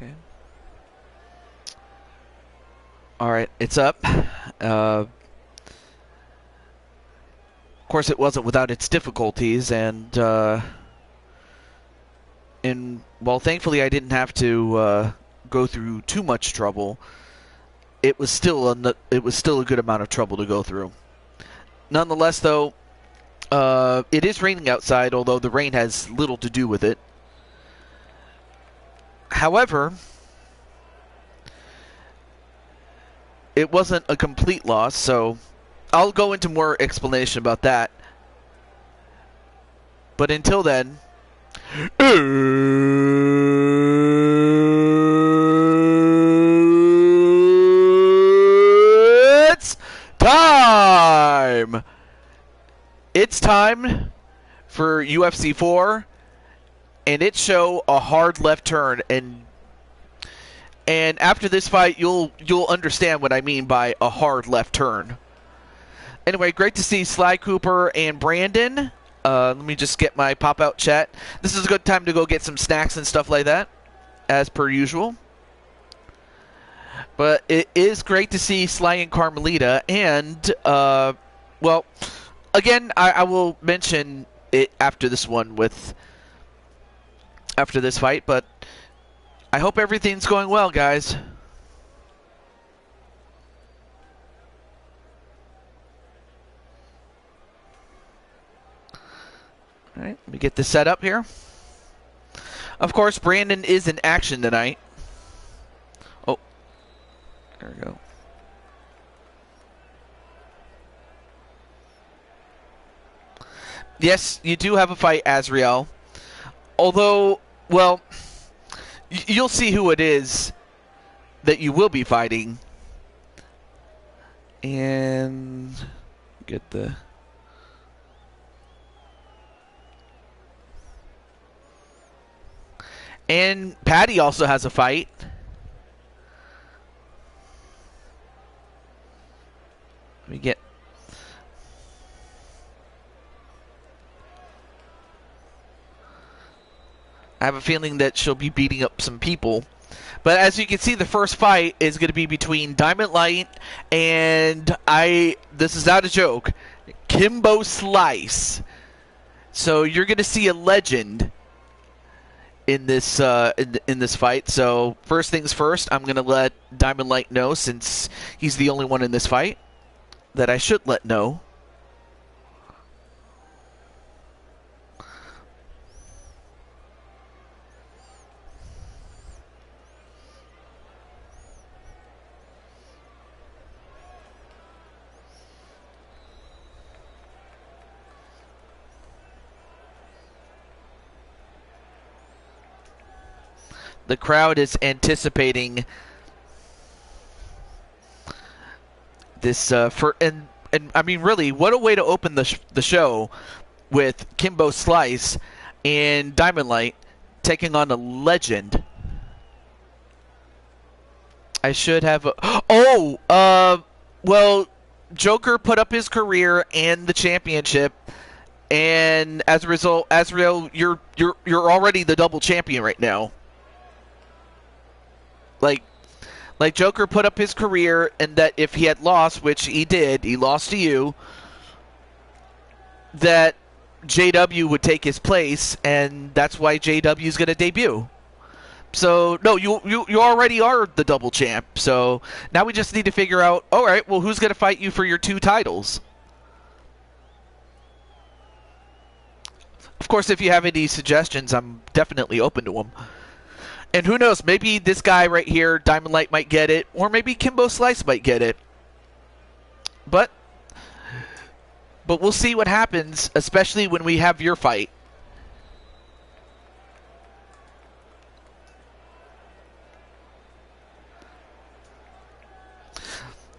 Okay. All right, it's up. Of course, it wasn't without its difficulties, and while thankfully I didn't have to go through too much trouble, it was still a good amount of trouble to go through. Nonetheless, though, it is raining outside, although the rain has little to do with it. However, it wasn't a complete loss, so I'll go into more explanation about that. But until then, it's time! It's time for UFC 4, and it show a hard left turn, and after this fight, you'll understand what I mean by a hard left turn. Anyway, great to see Sly Cooper and Brandon. Let me just get my pop-out chat. This is a good time to go get some snacks and stuff like that, as per usual. But it is great to see Sly and Carmelita, and, well, again, I will mention it after this one after this fight, but I hope everything's going well, guys. All right, let me get this set up here. Of course, Brandon is in action tonight. Oh, there we go. Yes, you do have a fight, Azrael. Although, well, you'll see who it is that you will be fighting. And get the... And Patty also has a fight. Let me get... I have a feeling that she'll be beating up some people. But as you can see, the first fight is going to be between Diamond Light and this is not a joke, Kimbo Slice. So you're going to see a legend in this in this fight. So first things first, I'm going to let Diamond Light know, since he's the only one in this fight that I should let know. The crowd is anticipating this and I mean, really, what a way to open the show with Kimbo Slice and Diamond Light taking on a legend. I should have well, Joker put up his career and the championship, and as a result, Azrael, you're already the double champion right now. Like Joker put up his career, and that if he had lost, which he did, he lost to you, that JW would take his place, and that's why JW is going to debut. So, no, you already are the double champ. So now we just need to figure out, all right, well, who's going to fight you for your 2 titles? Of course, if you have any suggestions, I'm definitely open to them. And who knows, maybe this guy right here, Diamond Light, might get it, or maybe Kimbo Slice might get it. But we'll see what happens, especially when we have your fight.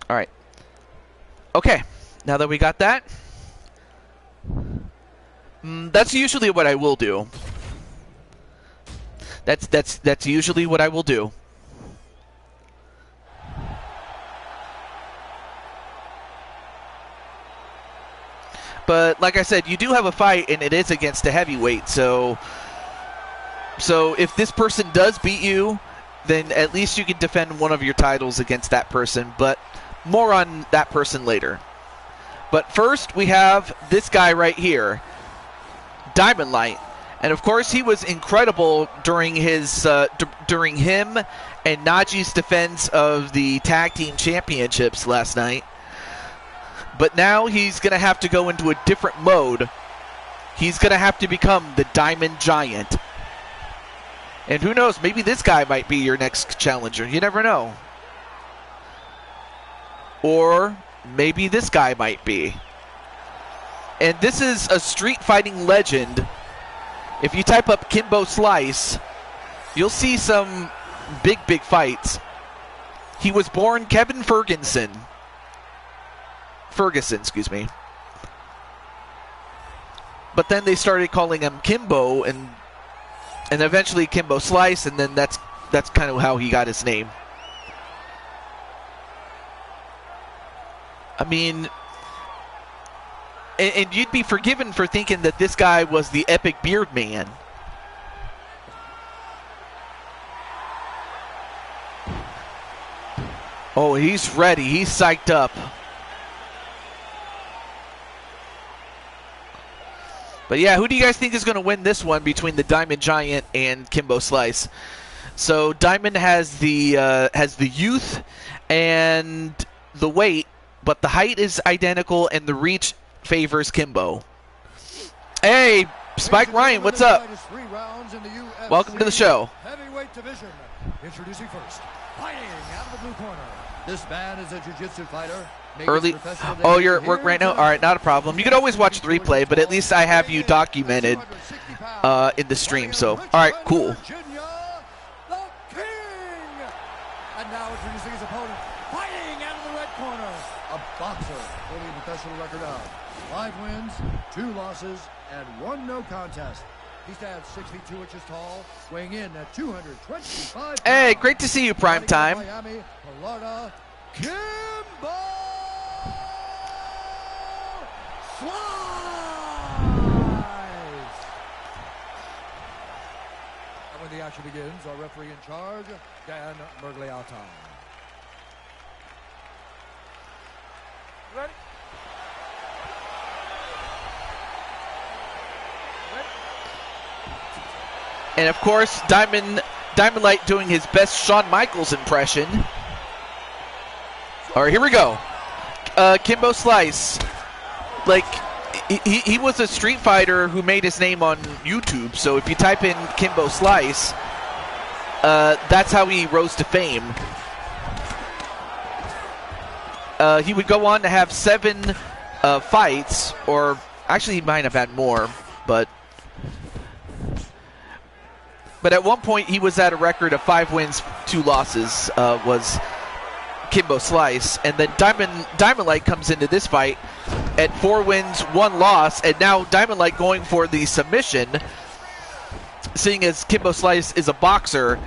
All right. Okay, now that we got that, that's usually what I will do. That's usually what I will do. But like I said, you do have a fight, and it is against a heavyweight. So if this person does beat you, then at least you can defend one of your titles against that person, but more on that person later. But first, we have this guy right here, Diamond Light. And of course, he was incredible during his during him and Naji's defense of the Tag Team Championships last night. But now he's going to have to go into a different mode. He's going to have to become the Diamond Giant. And who knows, maybe this guy might be your next challenger. You never know. Or maybe this guy might be. And this is a street fighting legend. If you type up Kimbo Slice, you'll see some big fights. He was born Kevin Ferguson, excuse me. But then they started calling him Kimbo, and eventually Kimbo Slice, and then that's kind of how he got his name. I mean, and you'd be forgiven for thinking that this guy was the epic beard man. Oh, he's ready. He's psyched up. But yeah, who do you guys think is going to win this one between the Diamond Giant and Kimbo Slice? So Diamond has the youth and the weight, but the height is identical and the reach favors Kimbo. Hey, Spike Ryan, what's up? Welcome to the show. Heavyweight division. Introducing first, fighting out of the blue corner. This man is a jiu-jitsu fighter. Early. Oh, you're at work right now? All right, not a problem. You can always watch the replay, but at least I have you documented in the stream. So, all right, cool. And now introducing his opponent, fighting out of the red corner, a boxer holding a professional record of 5 wins, 2 losses, and 1 no contest. He stands 6 feet 2 inches tall, weighing in at 225 pounds. Hey, great to see you, Prime Time. Miami, Florida, Kimbo Slice. And when the action begins, our referee in charge, Dan Mergliata. Ready? And of course, Diamond Light doing his best Shawn Michaels impression. All right, here we go. Kimbo Slice, like he was a street fighter who made his name on YouTube. So if you type in Kimbo Slice, that's how he rose to fame. He would go on to have 7 fights, or actually he might have had more, but at one point he was at a record of 5 wins, 2 losses, was Kimbo Slice. And then Diamond Light comes into this fight at 4 wins, 1 loss, and now Diamond Light going for the submission, seeing as Kimbo Slice is a boxer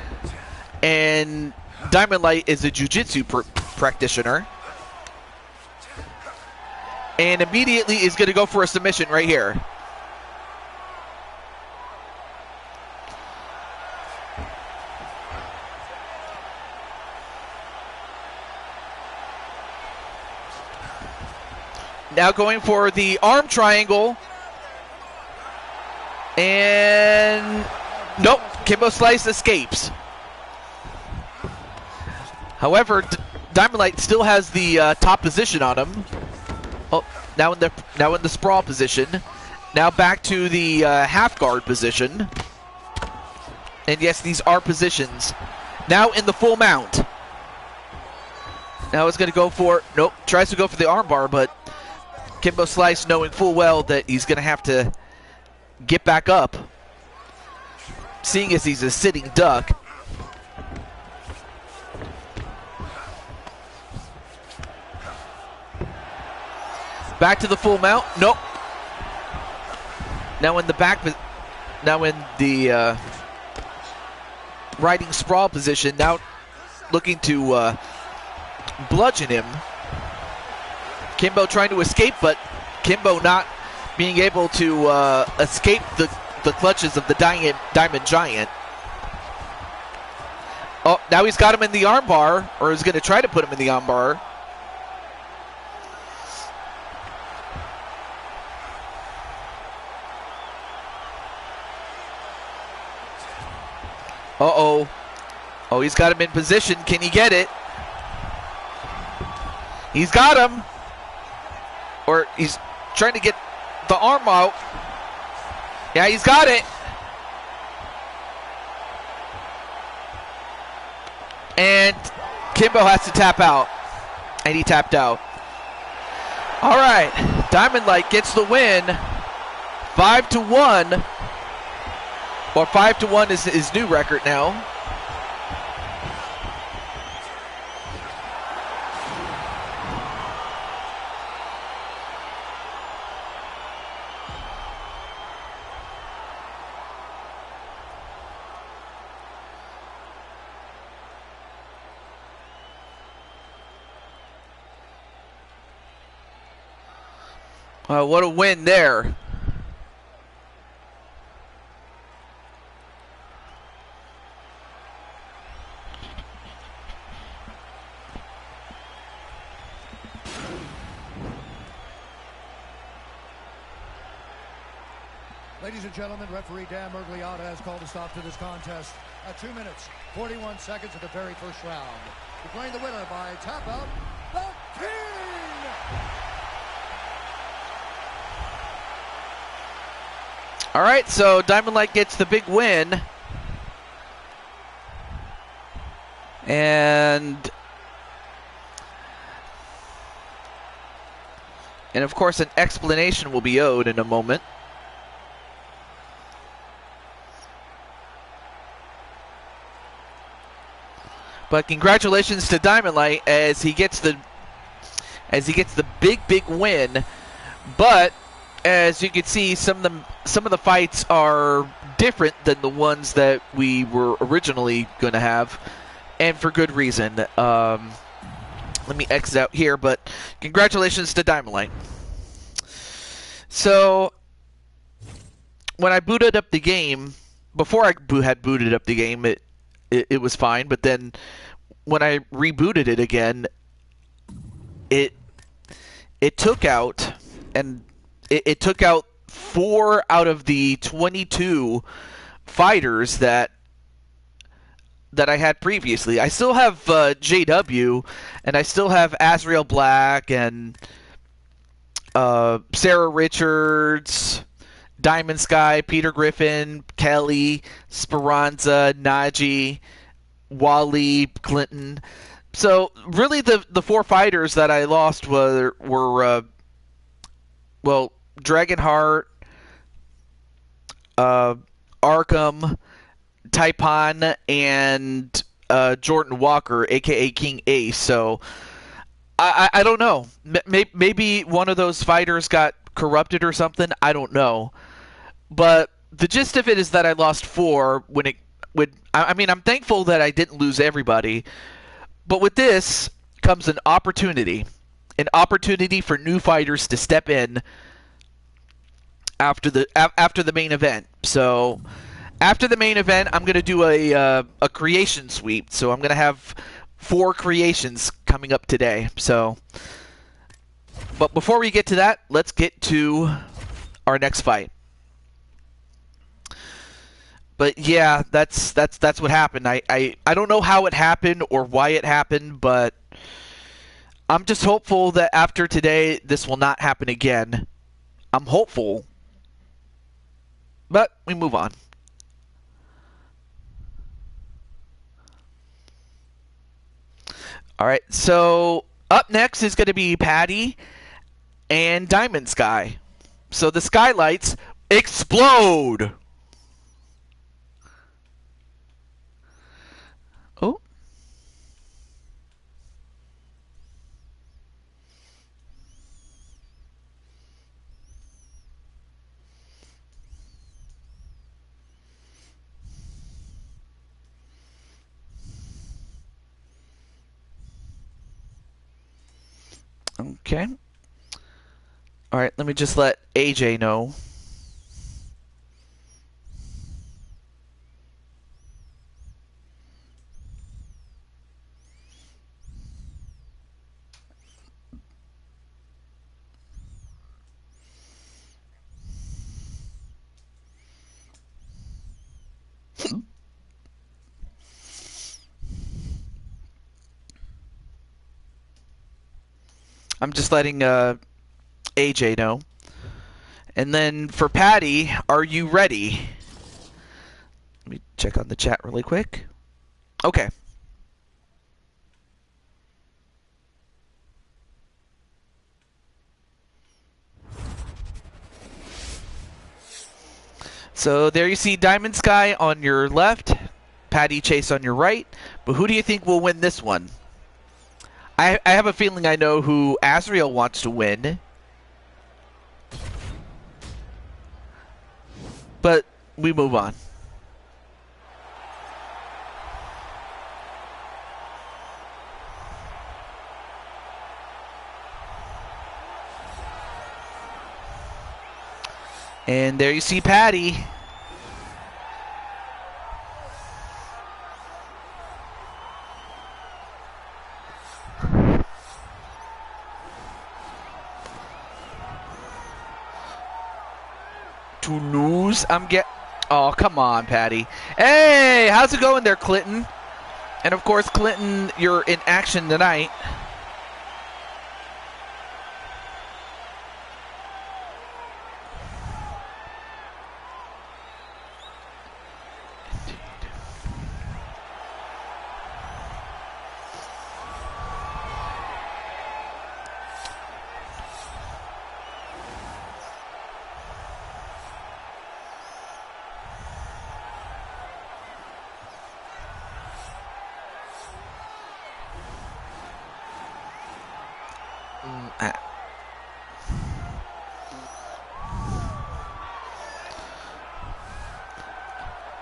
and Diamond Light is a jiu-jitsu practitioner. And immediately is going to go for a submission right here. Now going for the arm triangle. And nope, Kimbo Slice escapes. However, Diamond Light still has the top position on him. Oh, now in the sprawl position. Now back to the half guard position. And yes, these are positions. Now in the full mount. Now it's going to go for, nope, tries to go for the armbar, but Kimbo Slice, knowing full well that he's going to have to get back up, seeing as he's a sitting duck. Back to the full mount. Nope. Now in the back, now in the riding sprawl position. Now looking to bludgeon him. Kimbo trying to escape, but Kimbo not being able to escape the clutches of the Diamond Giant. Oh, now he's got him in the armbar, or is going to try to put him in the armbar. Uh-oh. Oh, he's got him in position. Can he get it? He's got him. Or he's trying to get the arm out. Yeah, he's got it. And Kimbo has to tap out. And he tapped out. All right. Diamond Light gets the win. 5-1. Or 5-1 is his new record now. What a win there. Ladies and gentlemen, referee Dan Mergliotta has called a stop to this contest at 2 minutes, 41 seconds of the very first round. Declaring the winner by tap out, the King! All right, so Diamond Light gets the big win. And of course, an explanation will be owed in a moment. But congratulations to Diamond Light as he gets the big win. But as you can see, some of the fights are different than the ones that we were originally going to have, and for good reason. Let me exit out here, but congratulations to Diamond Light. So when I booted up the game, before I had booted up the game, it was fine, but then when I rebooted it again, it took out, and it took out 4 out of the 22 fighters that I had previously. I still have JW, and I still have Azrael Black, and Sarah Richards, Diamond Sky, Peter Griffin, Kelly, Speranza, Najee, Wally, Clinton. So really the 4 fighters that I lost were Dragonheart, Arkham, Taipan, and Jordan Walker, aka King Ace. So I don't know. Maybe one of those fighters got corrupted or something. I don't know. But the gist of it is that I lost 4 I'm thankful that I didn't lose everybody. But with this comes an opportunity for new fighters to step in after the main event. So after the main event, I'm going to do a creation sweep. So I'm going to have 4 creations coming up today. So, but before we get to that, let's get to our next fight. But yeah, that's what happened. I don't know how it happened or why it happened, but I'm just hopeful that after today, this will not happen again. I'm hopeful. But we move on. All right, so up next is going to be Patty and Diamond Sky. So the skylights explode. Oh. Okay. All right, let me just let AJ know. I'm just letting AJ know. And then for Patty, are you ready? Let me check on the chat really quick. Okay. So there you see Diamond Sky on your left, Patty Chase on your right. But who do you think will win this one? I have a feeling I know who Azrael wants to win. But we move on. And there you see Patty. To lose, oh, come on, Patty. Hey, how's it going there, Clinton? And of course, Clinton, you're in action tonight.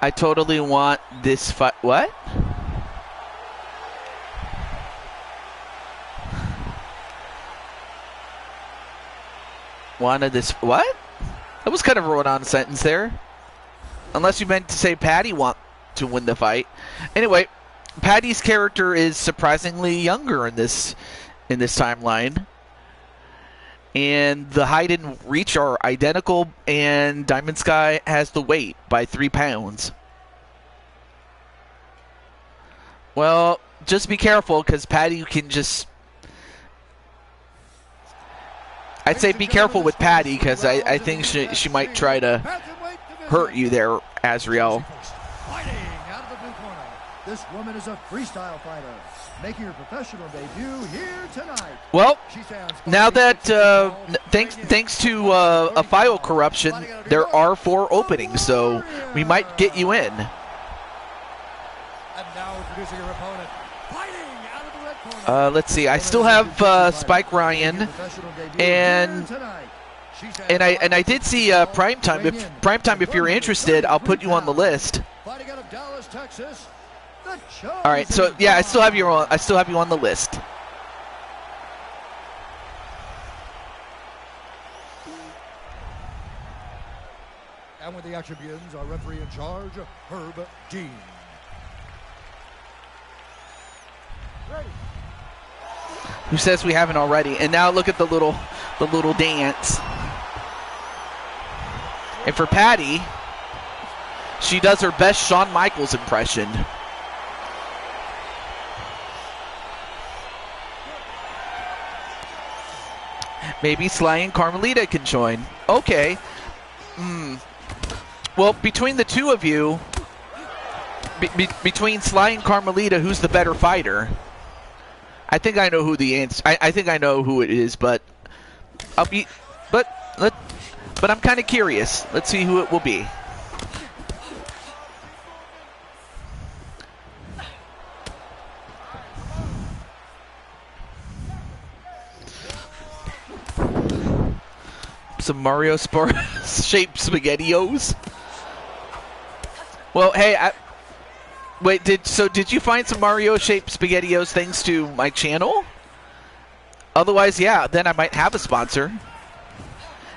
I totally want this fight. What? Wanted this. What? That was kind of a run-on sentence there. Unless you meant to say Patty want to win the fight. Anyway, Patty's character is surprisingly younger in this timeline. And the height and reach are identical, and Diamond Sky has the weight by 3 pounds. Well, just be careful, because Patty can just... I'd say be careful with Patty, because I think she might try to hurt you there, Azrael. Fighting out of the blue corner. This woman is a freestyle fighter, making her professional debut here tonight. Well, now that thanks to a file corruption, there are 4 openings, so we might get you in. And now introducing her opponent, fighting out of the red corner. Let's see. I still have Spike Ryan, and I did see Primetime. If you're interested, I'll put you on the list. Fighting out of Dallas, Texas. All right, so yeah, I still have you on the list. And with the action begins, our referee in charge, Herb Dean. Ready. Who says we haven't already? And now look at the little dance. And for Patty, she does her best Shawn Michaels impression. Maybe Sly and Carmelita can join. Okay. Well, between the two of you, between Sly and Carmelita, who's the better fighter? I think I know who the answer. I think I know who it is, but but I'm kind of curious. Let's see who it will be. Some Mario shaped SpaghettiOs. Well, hey, wait. Did you find some Mario shaped SpaghettiOs thanks to my channel? Otherwise, yeah, then I might have a sponsor.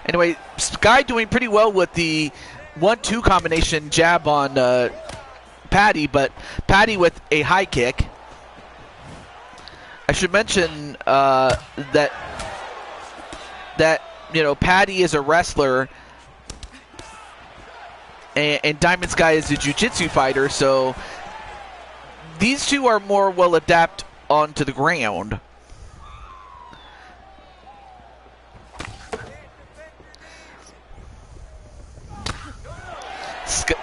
Anyway, Sky doing pretty well with the 1-2 combination jab on Patty, but Patty with a high kick. I should mention that you know, Patty is a wrestler and Diamond Sky is a jiu-jitsu fighter, so these two are more well adapted onto the ground.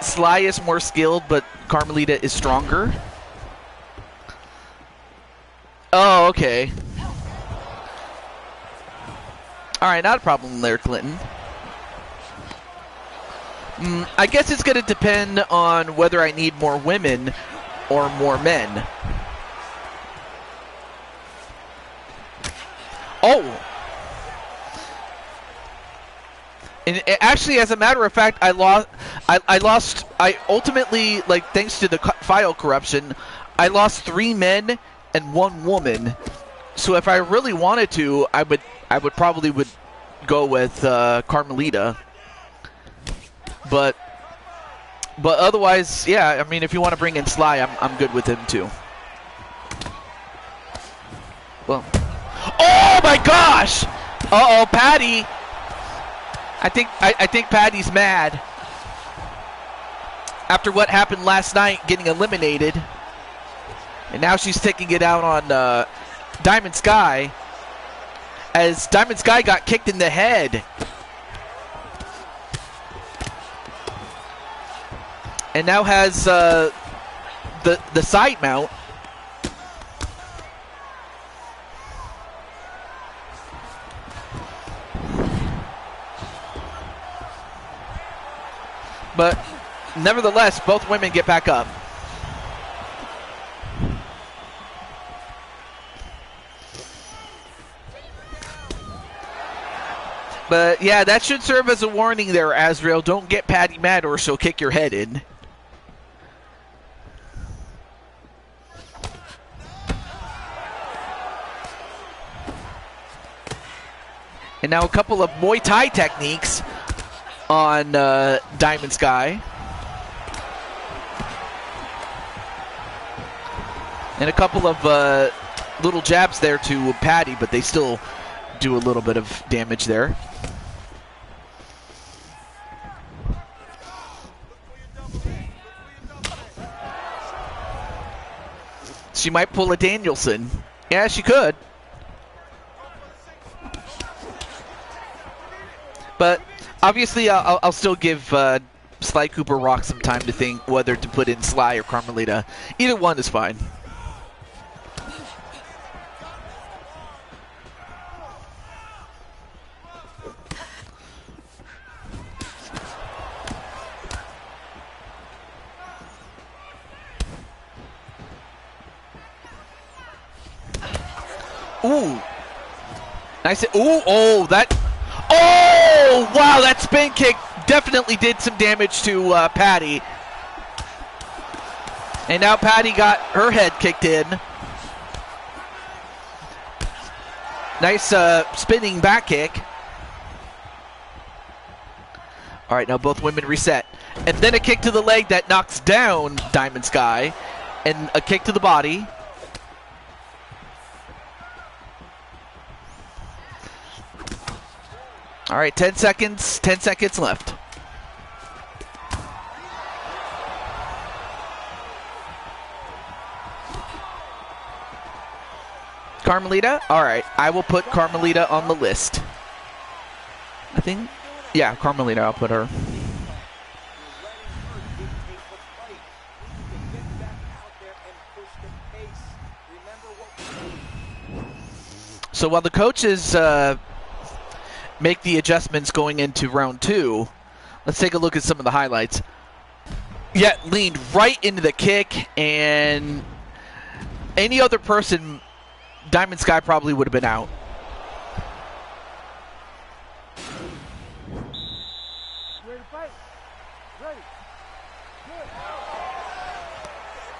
Sly is more skilled, but Carmelita is stronger. Oh, okay. All right, not a problem there, Clinton. I guess it's going to depend on whether I need more women or more men. Oh! And actually, as a matter of fact, I ultimately, like, thanks to the file corruption, I lost 3 men and 1 woman. So if I really wanted to, I would probably go with Carmelita. But otherwise, yeah, I mean, if you want to bring in Sly, I'm good with him too. Well, oh my gosh! Uh-oh, Patty. I think Patty's mad after what happened last night, getting eliminated, and now she's taking it out on Diamond Sky, as Diamond Sky got kicked in the head. And now has the side mount. But nevertheless, both women get back up. But yeah, that should serve as a warning there, Azrael. Don't get Patty mad or she'll kick your head in. And now a couple of Muay Thai techniques on Diamond Sky. And a couple of little jabs there to Patty, but they still do a little bit of damage there. She might pull a Danielson. Yeah, she could. But obviously, I'll still give Sly Cooper Rock some time to think whether to put in Sly or Carmelita. Either one is fine. Ooh. Nice. Ooh, oh, that. Oh, wow, that spin kick definitely did some damage to Patty. And now Patty got her head kicked in. Nice spinning back kick. All right, now both women reset. And then a kick to the leg that knocks down Diamond Sky. And a kick to the body. All right, 10 seconds left. Carmelita? All right, I will put Carmelita on the list. I think, yeah, Carmelita, I'll put her. So while the coaches make the adjustments going into round 2, let's take a look at some of the highlights. Yeah, leaned right into the kick, and any other person, Diamond Sky probably would have been out.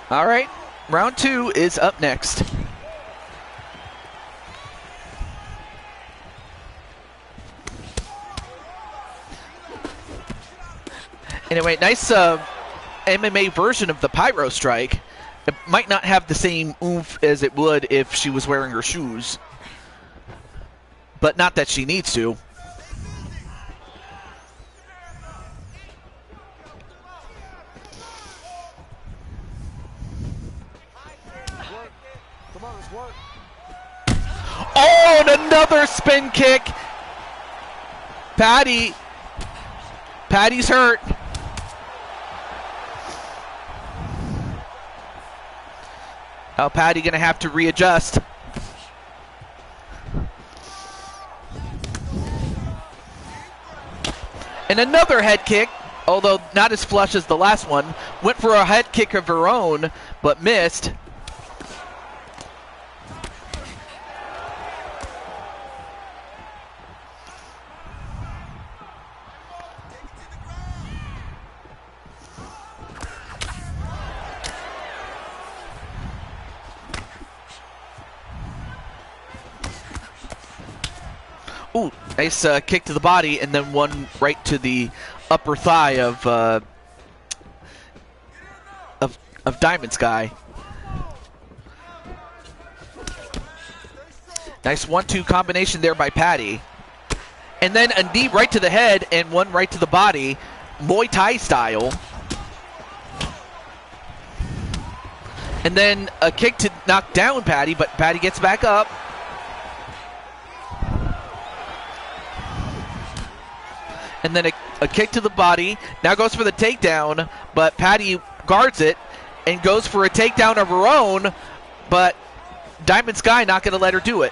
All right, round 2 is up next. Anyway, nice MMA version of the Pyro Strike. It might not have the same oomph as it would if she was wearing her shoes. But not that she needs to. Oh, and another spin kick. Patty's hurt. Now Patty gonna have to readjust. And another head kick, although not as flush as the last one. Went for a head kick of her own, but missed. Ooh, nice kick to the body, and then one right to the upper thigh of Diamond Sky. Nice 1-2 combination there by Patty. And then a knee right to the head and one right to the body, Muay Thai style. And then a kick to knock down Patty, but Patty gets back up. And then a kick to the body. Now goes for the takedown, but Patty guards it and goes for a takedown of her own, but Diamond Sky not going to let her do it.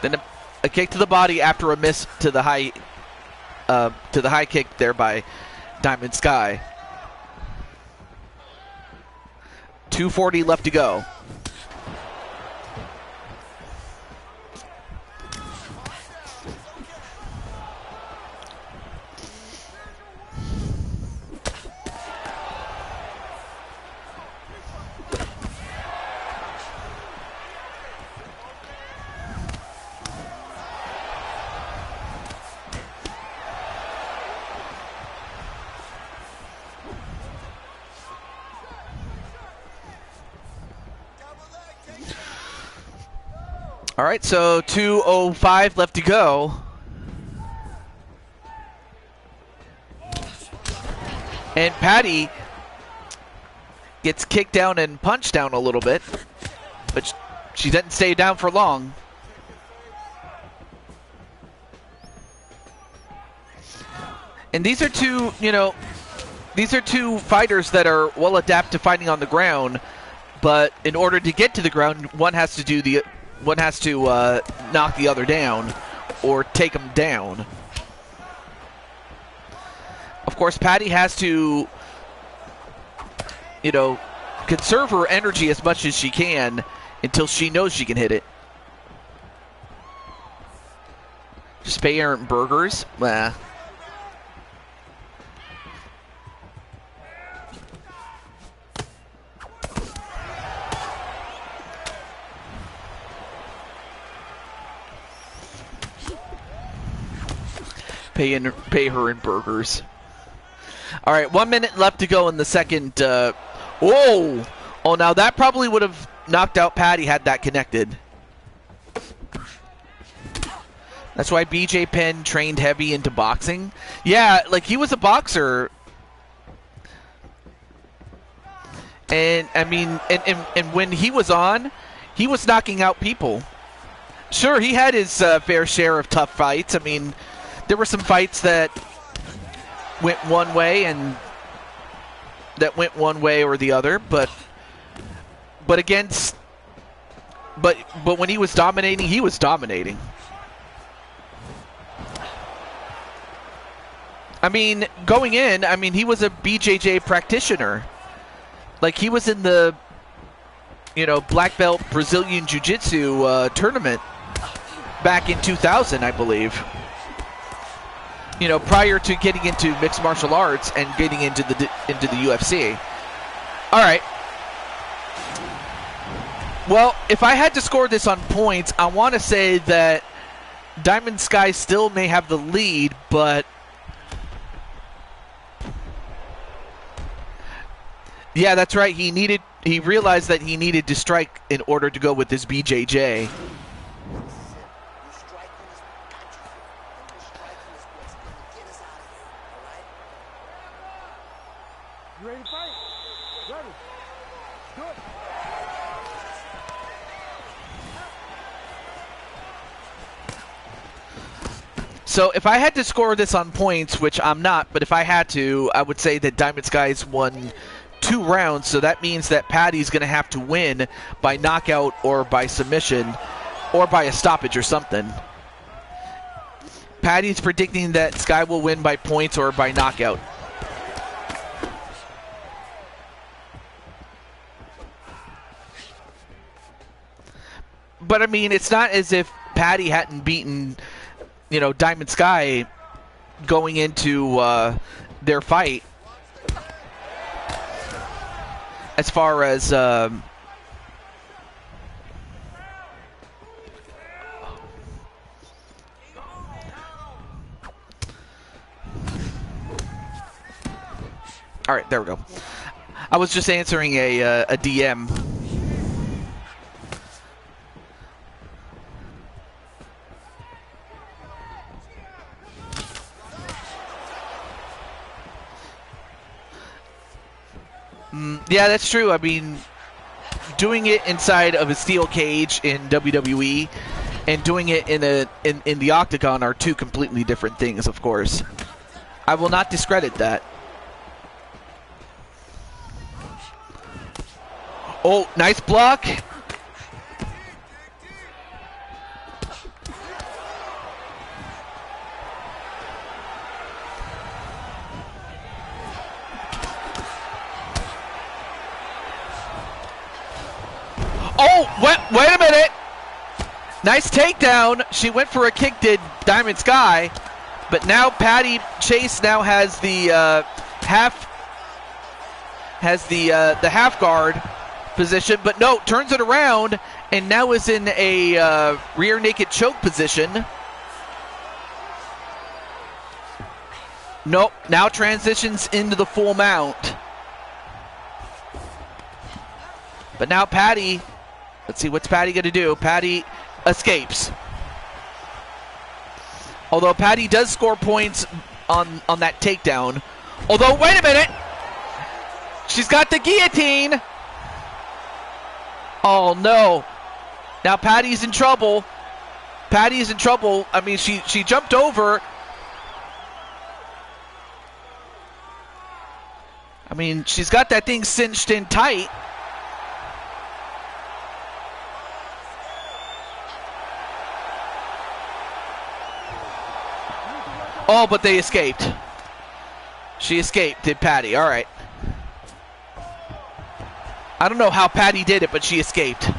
Then a kick to the body after a miss to the high kick there by Diamond Sky. 2:40 left to go. All right, so 2:05 left to go. And Patty gets kicked down and punched down a little bit, but she didn't stay down for long. And these are two, these are two fighters that are well adapted to fighting on the ground, but in order to get to the ground, one has to knock the other down or take them down. Of course, Patty has to, conserve her energy as much as she can until she knows she can hit it. Just pay her burgers? Nah. Pay her in burgers. All right, 1 minute left to go in the second. Oh, now that probably would have knocked out Patty had that connected. That's why BJ Penn trained heavy into boxing. Yeah, like he was a boxer. And I mean, and when he was on, he was knocking out people. Sure, he had his fair share of tough fights. I mean, there were some fights that went one way and that went one way or the other, but when he was dominating, he was dominating. I mean, going in, I mean, he was a BJJ practitioner. Like he was in the black belt Brazilian Jiu-Jitsu tournament back in 2000, I believe. Prior to getting into mixed martial arts and getting into the UFC. All right. Well, if I had to score this on points, I want to say that Diamond Sky still may have the lead, but yeah, that's right. He realized that he needed to strike in order to go with this BJJ. So if I had to score this on points, which I'm not, but if I had to, I would say that Diamond Sky's won 2 rounds, so that means that Patty's going to have to win by knockout or by submission or by a stoppage or something. Patty's predicting that Sky will win by points or by knockout. But I mean, it's not as if Patty hadn't beaten, you know, Diamond Sky going into their fight. As far as all right, there we go. I was just answering a DM. Yeah, that's true. I mean, doing it inside of a steel cage in WWE and doing it in the octagon are 2 completely different things, of course. I will not discredit that. Oh, nice block. Oh, wait a minute. Nice takedown. She went for a kick, did Diamond Sky, but now Patty Chase now has the half guard position, but no, turns it around and now is in a rear naked choke position. Nope, now transitions into the full mount. But now Patty, let's see, what's Patty going to do? Patty escapes. Although Patty does score points on that takedown. Although, wait a minute. She's got the guillotine. Oh, no. Now Patty's in trouble. Patty's in trouble. I mean, she jumped over. I mean, she's got that thing cinched in tight. Oh, but they escaped. She escaped, did Patty. All right. I don't know how Patty did it, but she escaped.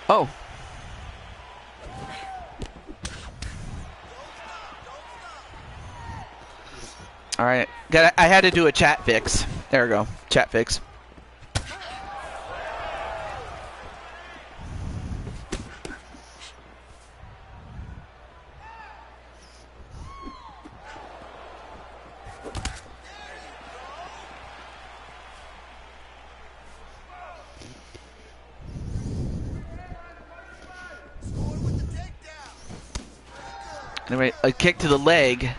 Oh. All right. I had to do a chat fix. There we go. Chat fix. Anyway, a kick to the leg.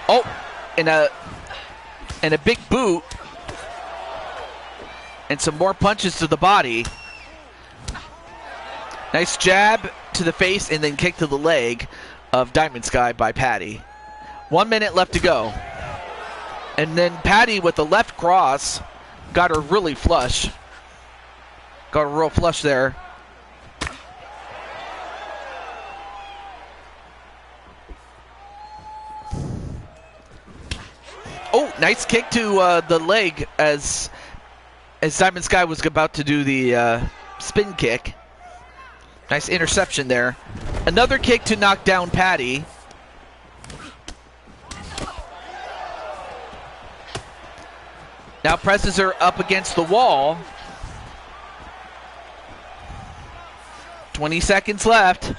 Oh, and a big boot. And some more punches to the body. Nice jab to the face and then kick to the leg of Diamond Sky by Patty. 1 minute left to go. And then Patty with the left cross got her really flush. Got a real flush there. Oh, nice kick to the leg as Diamond Sky was about to do the spin kick. Nice interception there. Another kick to knock down Patty. Now presses her up against the wall. 20 seconds left.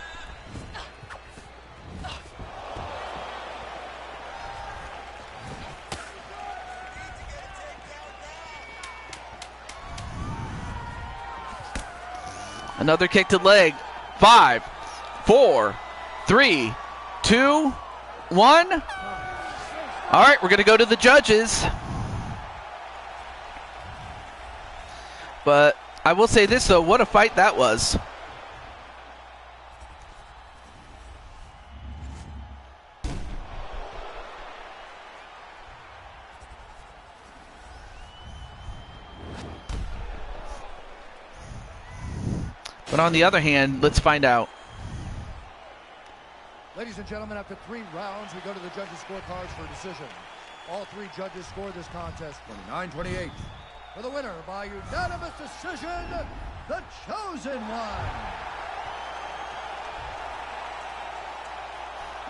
Another kick to the leg. 5, 4, 3, 2, 1. All right, we're going to go to the judges. But I will say this, though. What a fight that was. But on the other hand, let's find out. Ladies and gentlemen, after 3 rounds, we go to the judges' scorecards for a decision. All 3 judges scored this contest 29-28. For the winner by unanimous decision, the Chosen One.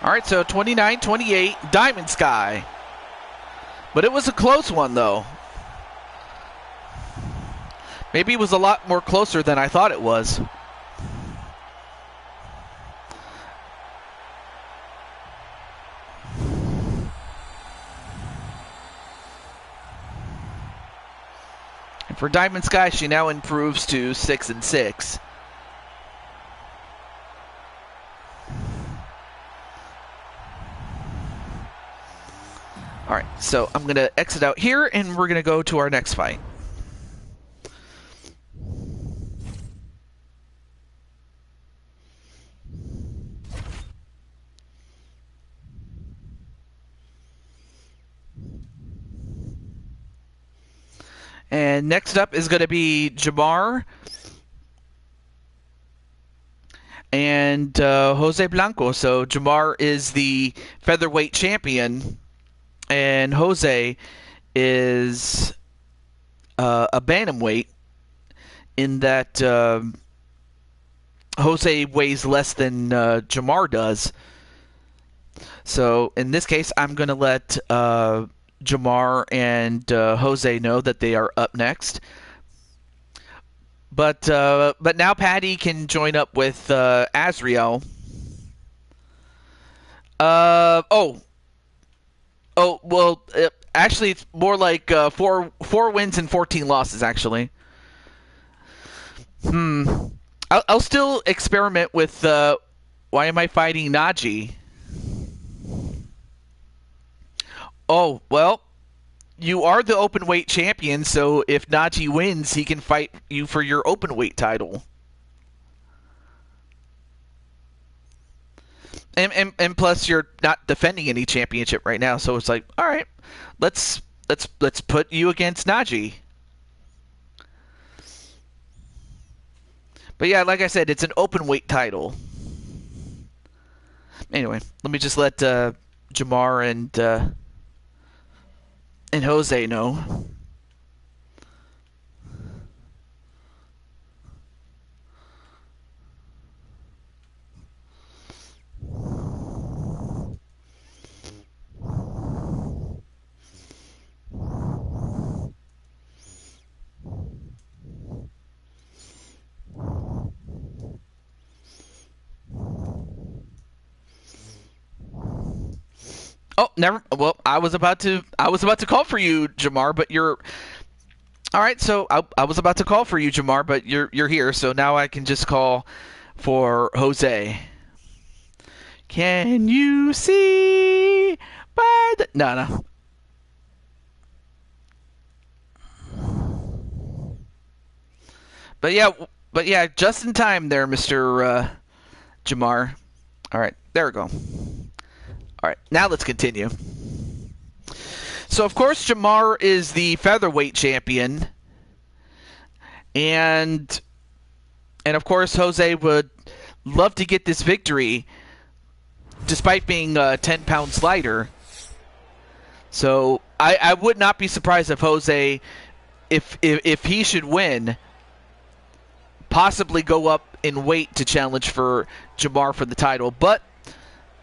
All right, so 29-28, Diamond Sky. But it was a close one, though. Maybe it was a lot more closer than I thought it was. And for Diamond Sky, she now improves to 6-6. All right, so I'm going to exit out here, and we're going to go to our next fight. And next up is going to be Jamar and Jose Blanco. So Jamar is the featherweight champion, and Jose is a bantamweight, in that Jose weighs less than Jamar does. So in this case, I'm going to let Jamar and Jose know that they are up next. But now Patty can join up with Azriel. Well, actually, it's more like four wins and 14 losses, actually. I'll still experiment with why am I fighting Najee? Oh, well, you are the open weight champion, so if Najee wins, he can fight you for your open weight title. And plus, you're not defending any championship right now, so it's like, all right, let's put you against Najee. But yeah, like I said, it's an open weight title. Anyway, let me just let Jamar and Jose know. Oh, never. Well, I was about to call for you, Jamar, but you're all right. So I was about to call for you, Jamar, but you're here. So now I can just call for Jose. Can you see by the no. But yeah, just in time there, Mr. Jamar. All right, there we go. All right, now let's continue. So, of course, Jamar is the featherweight champion. And of course, Jose would love to get this victory despite being 10 pounds lighter. So, I would not be surprised if Jose, if he should win, possibly go up in weight to challenge for Jamar for the title. But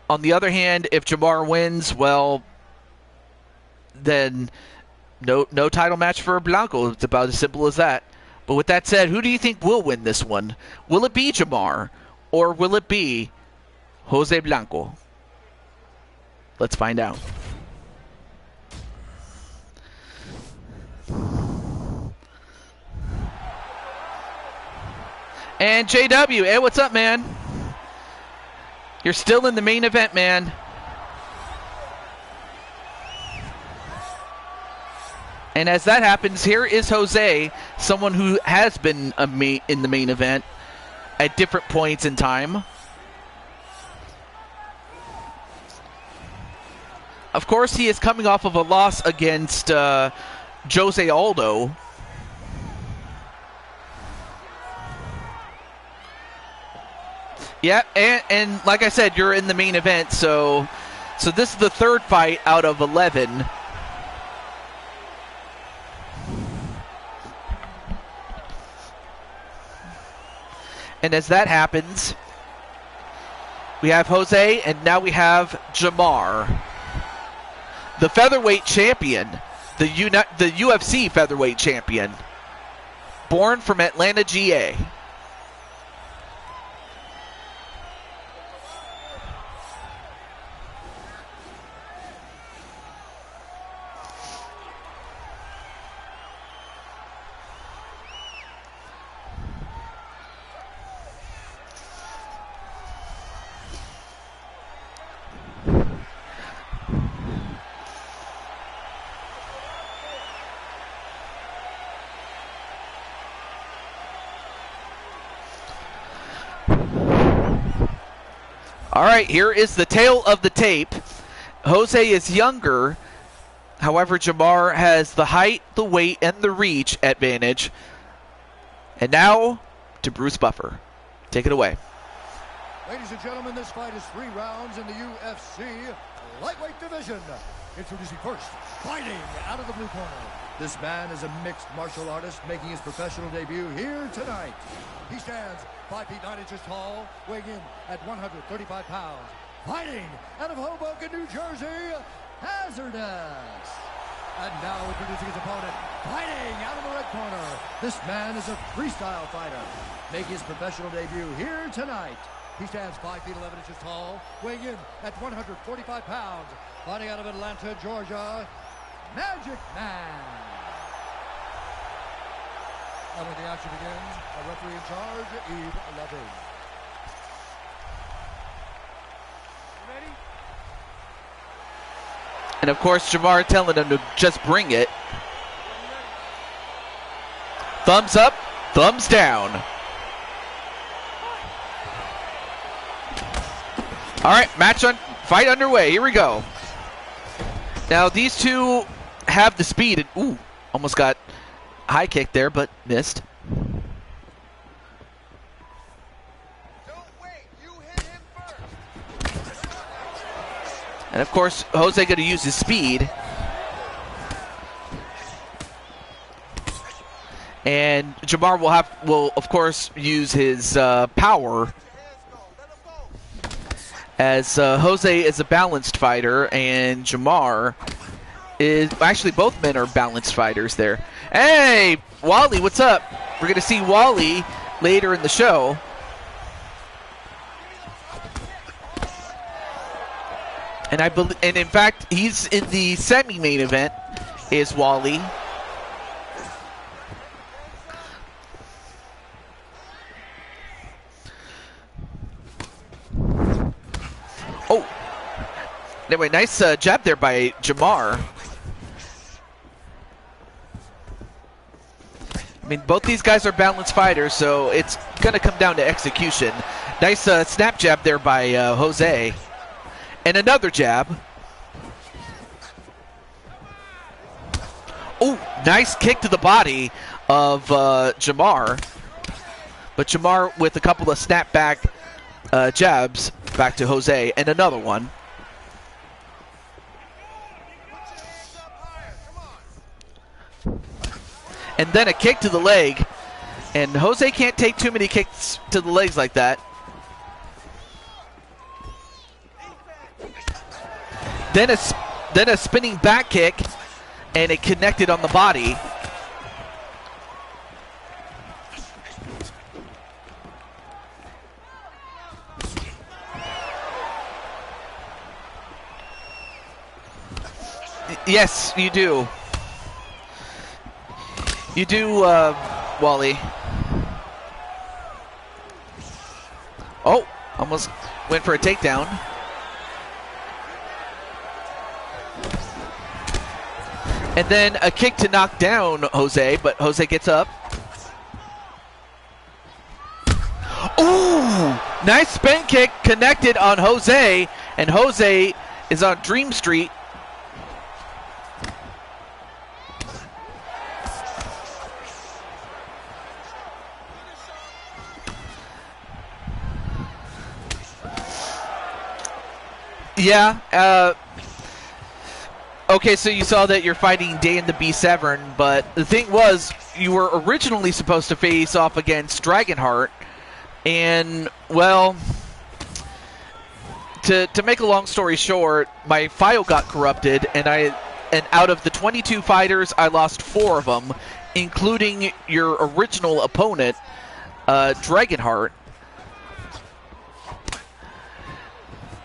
on the other hand, if Jamar wins, well, then no title match for Blanco. It's about as simple as that. But with that said, who do you think will win this one? Will it be Jamar, or will it be Jose Blanco? Let's find out. And JW, hey, what's up, man? You're still in the main event, man. And as that happens, here is Jose, someone who has been in the main event at different points in time. Of course, he is coming off of a loss against Jose Aldo. Yeah, and like I said, you're in the main event, so this is the third fight out of 11. And as that happens, we have Jose, and now we have Jamar, the featherweight champion, the UFC featherweight champion, born from Atlanta, GA. All right, here is the tail of the tape. Jose is younger. However, Jamar has the height, the weight, and the reach advantage. And now to Bruce Buffer. Take it away. Ladies and gentlemen, this fight is 3 rounds in the UFC lightweight division. Introducing first, fighting out of the blue corner. This man is a mixed martial artist making his professional debut here tonight. He stands 5 feet 9 inches tall, weighing in at 135 pounds. Fighting out of Hoboken, New Jersey, Hazardous. And now introducing his opponent, fighting out of the red corner. This man is a freestyle fighter, making his professional debut here tonight. He stands 5 feet 11 inches tall, weighing in at 145 pounds. Fighting out of Atlanta, Georgia, Magic Man. And when the action begins, a referee in charge, Eve Levin. Ready? And of course, Jamar telling him to just bring it. Thumbs up, thumbs down. All right, fight underway. Here we go. Now these two have the speed. Ooh, almost got high kick there, but missed. Don't wait. You hit him first. And of course, Jose going to use his speed. And Jamar will of course use his power. As Jose is a balanced fighter, and Jamar is actually, both men are balanced fighters there. Hey, Wally, what's up? We're going to see Wally later in the show. And and in fact, he's in the semi-main event. Is Wally? Oh, anyway, nice jab there by Jamar. I mean, both these guys are balanced fighters, so it's going to come down to execution. Nice snap jab there by Jose. And another jab. Oh, nice kick to the body of Jamar. But Jamar with a couple of snapback jabs back to Jose, and another one. And then a kick to the leg, and Jose can't take too many kicks to the legs like that. Then a spinning back kick, and it connected on the body. Yes, you do. You do, Wally. Oh, almost went for a takedown. And then a kick to knock down Jose, but Jose gets up. Ooh, nice spin kick connected on Jose, and Jose is on Dream Street. Yeah. Okay, so you saw that you're fighting Dan the Beast Severn, but the thing was, you were originally supposed to face off against Dragonheart, and, well, to make a long story short, my file got corrupted, and out of the 22 fighters, I lost 4 of them, including your original opponent, Dragonheart.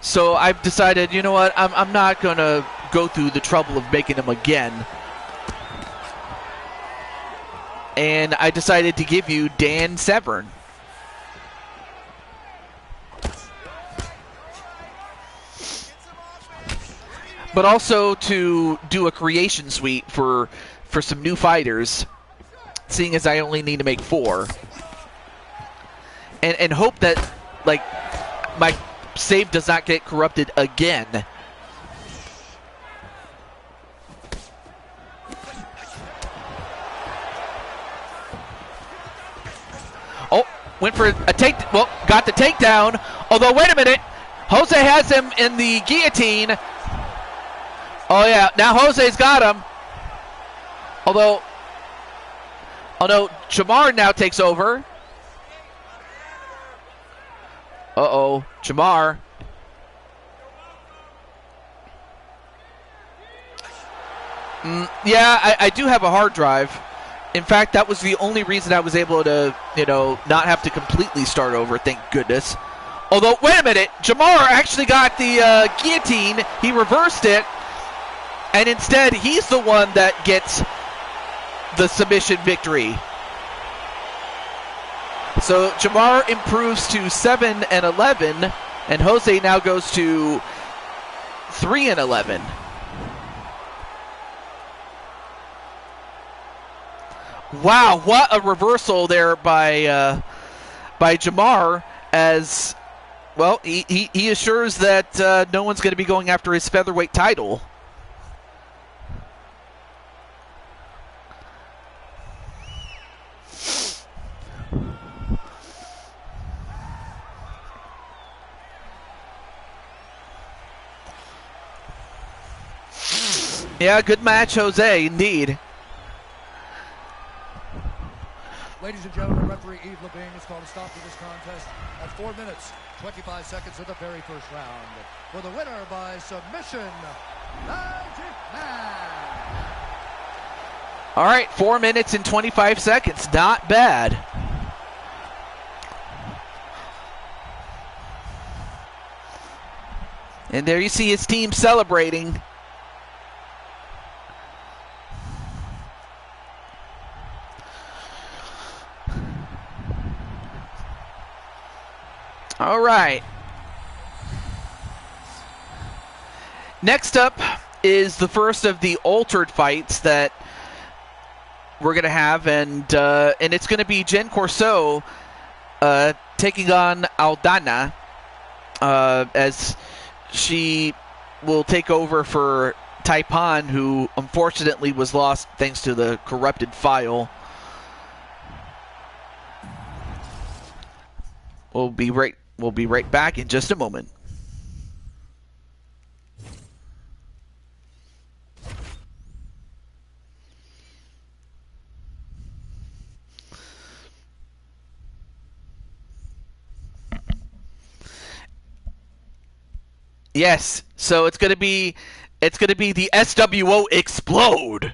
So I've decided, you know what, I'm not going to go through the trouble of making them again. And I decided to give you Dan Severn. But also to do a creation suite for some new fighters, seeing as I only need to make 4. And hope that, like, my save does not get corrupted again. Oh, went for a take. Well, got the takedown. Although, wait a minute. Jose has him in the guillotine. Oh, yeah. Now Jose's got him. Although, oh no, Jamar now takes over. Uh-oh, Jamar. Yeah, I do have a hard drive. In fact, that was the only reason I was able to, not have to completely start over, thank goodness. Although, wait a minute, Jamar actually got the guillotine. He reversed it. And instead, he's the one that gets the submission victory. So Jamar improves to 7-11, and Jose now goes to 3-11. Wow, what a reversal there by Jamar, as well. He assures that no one's going to be going after his featherweight title. Yeah, good match, Jose, indeed. Ladies and gentlemen, referee Yves Levine has called a stop to this contest at 4 minutes, 25 seconds of the very first round. For the winner by submission, Magic Man. All right, 4 minutes and 25 seconds. Not bad. And there you see his team celebrating. All right. Next up is the first of the altered fights that we're going to have, and it's going to be Jen Corso taking on Aldana, as she will take over for Taipan, who unfortunately was lost thanks to the corrupted file. We'll be right back in just a moment. Yes, so it's gonna be the SWO explode.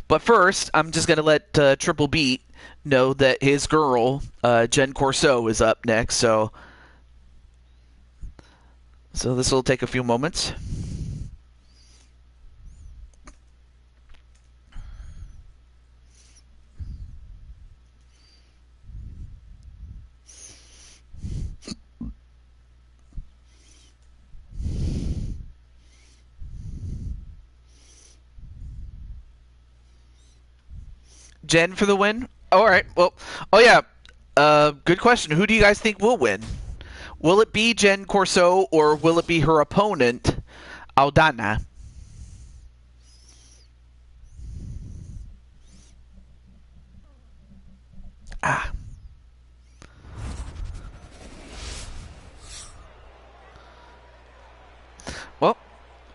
But first, I'm just gonna let Triple Beat know that his girl, Jen Corso, is up next. So this will take a few moments. Jen for the win? All right. Well, oh yeah. Good question. Who do you guys think will win? Will it be Jen Corso or will it be her opponent, Aldana? Ah.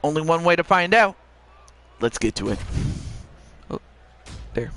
Only one way to find out. Let's get to it. Oh, there.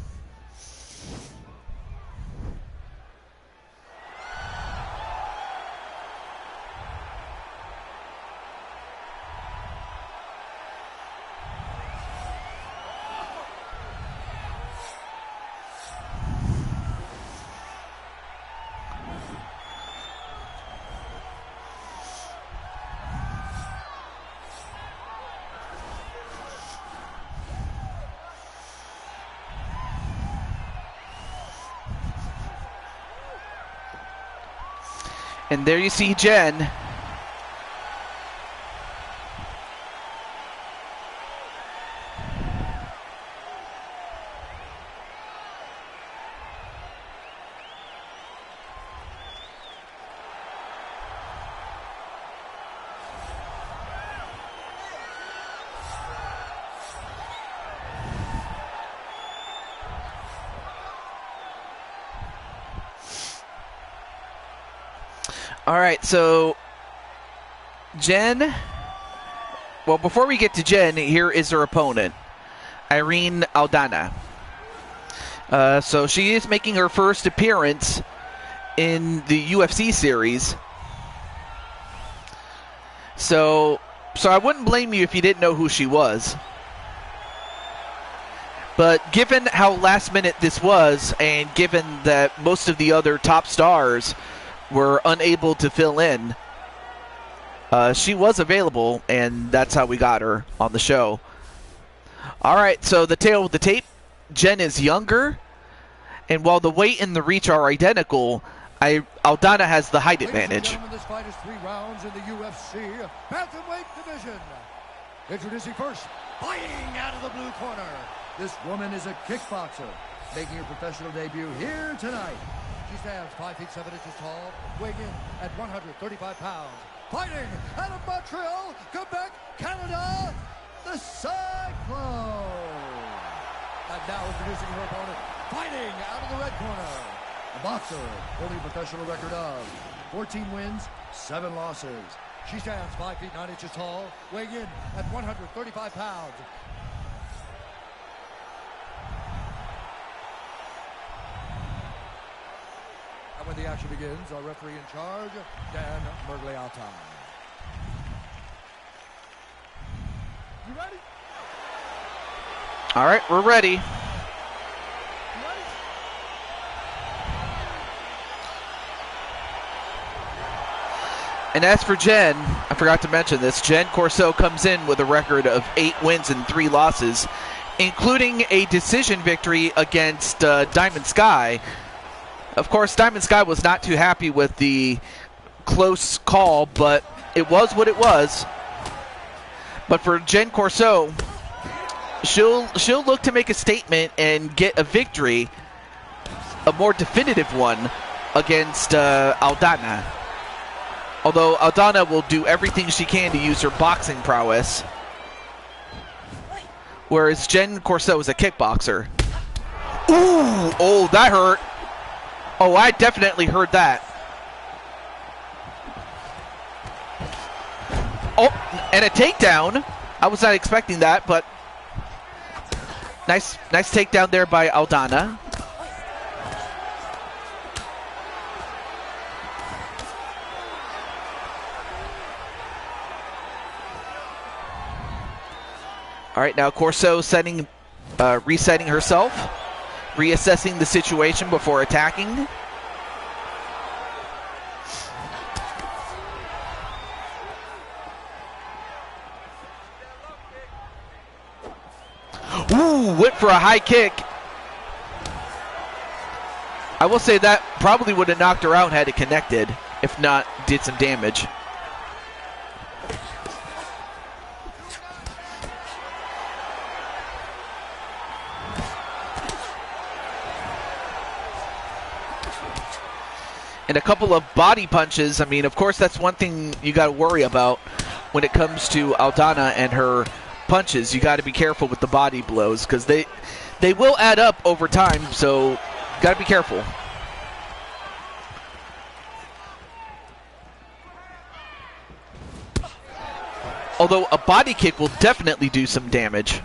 And there you see Jen. All right, so Jen, well, before we get to Jen, here is her opponent, Irene Aldana. So she is making her first appearance in the UFC series. So I wouldn't blame you if you didn't know who she was. But given how last minute this was, and given that most of the other top stars were unable to fill in, she was available, and that's how we got her on the show. All right, so the tail of the tape, Jen is younger, and while the weight and the reach are identical, Aldana has the height advantage. This fight is 3 rounds in the UFC bantamweight division. Introducing first, fighting out of the blue corner. This woman is a kickboxer, making her professional debut here tonight. She stands 5 feet 7 inches tall, weighing in at 135 pounds. Fighting out of Montreal, Quebec, Canada, the Cyclone. And now introducing her opponent, fighting out of the red corner. A boxer holding a professional record of 14 wins, 7 losses. She stands 5 feet 9 inches tall, weighing in at 135 pounds. When the action begins, our referee in charge, Dan Mergliata. You ready? All right, we're ready. You ready? And as for Jen, I forgot to mention this, Jen Corso comes in with a record of 8 wins and 3 losses, including a decision victory against Diamond Sky. Of course, Diamond Sky was not too happy with the close call, but it was what it was. But for Jen Corso, she'll look to make a statement and get a victory, a more definitive one, against Aldana. Although Aldana will do everything she can to use her boxing prowess, whereas Jen Corso is a kickboxer. Ooh, oh, that hurt. Oh, I definitely heard that. Oh, and a takedown. I was not expecting that, but nice takedown there by Aldana. All right, now Corso resetting herself, reassessing the situation before attacking. Ooh, went for a high kick. I will say that probably would have knocked her out had it connected, if not did some damage. And a couple of body punches. I mean, of course, that's one thing you got to worry about when it comes to Aldana and her punches. You got to be careful with the body blows because they will add up over time, so got to be careful. Although a body kick will definitely do some damage.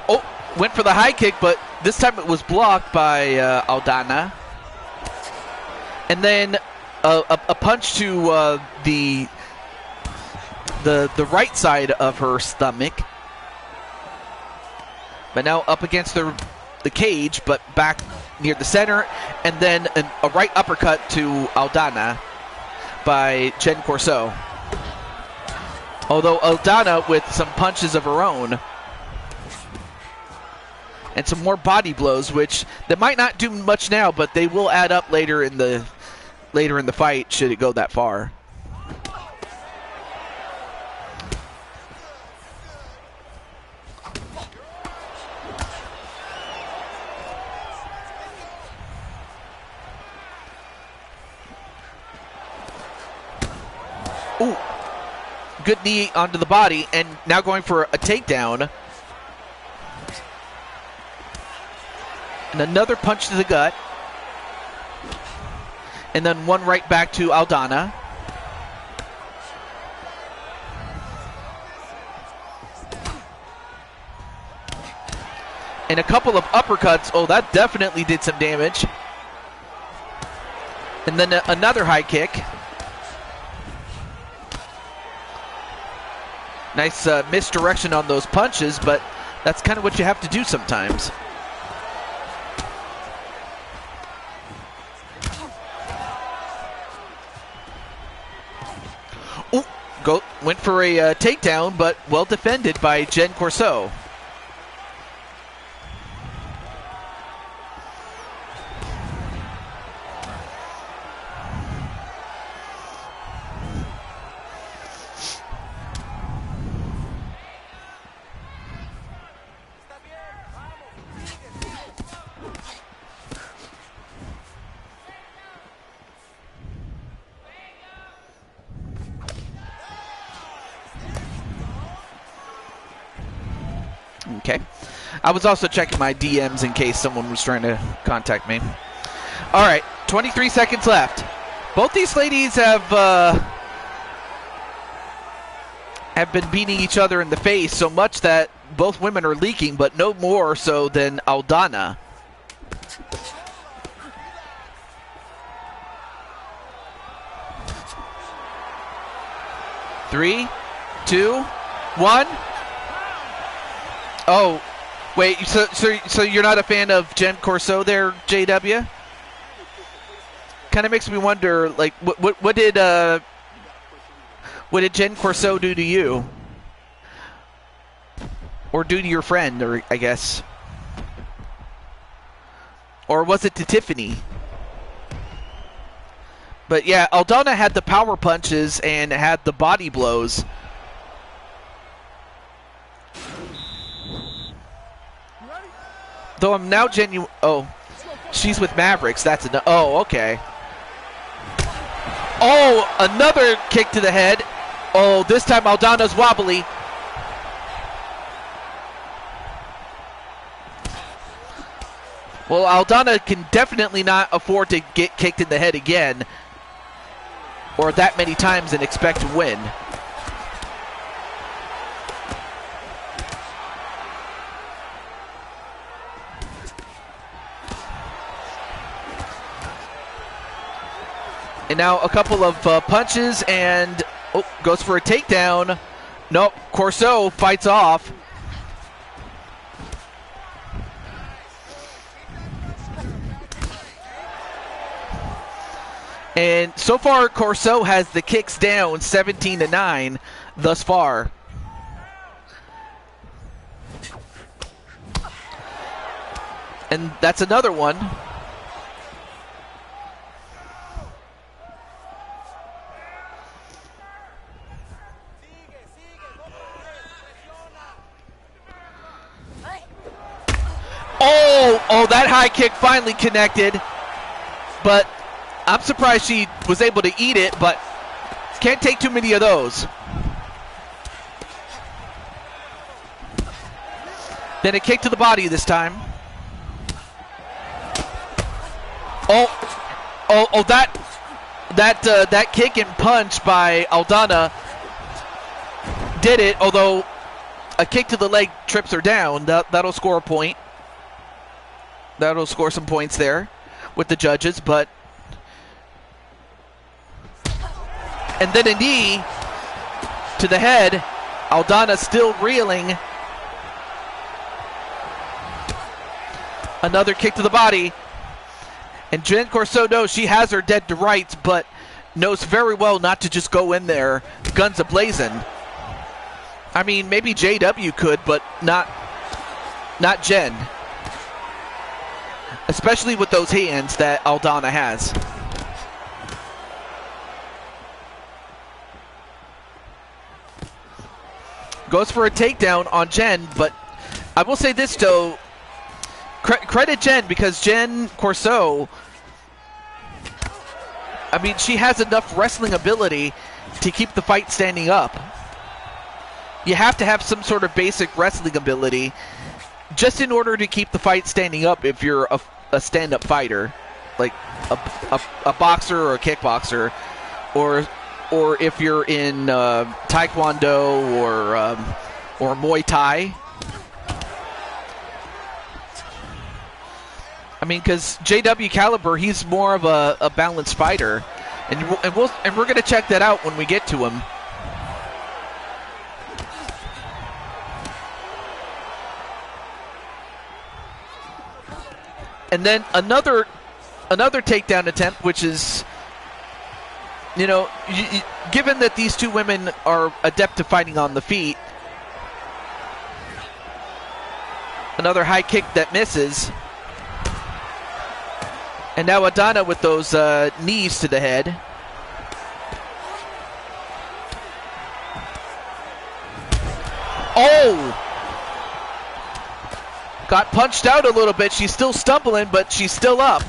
Oh, went for the high kick, but this time it was blocked by Aldana. And then a punch to the right side of her stomach. But now up against the cage, but back near the center. And then a right uppercut to Aldana by Jen Corso. Although Aldana with some punches of her own. And some more body blows, which they might not do much now, but they will add up later in the fight should it go that far. Ooh, good knee onto the body, and now going for a takedown. And another punch to the gut. And then one right back to Aldana. And a couple of uppercuts. Oh, that definitely did some damage. And then another high kick. Nice misdirection on those punches, but that's kind of what you have to do sometimes. Went for a takedown, but well defended by Jen Corso. Okay. I was also checking my DMs in case someone was trying to contact me. All right, 23 seconds left. Both these ladies have been beating each other in the face so much that both women are leaking, but no more so than Aldana. Three, two, one. Oh, wait, so you're not a fan of Jen Corso there, JW? Kind of makes me wonder, like, what did Jen Corso do to you? Or do to your friend, or I guess. Or was it to Tiffany? But yeah, Aldana had the power punches and had the body blows. Though I'm now genuine. Oh, she's with Mavericks. That's enough. Oh, okay. Oh, another kick to the head. Oh, this time Aldana's wobbly. Well, Aldana can definitely not afford to get kicked in the head again, or that many times, and expect to win. And now a couple of punches, and goes for a takedown. Nope, Corso fights off. And so far, Corso has the kicks down 17-9 thus far. And that's another one. Oh, that high kick finally connected. But I'm surprised she was able to eat it, but can't take too many of those. Then a kick to the body this time. That kick and punch by Aldana did it, although a kick to the leg trips her down. That'll score a point. That'll score some points there with the judges, but... And then a knee to the head. Aldana still reeling. Another kick to the body. And Jen Corso knows she has her dead to rights, but knows very well not to just go in there guns a-blazing. I mean, maybe JW could, but not Jen. Especially with those hands that Aldana has. Goes for a takedown on Jen, but I will say this, though. Credit Jen, because Jen Corso, I mean, she has enough wrestling ability to keep the fight standing up. You have to have some sort of basic wrestling ability just in order to keep the fight standing up if you're a stand-up fighter, like a boxer or a kickboxer, or if you're in Taekwondo or Muay Thai. I mean, because JW Caliber, he's more of a balanced fighter, and we're going to check that out when we get to him. And then another takedown attempt, which is, you know, given that these two women are adept to fighting on the feet, another high kick that misses. And now Aldana with those knees to the head. Oh! Got punched out a little bit. She's still stumbling, but she's still up.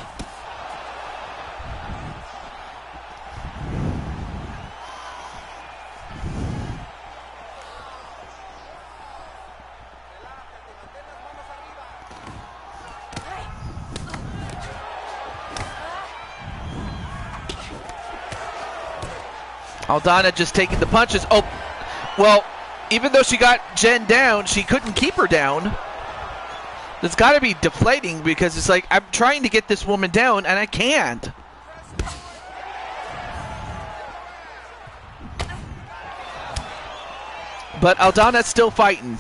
Aldana just taking the punches. Oh, well, even though she got Jen down, she couldn't keep her down. It's got to be deflating because it's like, I'm trying to get this woman down and I can't. But Aldana's still fighting.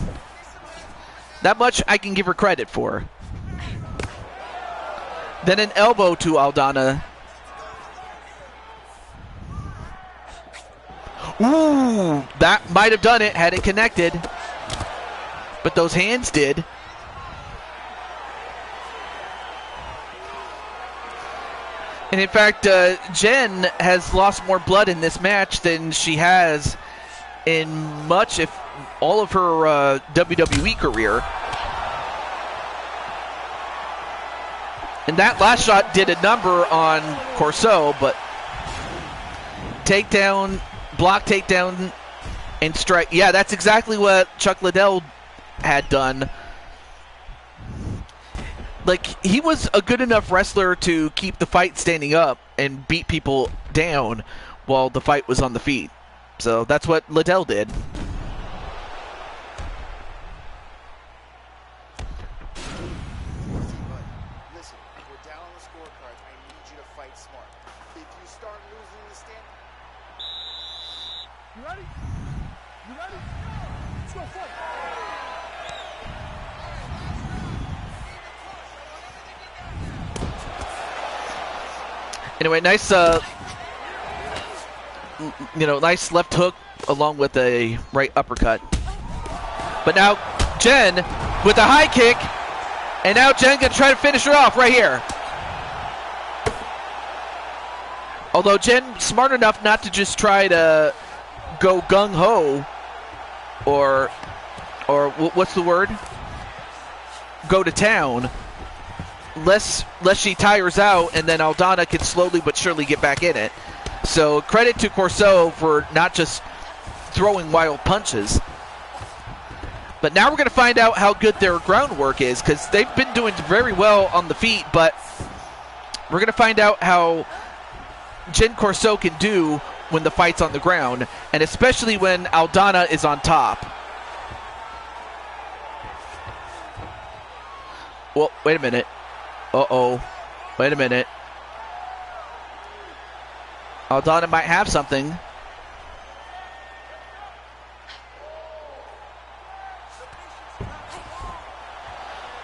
That much I can give her credit for. Then an elbow to Aldana. Ooh, that might have done it had it connected. But those hands did. And in fact, Jen has lost more blood in this match than she has in much, if all of her WWE career. And that last shot did a number on Corso, but takedown, block takedown, and strike. Yeah, that's exactly what Chuck Liddell had done. Like, he was a good enough wrestler to keep the fight standing up and beat people down while the fight was on the feet. So that's what Liddell did. Listen, we're down on the scorecards. I need you to fight smart. If you start losing the stand... You ready? You ready? Let's go fight. Anyway, nice, nice left hook along with a right uppercut. But now Jen with a high kick, and now Jen gonna try to finish her off right here. Although Jen smart enough not to just try to go gung-ho, or what's the word? Go to town. Lest she tires out, and then Aldana can slowly but surely get back in it. So credit to Corso for not just throwing wild punches. But now we're going to find out how good their groundwork is, because they've been doing very well on the feet, but we're going to find out how Jen Corso can do when the fight's on the ground, and especially when Aldana is on top. Well, wait a minute. Uh-oh. Wait a minute. Aldana might have something.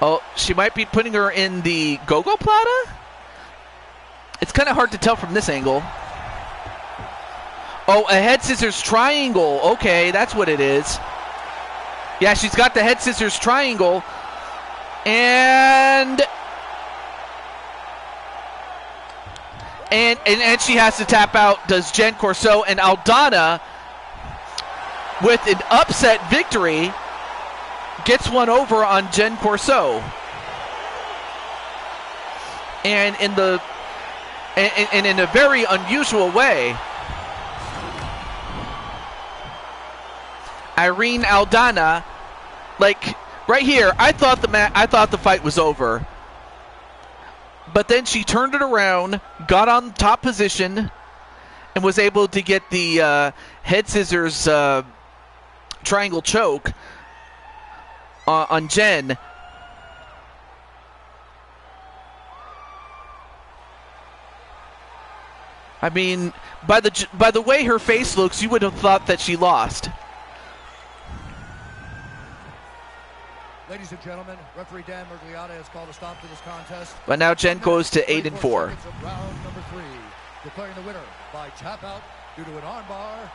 Oh, she might be putting her in the go-go plata? It's kind of hard to tell from this angle. Oh, a head scissors triangle. Okay, that's what it is. Yeah, she's got the head scissors triangle. And she has to tap out, does Jen Corso, and Aldana, with an upset victory, gets one over on Jen Corso. And in a very unusual way, Irene Aldana, like right here, I thought the fight was over. But then she turned it around, got on top position, and was able to get the head scissors triangle choke on Jen. I mean, by the way her face looks, you would have thought that she lost. Ladies and gentlemen, referee Dan Mergliotta has called a stop to this contest. But now Jen goes to 8-4. Round number 3, declaring the winner by tap out due to an armbar.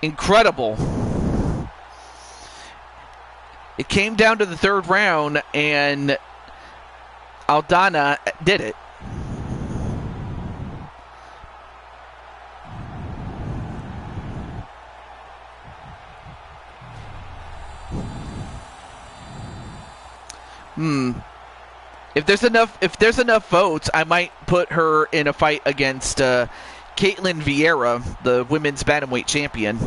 Incredible. It came down to the third round, and Aldana did it. If there's enough votes, I might put her in a fight against Caitlin Vieira, the women's bantamweight champion.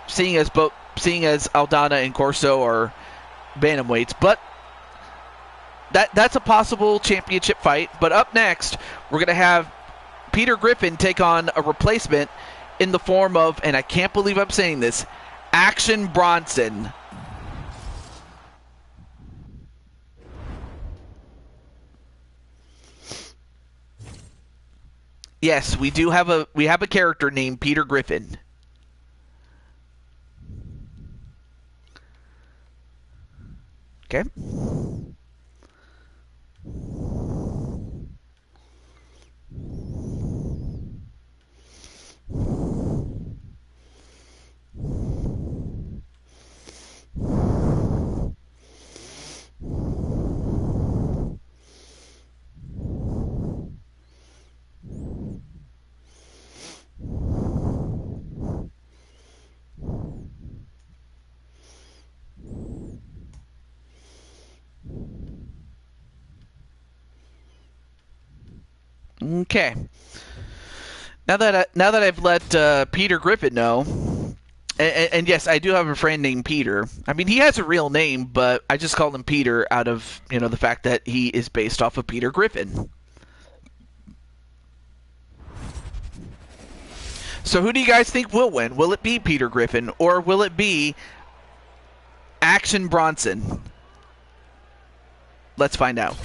Seeing as Aldana and Corso are bantamweights, but that's a possible championship fight. But up next, we're going to have Peter Griffin take on a replacement in the form of, and I can't believe I'm saying this, Action Bronson. Yes, we have a character named Peter Griffin. Okay. Okay. Now that I've let Peter Griffin know, and yes, I do have a friend named Peter. I mean, he has a real name, but I just call him Peter out of the fact that he is based off of Peter Griffin. So who do you guys think will win? Will it be Peter Griffin, or will it be Action Bronson? Let's find out.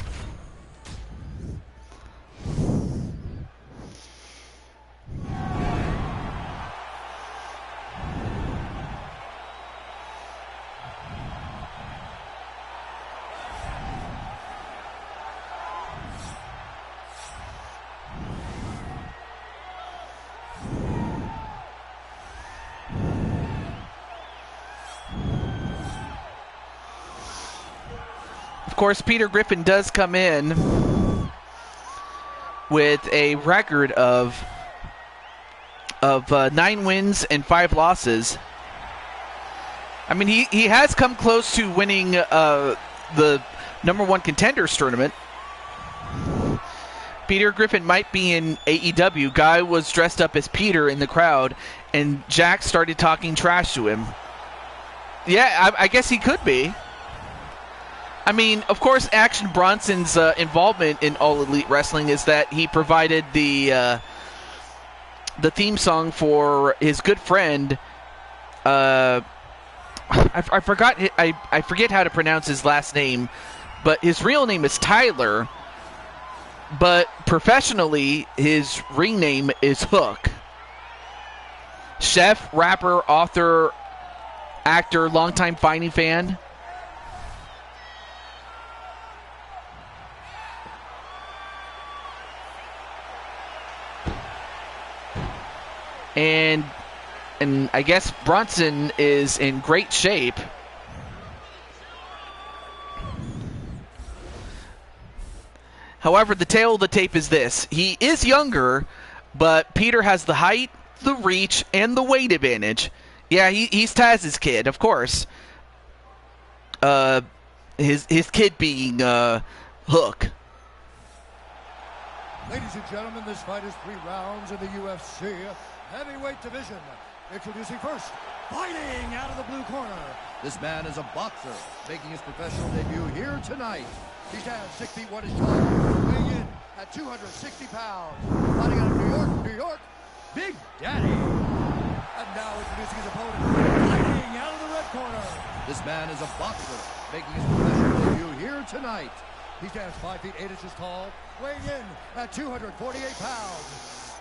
Of course, Peter Griffin does come in with a record of 9 wins and 5 losses. I mean, he has come close to winning the #1 contenders tournament. Peter Griffin might be in AEW. Guy was dressed up as Peter in the crowd, and Jack started talking trash to him. Yeah, I guess he could be. I mean, of course, Action Bronson's involvement in All Elite Wrestling is that he provided the theme song for his good friend. I forget how to pronounce his last name, but his real name is Tyler. But professionally, his ring name is Hook. Chef, rapper, author, actor, longtime fighting fan. And I guess Bronson is in great shape. However, the tail of the tape is this. He is younger, but Peter has the height, the reach, and the weight advantage. Yeah, he's Taz's kid, of course. His kid being Hook. Ladies and gentlemen, this fight is 3 rounds in the UFC heavyweight division. Introducing first, fighting out of the blue corner. This man is a boxer, making his professional debut here tonight. He stands 6 feet 1 inch tall, weighing in at 260 pounds. Fighting out of New York, Big Daddy. And now introducing his opponent, fighting out of the red corner. This man is a boxer, making his professional debut here tonight. He stands 5 feet 8 inches tall, weighing in at 248 pounds.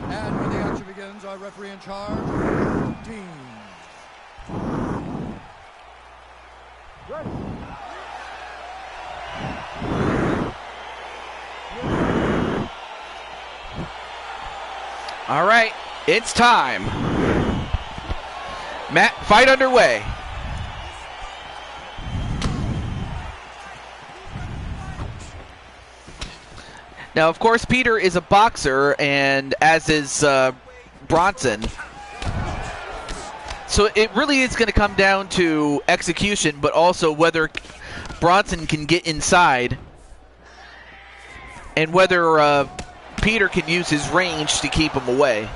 And when the action begins, our referee in charge, Dean. Ready. All right, it's time. Fight underway. Now, of course, Peter is a boxer, and as is Bronson. So it really is going to come down to execution, but also whether Bronson can get inside and whether Peter can use his range to keep him away.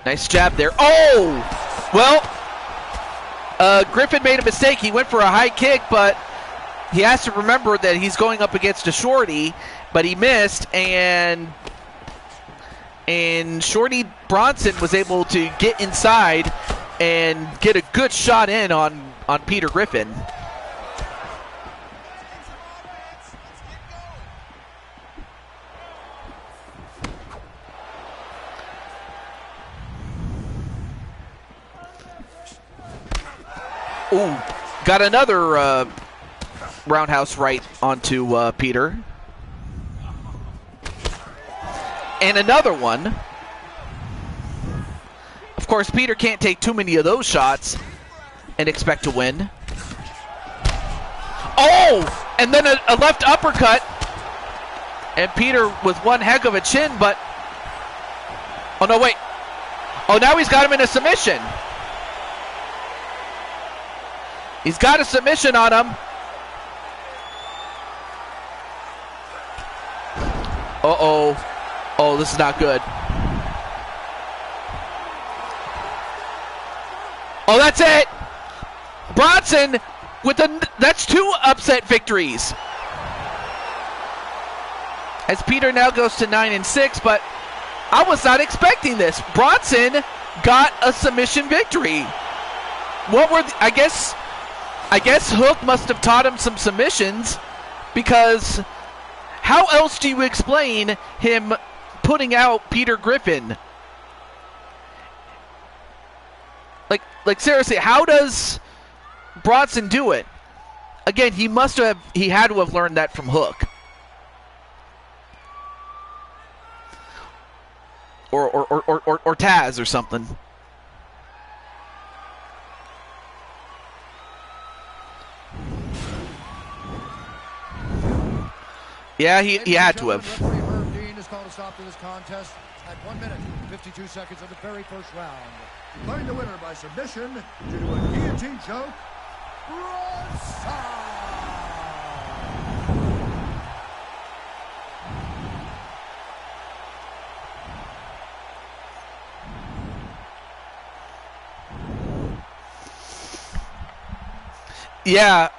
Nice jab there. Oh! Well, Griffin made a mistake. He went for a high kick, but he has to remember that he's going up against a shorty, but he missed, and Shorty Bronson was able to get inside and get a good shot in on Peter Griffin. Ooh, got another roundhouse right onto Peter. And another one. Of course, Peter can't take too many of those shots and expect to win. Oh! And then a left uppercut. And Peter with one heck of a chin, but... Oh, no, wait. Oh, now he's got him in a submission. He's got a submission on him. Uh-oh. Oh, this is not good. Oh, that's it. Bronson with that's 2 upset victories. As Peter now goes to 9-6, but I was not expecting this. Bronson got a submission victory. What were I guess Hook must have taught him some submissions, because how else do you explain him putting out Peter Griffin? Like seriously, how does Bronson do it? Again, he had to have learned that from Hook. or Taz or something. Yeah, he had to have. Referee Herb Dean has called a stop to this contest at 1 minute, 52 seconds of the very first round. Declaring the winner by submission due to a guillotine choke, Broadside. Yeah,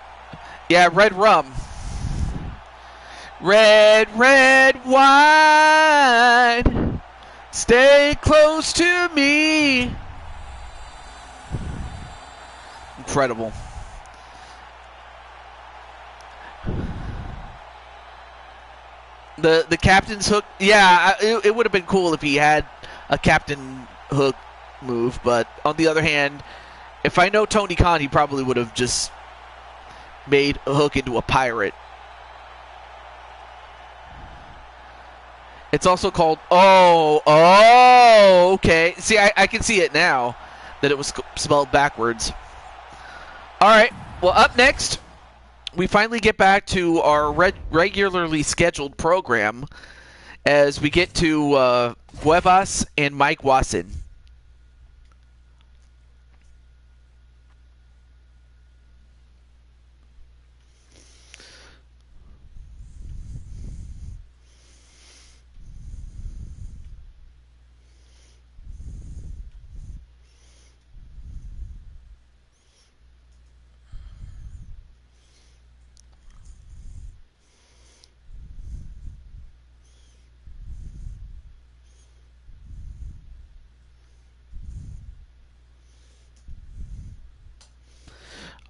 red rum. Red, red wine, stay close to me. Incredible. The captain's hook, yeah, it would have been cool if he had a captain hook move, but on the other hand, if I know Tony Khan, he probably would have just made a hook into a pirate. It's also called, okay. See, I can see it now that it was spelled backwards. All right, well, up next, we finally get back to our regularly scheduled program as we get to Cuevas and Mike Wasson.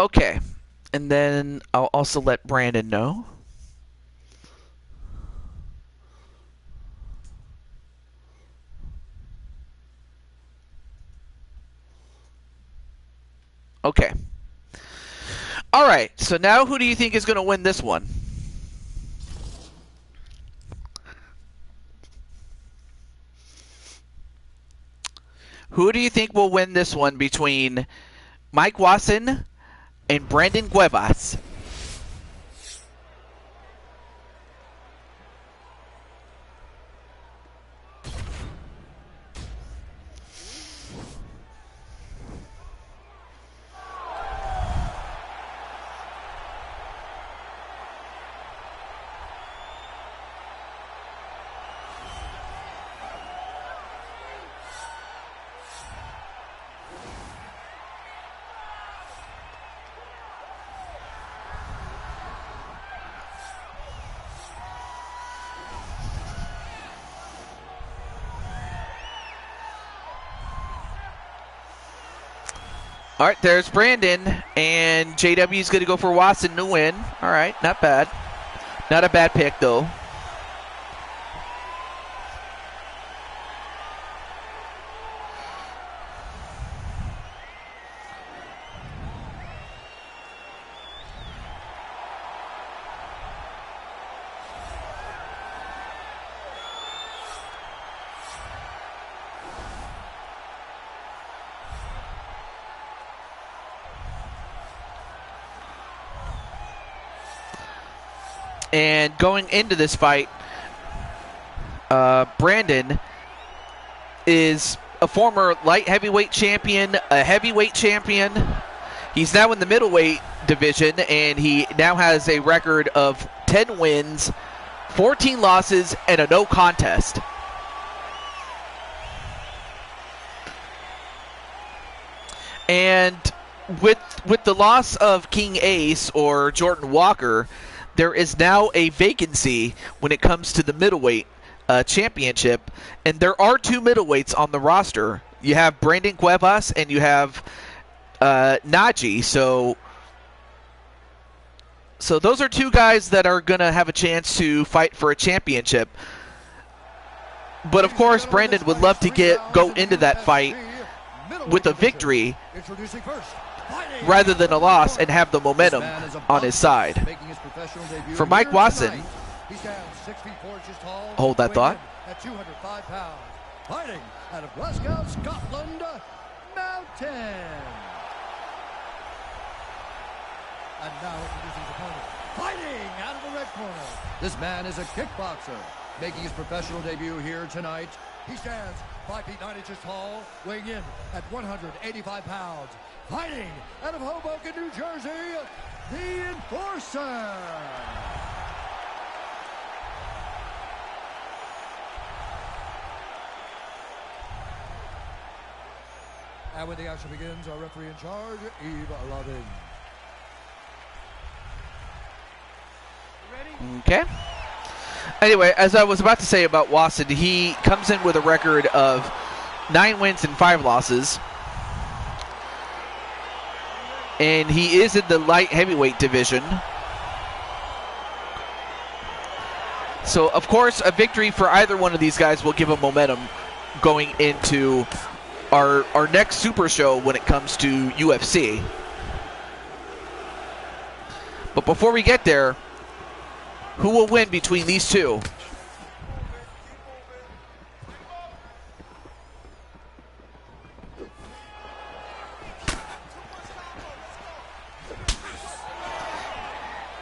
Okay, and then I'll also let Brandon know. Okay. All right, so now who do you think is going to win this one? Who do you think will win this one between Mike Wasson and Brandon Cuevas? All right, there's Brandon, and JW is going to go for Wasson to win. All right, not bad. Not a bad pick, though. And going into this fight, Brandon is a former light heavyweight champion, a heavyweight champion. He's now in the middleweight division, and he now has a record of 10 wins, 14 losses, and a no contest. And with the loss of King Ace or Jordan Walker, there is now a vacancy when it comes to the middleweight championship, and there are two middleweights on the roster. You have Brandon Cuevas and you have Naji. So those are two guys that are going to have a chance to fight for a championship. But of course, Brandon would love to go into that fight with a victory rather than a loss and have the momentum on his side. For Mike Wasson, hold that thought. Fighting out of Glasgow, Scotland, Mountain. And now introducing his opponent. Fighting out of the red corner. This man is a kickboxer, making his professional debut here tonight. He stands 5 feet 9 inches tall, weighing in at 185 pounds. Fighting out of Hoboken, New Jersey, the Enforcer. And when the action begins, our referee in charge, Eve Loving. Okay. Anyway, as I was about to say about Wasson, he comes in with a record of 9 wins and 5 losses. And he is in the light heavyweight division. So, of course, a victory for either one of these guys will give him momentum going into our next super show when it comes to UFC. But before we get there, who will win between these two?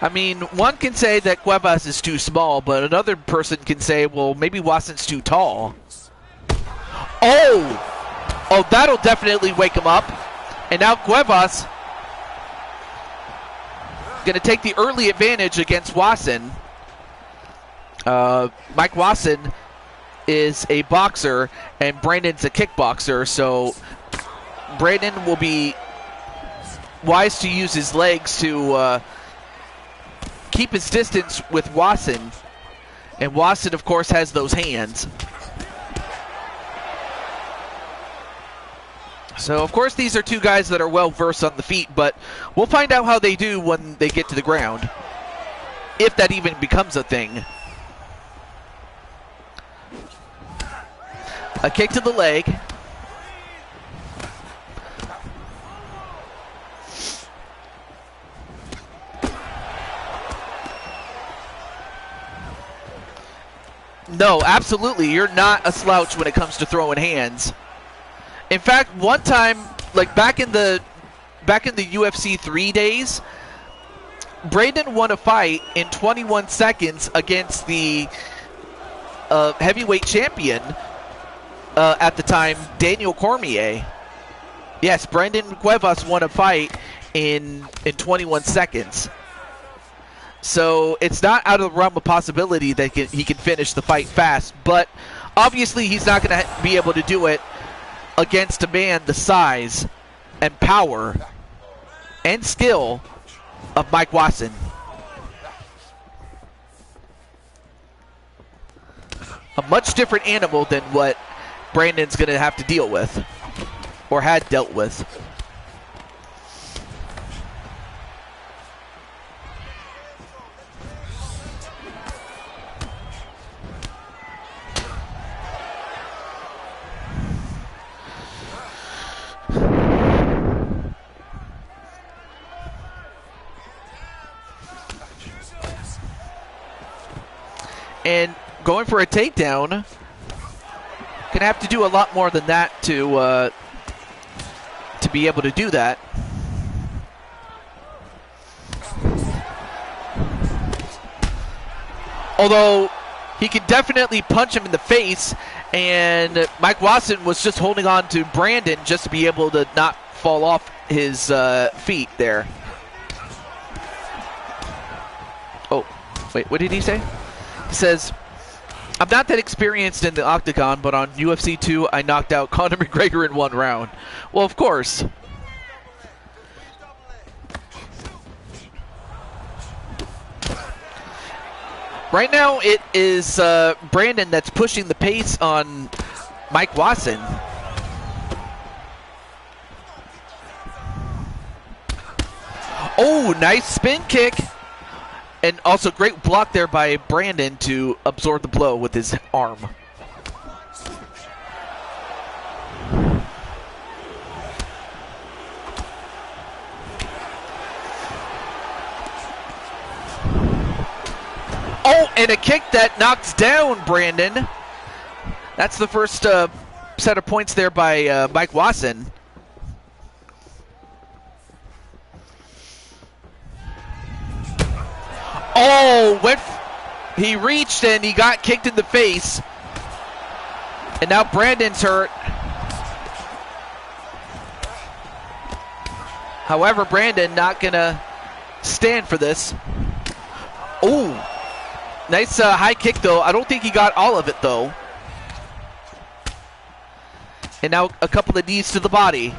I mean, one can say that Cuevas is too small, but another person can say, well, maybe Wasson's too tall. Oh! Oh, that'll definitely wake him up. And now Cuevas going to take the early advantage against Wasson. Mike Wasson is a boxer, and Brandon's a kickboxer, so Brandon will be wise to use his legs to keep his distance with Wasson. And Wasson, of course, has those hands. So, of course, these are two guys that are well-versed on the feet, but we'll find out how they do when they get to the ground, if that even becomes a thing. A kick to the leg. No, absolutely. You're not a slouch when it comes to throwing hands. In fact, one time, like back in the UFC 3 days, Brandon won a fight in 21 seconds against the heavyweight champion at the time, Daniel Cormier. Yes, Brandon Cuevas won a fight in 21 seconds. So it's not out of the realm of possibility that he can finish the fight fast, but obviously he's not going to be able to do it against a man the size and power and skill of Mike Wasson. A much different animal than what Brandon's going to have to deal with, or had dealt with. And going for a takedown, can have to do a lot more than that to be able to do that. Although he could definitely punch him in the face, and Mike Wasson was just holding on to Brandon just to be able to not fall off his feet there. Oh, wait, what did he say? He says, I'm not that experienced in the octagon, but on UFC 2, I knocked out Conor McGregor in 1 round. Well, of course. Right now, it is Brandon that's pushing the pace on Mike Wasson. Oh, nice spin kick. And also great block there by Brandon to absorb the blow with his arm. Oh, and a kick that knocks down Brandon. That's the first set of points there by Mike Wasson. Oh, he reached and he got kicked in the face. And now Brandon's hurt. However, Brandon not gonna stand for this. Oh, nice high kick though. I don't think he got all of it though. And now a couple of knees to the body.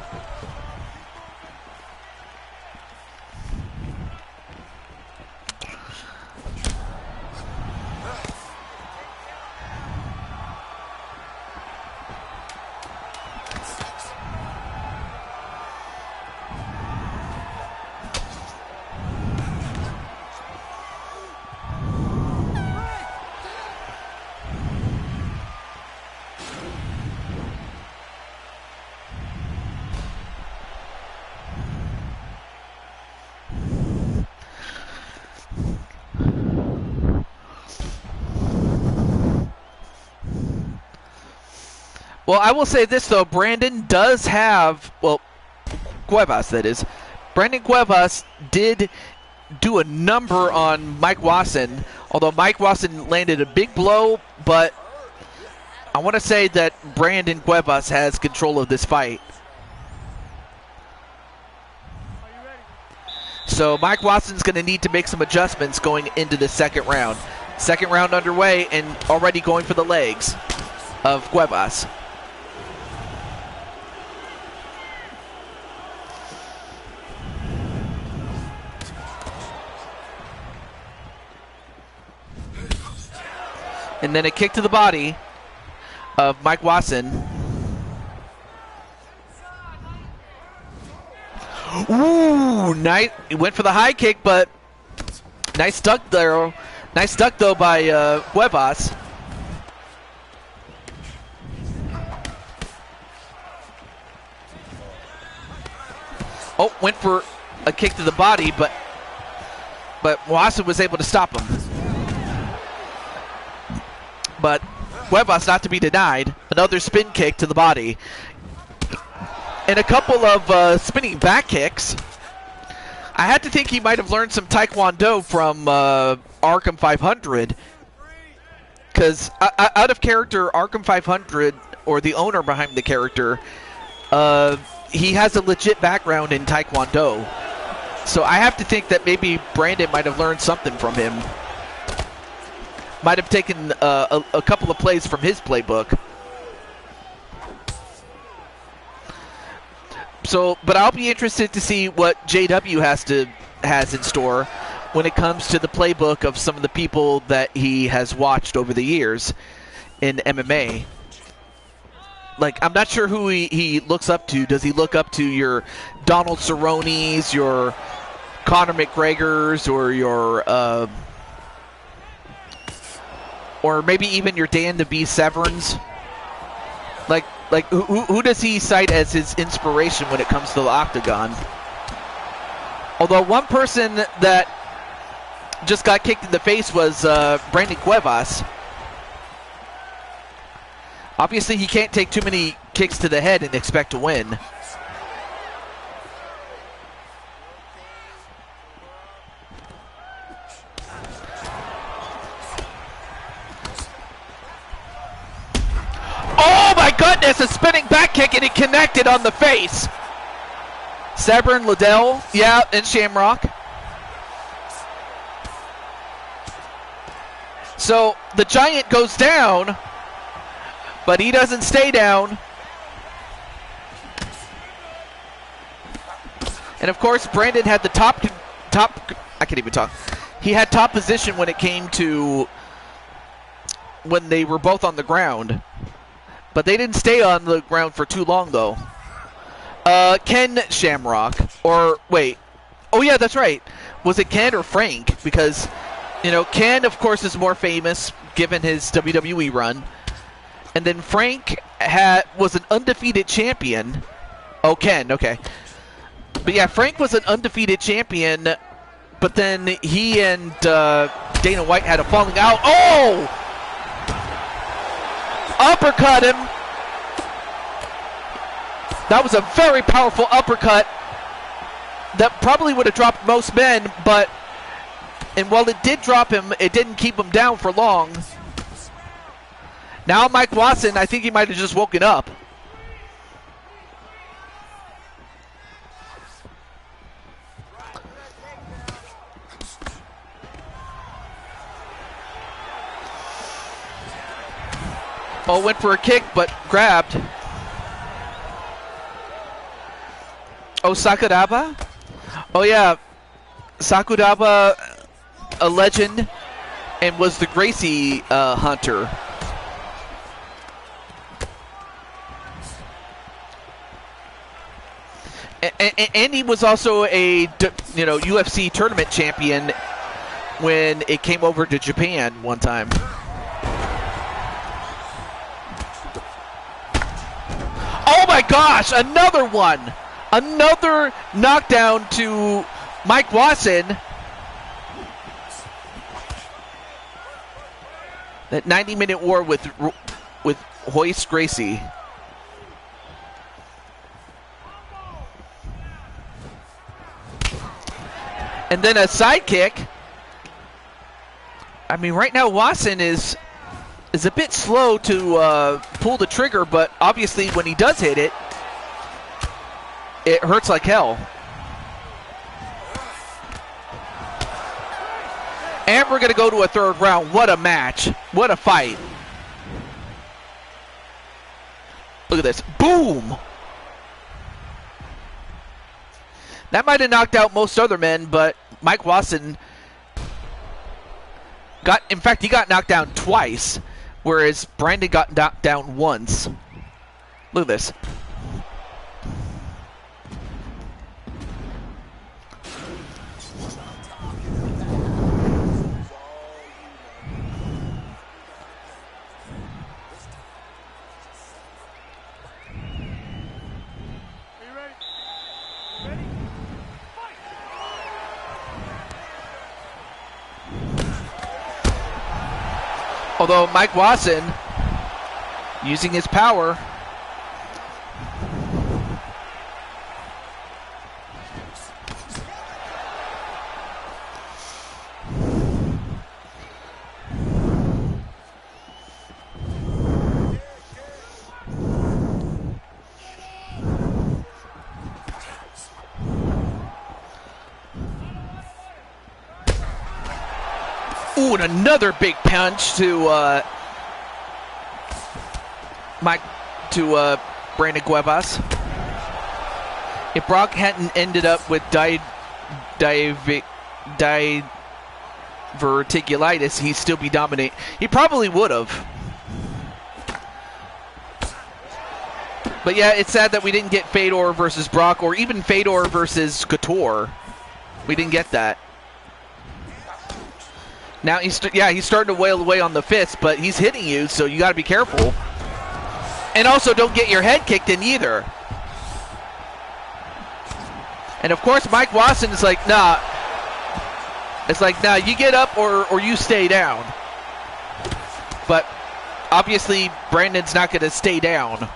Well, I will say this, though. Brandon does have, well, Cuevas, that is. Brandon Cuevas did do a number on Mike Wasson, although Mike Wasson landed a big blow, but I want to say that Brandon Cuevas has control of this fight. So Mike Watson's going to need to make some adjustments going into the second round. Second round underway and already going for the legs of Cuevas. And then a kick to the body of Mike Wasson. Ooh, nice. He went for the high kick, but nice duck there. Nice duck, though, by Cuevas. Oh, went for a kick to the body, but Wasson was able to stop him. But Cuevas not to be denied. Another spin kick to the body. And a couple of spinning back kicks. I had to think he might have learned some Taekwondo from Arkham 500. Because out of character, Arkham 500, or the owner behind the character, he has a legit background in Taekwondo. So I have to think that maybe Brandon might have learned something from him. Might have taken a couple of plays from his playbook. So, but I'll be interested to see what JW has in store when it comes to the playbook of some of the people that he has watched over the years in MMA. Like, I'm not sure who he looks up to. Does he look up to your Donald Cerrone's, your Conor McGregor's, or your or maybe even your Dan the Beast Severn's? Like who does he cite as his inspiration when it comes to the octagon? Although one person that just got kicked in the face was Brandon Cuevas. Obviously, he can't take too many kicks to the head and expect to win. Oh my goodness, a spinning back kick and he connected on the face. Severn, Liddell, yeah, and Shamrock. So the Giant goes down, but he doesn't stay down. And of course, Brandon had the top, I can't even talk. He had top position when it came to when they were both on the ground. But they didn't stay on the ground for too long, though. Ken Shamrock, or wait. Oh, yeah, that's right. Was it Ken or Frank? Because, you know, Ken, of course, is more famous given his WWE run. And then Frank was an undefeated champion. Oh, Ken, okay. But yeah, Frank was an undefeated champion, but then he and Dana White had a falling out. Oh! uppercut him. That was a very powerful uppercut that probably would have dropped most men, and while it did drop him, it didn't keep him down for long. Now Mike Watson, I think he might have just woken up. Oh, went for a kick, but grabbed. Oh, Sakuraba? Oh, yeah. Sakuraba, a legend, and was the Gracie hunter. And he was also a UFC tournament champion when it came over to Japan one time. Oh my gosh, another one! Another knockdown to Mike Watson. That 90-minute war with Royce Gracie. And then a side kick. I mean, right now Watson is a bit slow to pull the trigger, but obviously when he does hit it, it hurts like hell. And we're going to go to a third round. What a match. What a fight. Look at this. Boom! That might have knocked out most other men, but Mike Watson in fact, he got knocked down twice, whereas Brandon got knocked down once. Look at this. Although Mike Watson, using his power, ooh, and another big punch to Brandon Cuevas. If Brock hadn't ended up with diverticulitis, he'd still be dominating. He probably would have. But yeah, it's sad that we didn't get Fedor versus Brock, or even Fedor versus Couture. We didn't get that. Now he's starting to wail away on the fist, but he's hitting you, so you got to be careful. And also, don't get your head kicked in either. And of course, Mike Watson is like, nah. It's like, nah, you get up or you stay down. But obviously, Brandon's not going to stay down.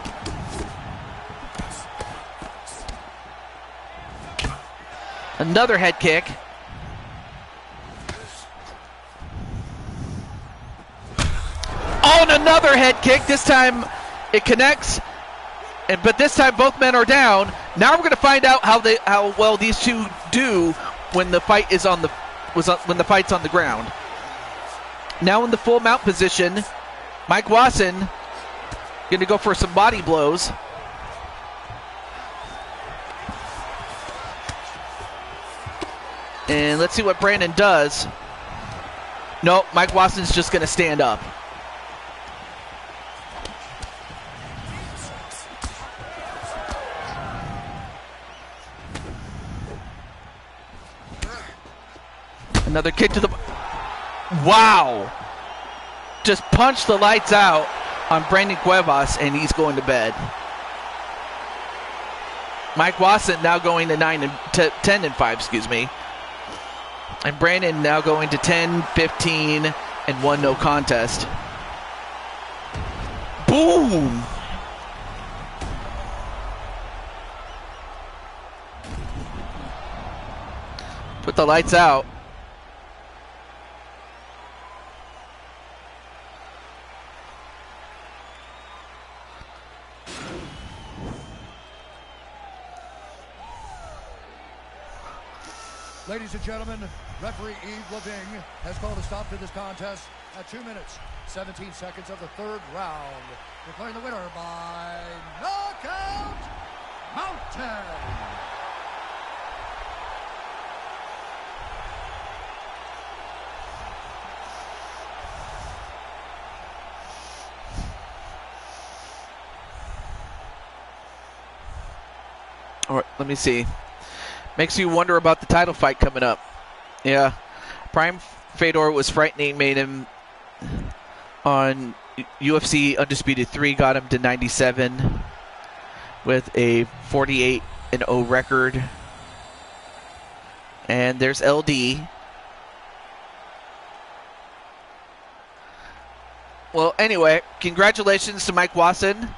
Another head kick. Oh, and another head kick. This time it connects, but this time both men are down. Now we're going to find out how well these two do when the fight is when the fight's on the ground. Now in the full mount position, Mike Watson going to go for some body blows. And let's see what Brandon does. No, Mike Watson's just going to stand up. Another kick to the... Wow! Just punched the lights out on Brandon Cuevas, and he's going to bed. Mike Watson now going to 10-5, excuse me. And Brandon now going to 10-15 and 1 no contest. Boom! Boom! Put the lights out. Ladies and gentlemen, referee Yves Leving has called a stop to this contest at 2 minutes, 17 seconds of the third round, declaring the winner by knockout, Mountain. All right, let me see. Makes you wonder about the title fight coming up. Yeah. Prime Fedor was frightening, made him on UFC Undisputed 3, got him to 97 with a 48-0 record. And there's LD. Well, anyway, congratulations to Mike Wasson.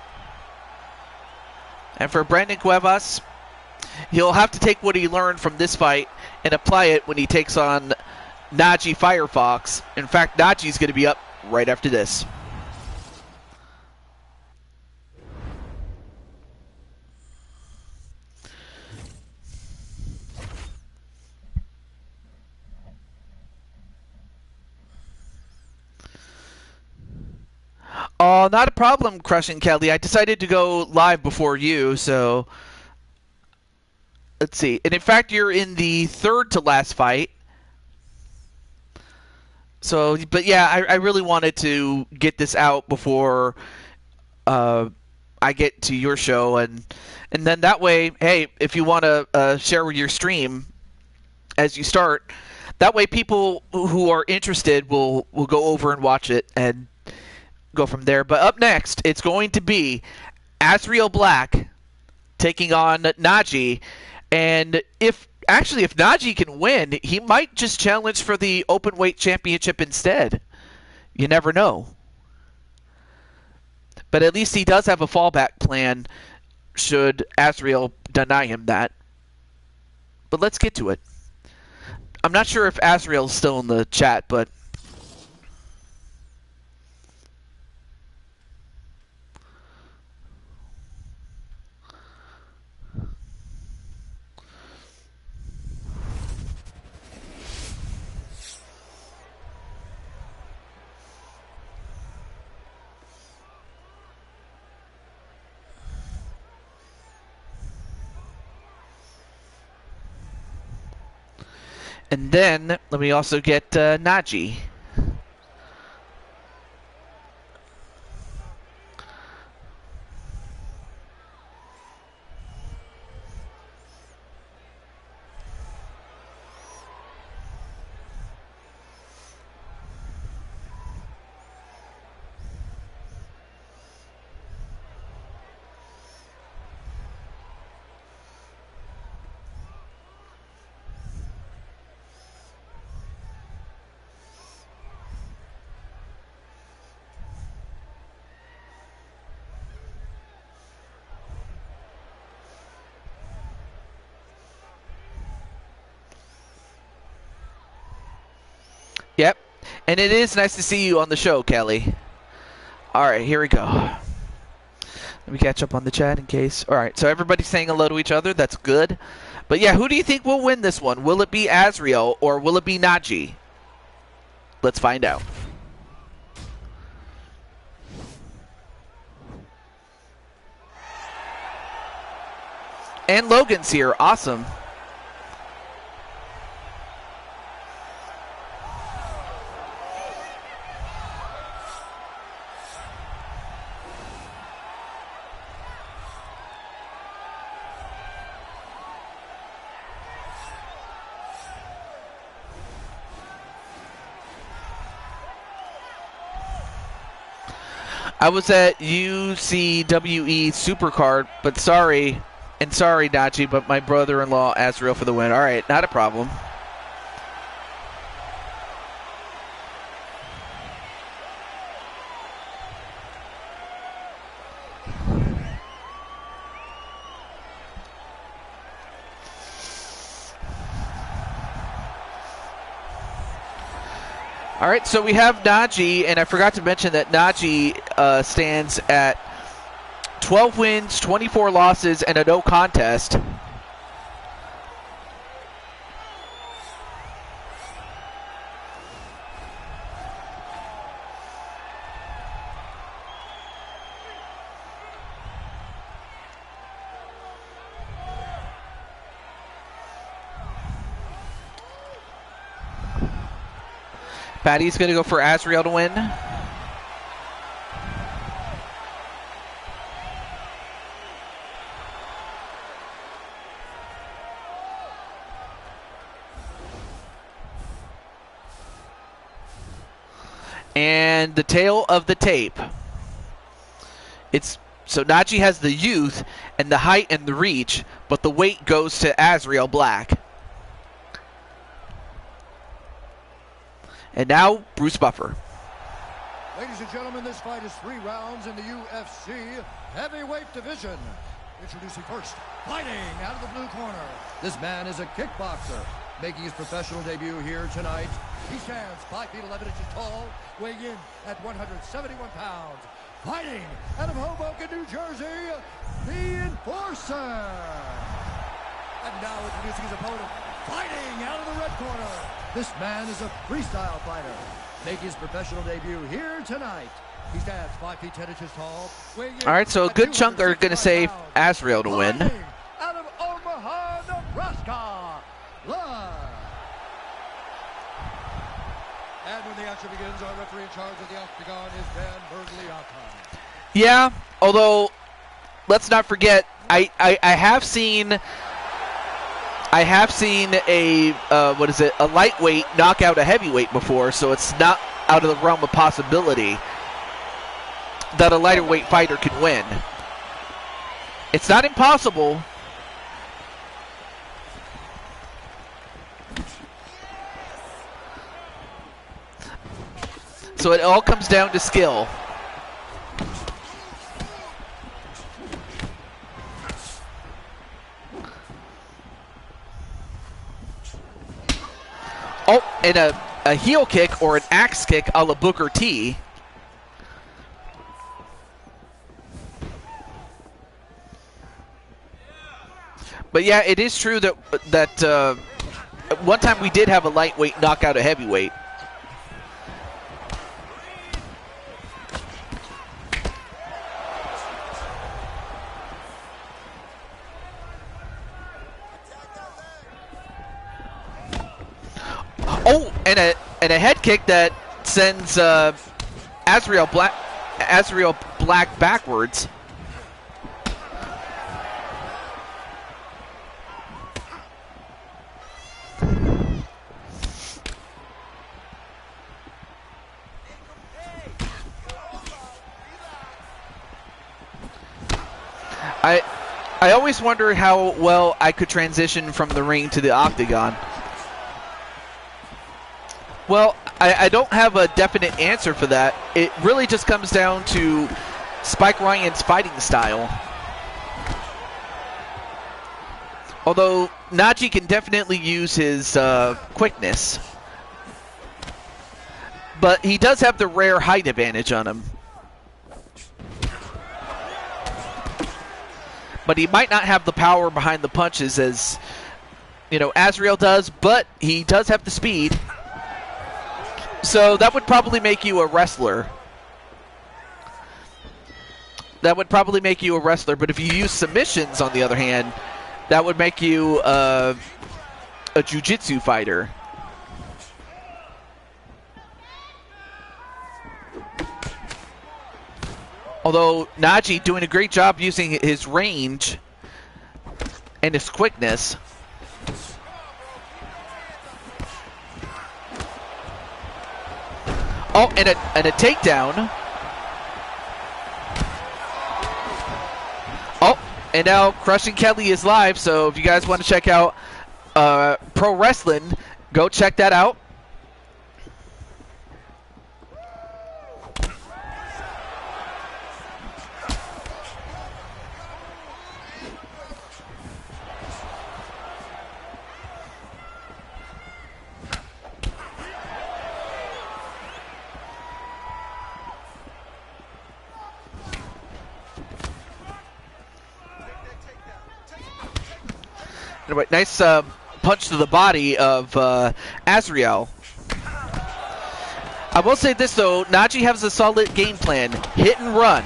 And for Brandon Cuevas, he'll have to take what he learned from this fight and apply it when he takes on Najee Firefox. In fact, Najee's going to be up right after this. Oh, not a problem, Crushing Kelly. I decided to go live before you, so let's see. And in fact, you're in the third to last fight. So, but yeah, I really wanted to get this out before I get to your show, and then that way, hey, if you want to share your stream as you start, that way people who are interested will go over and watch it and go from there. But up next, it's going to be Azriel Black taking on Najee, and if Najee can win, he might just challenge for the openweight championship instead. You never know. But at least he does have a fallback plan should Azriel deny him that. But let's get to it. I'm not sure if Azriel's still in the chat, but and then let me also get Najee. Yep. And it is nice to see you on the show, Kelly. All right, here we go. Let me catch up on the chat in case. All right, so everybody's saying hello to each other. That's good. But yeah, who do you think will win this one? Will it be Azriel or will it be Najee? Let's find out. And Logan's here. Awesome. I was at UCWE Supercard, but sorry, Najee, but my brother-in-law Azriel for the win. All right, not a problem. All right, so we have Najee, and I forgot to mention that Najee stands at 12 wins, 24 losses, and a no contest. Patty's going to go for Azrael to win. And the tail of the tape. So Najee has the youth and the height and the reach, but the weight goes to Azrael Black. And now, Bruce Buffer. Ladies and gentlemen, this fight is 3 rounds in the UFC heavyweight division. Introducing first, fighting out of the blue corner. This man is a kickboxer, making his professional debut here tonight. He stands 5 feet 11 inches tall, weighing in at 171 pounds. Fighting out of Hoboken, New Jersey, the Enforcer. And now introducing his opponent, fighting out of the red corner. This man is a freestyle fighter, making his professional debut here tonight. He stands 5 feet 10 inches tall. All right, so a good chunk are going to say Azrael to win. Out of Omaha, Nebraska, live. And when the action begins, our referee in charge of the octagon is Dan Bergliata. Yeah, although let's not forget, I have seen a a lightweight knock out a heavyweight before, so it's not out of the realm of possibility that a lighter weight fighter can win. It's not impossible. So it all comes down to skill. Oh, and a heel kick or an axe kick a la Booker T. But yeah, it is true that one time we did have a lightweight knock out a heavyweight. Oh, and a head kick that sends Azrael Black backwards. I always wonder how well I could transition from the ring to the octagon. Well, I don't have a definite answer for that. It really just comes down to Spike Ryan's fighting style. Although Najee can definitely use his quickness. But he does have the rare height advantage on him. But he might not have the power behind the punches as, Azrael does, but he does have the speed. So that would probably make you a wrestler. But if you use submissions, on the other hand, that would make you a jiu-jitsu fighter. Although Najee doing a great job using his range and his quickness. Oh, and a takedown. Oh, and now Crushing Kelly is live, so if you guys want to check out pro wrestling, go check that out. Anyway, nice punch to the body of Azriel. I will say this, though. Najee has a solid game plan. Hit and run.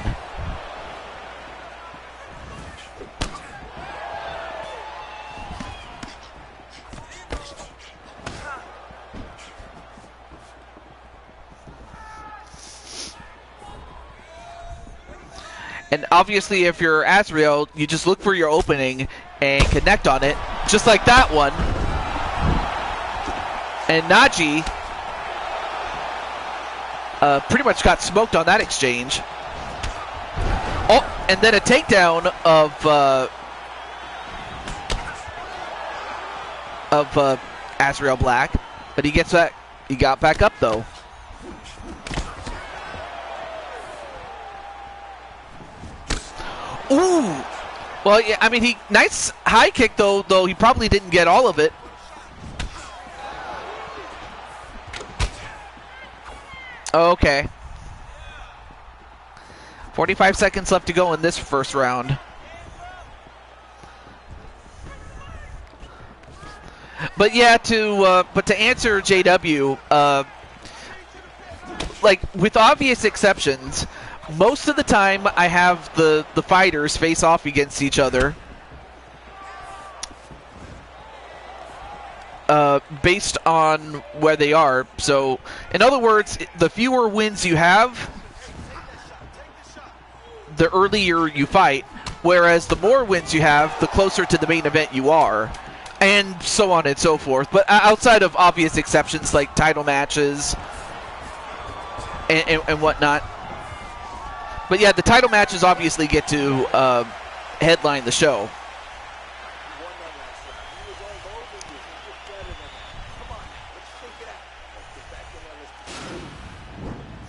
And obviously, if you're Azriel, you just look for your opening and connect on it, just like that one. And Najee pretty much got smoked on that exchange. Oh, and then a takedown of Azriel Black, but he gets that. He got back up though. Ooh. Well, yeah, I mean, nice high kick though he probably didn't get all of it. Okay. 45 seconds left to go in this first round. But yeah, to answer JW, like with obvious exceptions, most of the time I have the fighters face off against each other based on where they are. So, in other words, the fewer wins you have, the earlier you fight, whereas the more wins you have, the closer to the main event you are, and so on and so forth. But outside of obvious exceptions like title matches and whatnot. But yeah, the title matches obviously get to headline the show.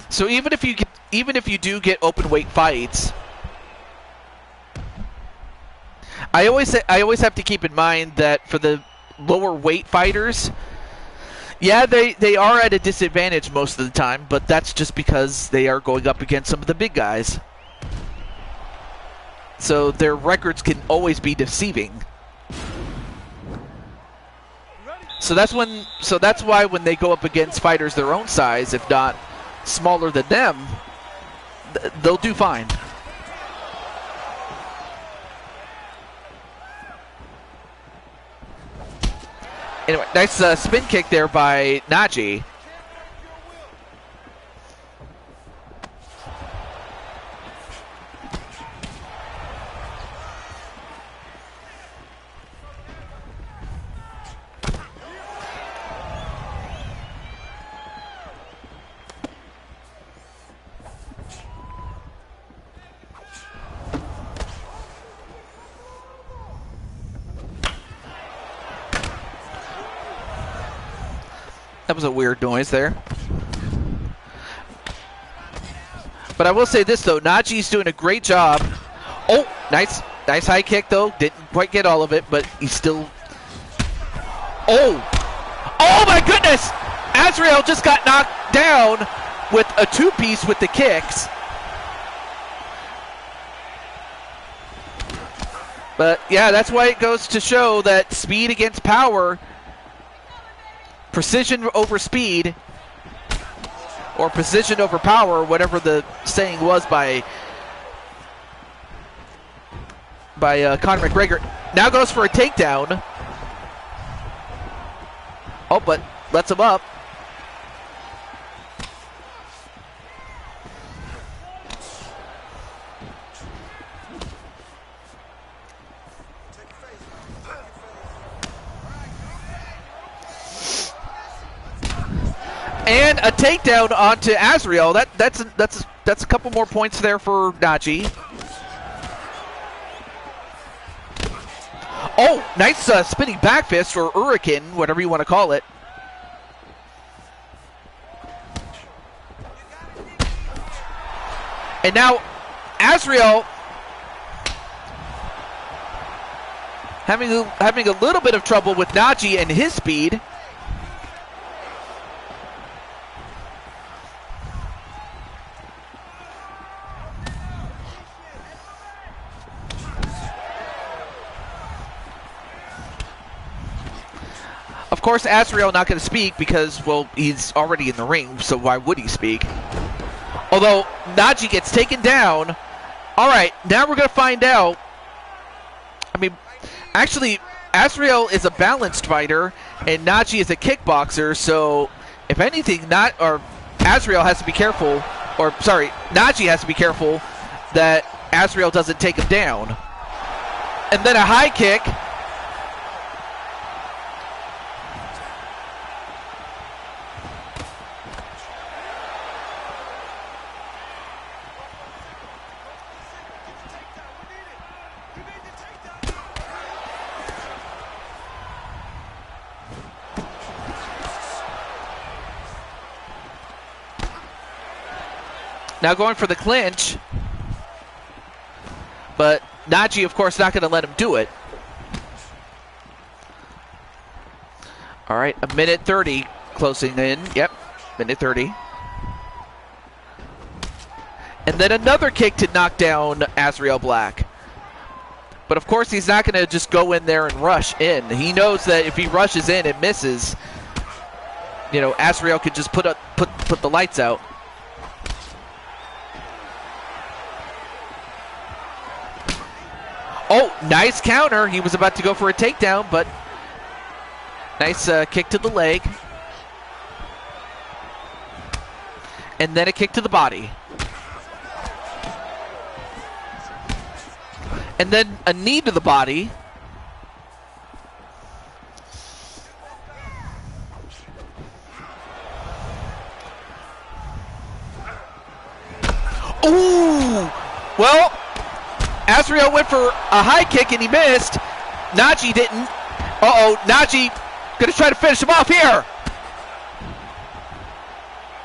So even if you do get open weight fights, I always have to keep in mind that for the lower weight fighters, yeah, they are at a disadvantage most of the time, but that's just because they are going up against some of the big guys. So their records can always be deceiving. So that's why when they go up against fighters their own size, if not smaller than them, they'll do fine. Anyway, nice spin kick there by Najee. That was a weird noise there. But I will say this, though. Najee's doing a great job. Oh, nice high kick, though. Didn't quite get all of it, but he's still... Oh, my goodness! Azriel just got knocked down with a two-piece with the kicks. But, yeah, that's why it goes to show that speed against power... Precision over speed, or precision over power, whatever the saying was by Conor McGregor. Now goes for a takedown. Oh, but lets him up. And a takedown onto Azriel. That's a couple more points there for Najee. Oh, nice spinning back fist or hurricane, whatever you want to call it. And now Azriel having a little bit of trouble with Najee and his speed. course, Azrael not going to speak because, well, he's already in the ring, so why would he speak? Although, Najee gets taken down. All right, now we're going to find out. I mean, actually, Azrael is a balanced fighter, and Najee is a kickboxer, so if anything, Azrael has to be careful, or, sorry, Najee has to be careful that Azrael doesn't take him down. And then a high kick. Now going for the clinch, but Najee, of course, not going to let him do it. All right, a minute 30 closing in. Yep, minute 30. And then another kick to knock down Azrael Black. But of course, he's not going to just go in there and rush in. He knows that if he rushes in and misses, you know, Azrael could just put the lights out. Oh, nice counter. He was about to go for a takedown, but nice kick to the leg. And then a kick to the body. And then a knee to the body. Ooh! Well, Azrael went for a high kick and he missed. Najee didn't. Uh-oh, Najee gonna try to finish him off here.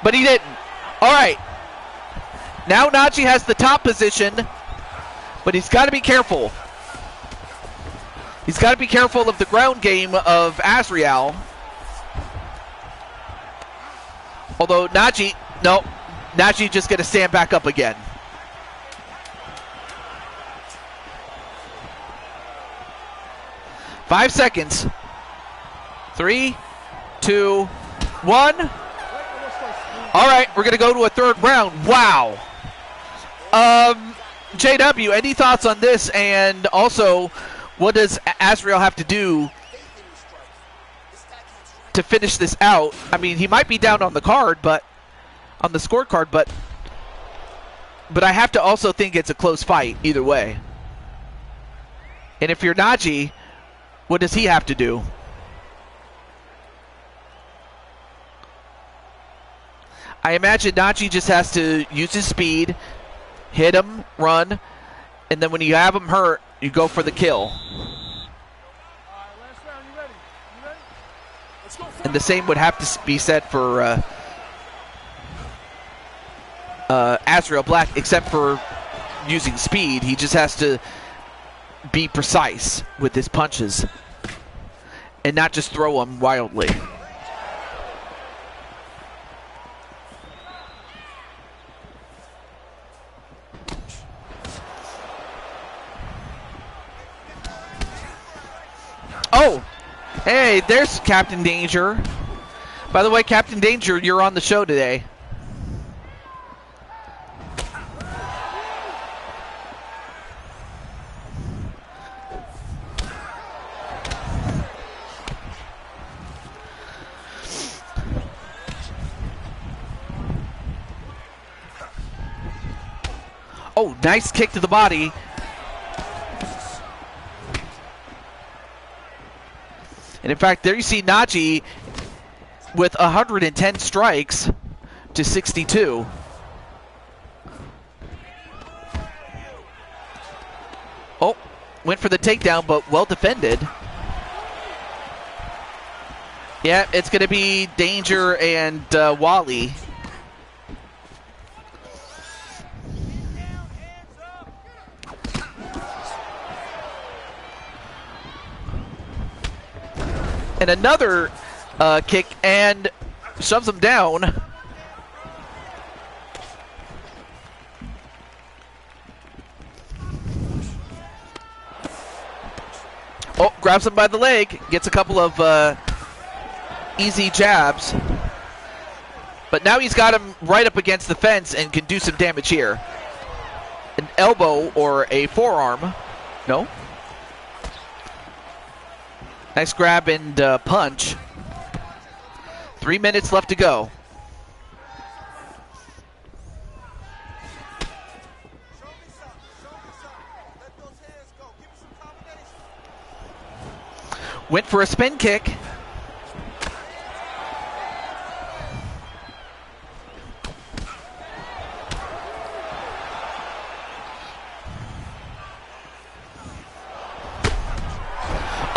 But he didn't. All right. Now Najee has the top position, but he's got to be careful. He's got to be careful of the ground game of Azrael. Although Najee just gonna stand back up again. Five seconds. 3, 2, 1. All right, we're going to go to a third round. Wow. JW, any thoughts on this? And also, what does Azrael have to do to finish this out? I mean, he might be down on the card, but on the scorecard, but I have to also think it's a close fight either way. And if you're Najee, what does he have to do? I imagine Najee just has to use his speed, hit him, run, and then when you have him hurt, you go for the kill. And the same would have to be said for Azrael Black, except for using speed. He just has to be precise with his punches and not just throw them wildly. Oh, hey, there's Captain Danger. By the way, Captain Danger, you're on the show today. Oh, nice kick to the body. And in fact, there you see Najee with 110 strikes to 62. Oh, went for the takedown, but well defended. Yeah, it's going to be Danger and Wally. And another kick and shoves him down. Oh, grabs him by the leg. Gets a couple of easy jabs. But now he's got him right up against the fence and can do some damage here. An elbow or a forearm. No. Nice grab and punch. 3 minutes left to go. Went for a spin kick.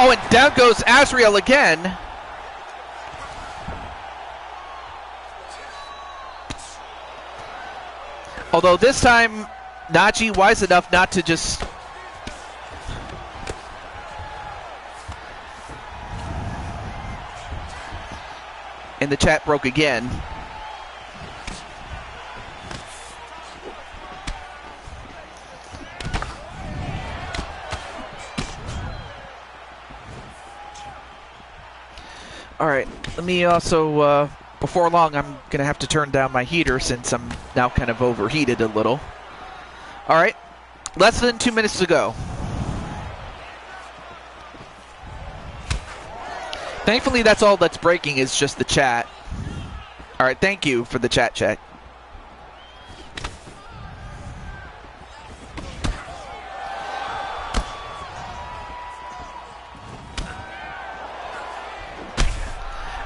Oh, and down goes Azrael again. Although this time, Najee wise enough not to just... And the chat broke again. All right, let me also, before long, I'm going to have to turn down my heater since I'm now kind of overheated a little. All right, less than 2 minutes to go. Thankfully, that's all that's breaking is just the chat. All right, thank you for the chat check.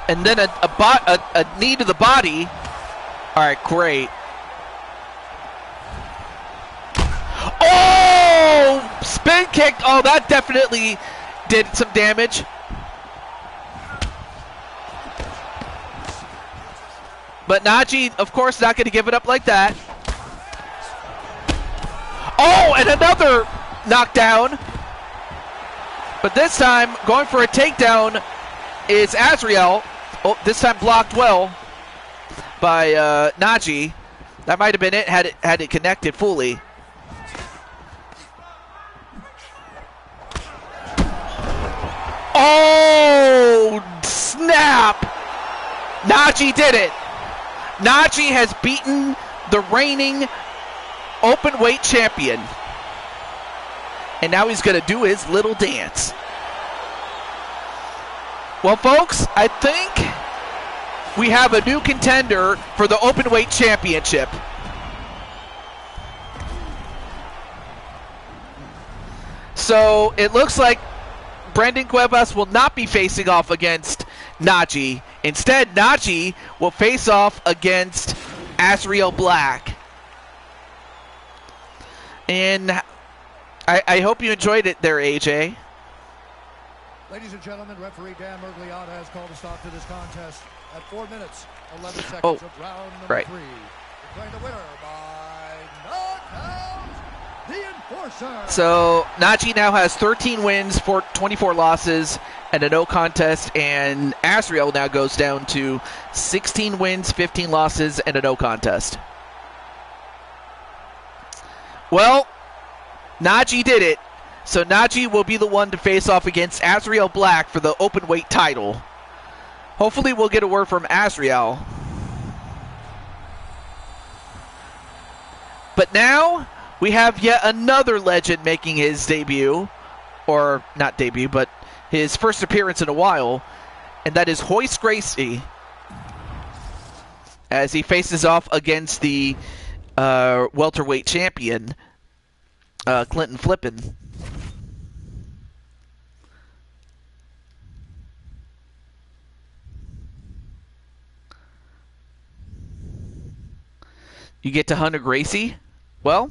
And then a knee to the body. All right, great. Oh, spin kick. Oh, that definitely did some damage. But Najee, of course, not going to give it up like that. Oh, and another knockdown. But this time, going for a takedown is Azrael. Oh, this time blocked well by Najee. That might have been it had it connected fully. Oh, snap! Najee did it. Najee has beaten the reigning open weight champion. And now he's going to do his little dance. Well, folks, I think we have a new contender for the open weight championship. So it looks like Brandon Cuevas will not be facing off against Najee. Instead, Najee will face off against Azrael Black. And I hope you enjoyed it there, AJ. Ladies and gentlemen, referee Dan Mergliata has called a stop to this contest at 4 minutes, 11 seconds of round number 3. Declaring the winner by knockout, the Enforcer. So Najee now has 13 wins, 24 losses, and a no contest, and Azrael now goes down to 16 wins, 15 losses, and a no contest. Well, Najee did it. So Najee will be the one to face off against Azrael Black for the open weight title. Hopefully we'll get a word from Azrael. But now we have yet another legend making his debut. Or not debut, but his first appearance in a while. And that is Royce Gracie. As he faces off against the welterweight champion, Clinton Flippin. You get to Hunter Gracie? Well,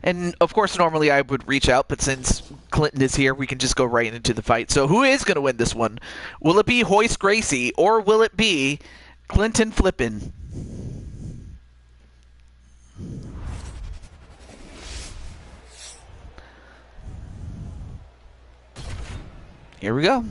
and of course normally I would reach out, but since Clinton is here, we can just go right into the fight. So who is going to win this one? Will it be Royce Gracie or will it be Clinton Flippin? Here we go.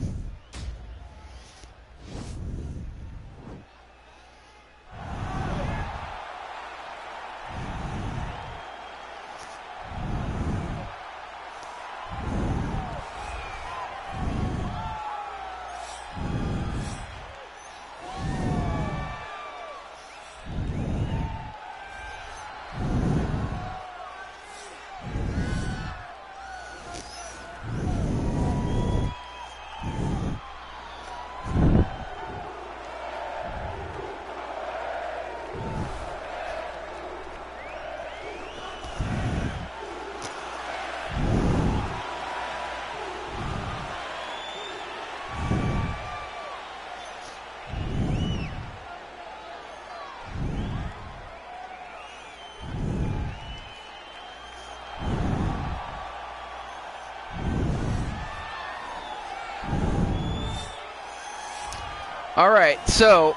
All right, so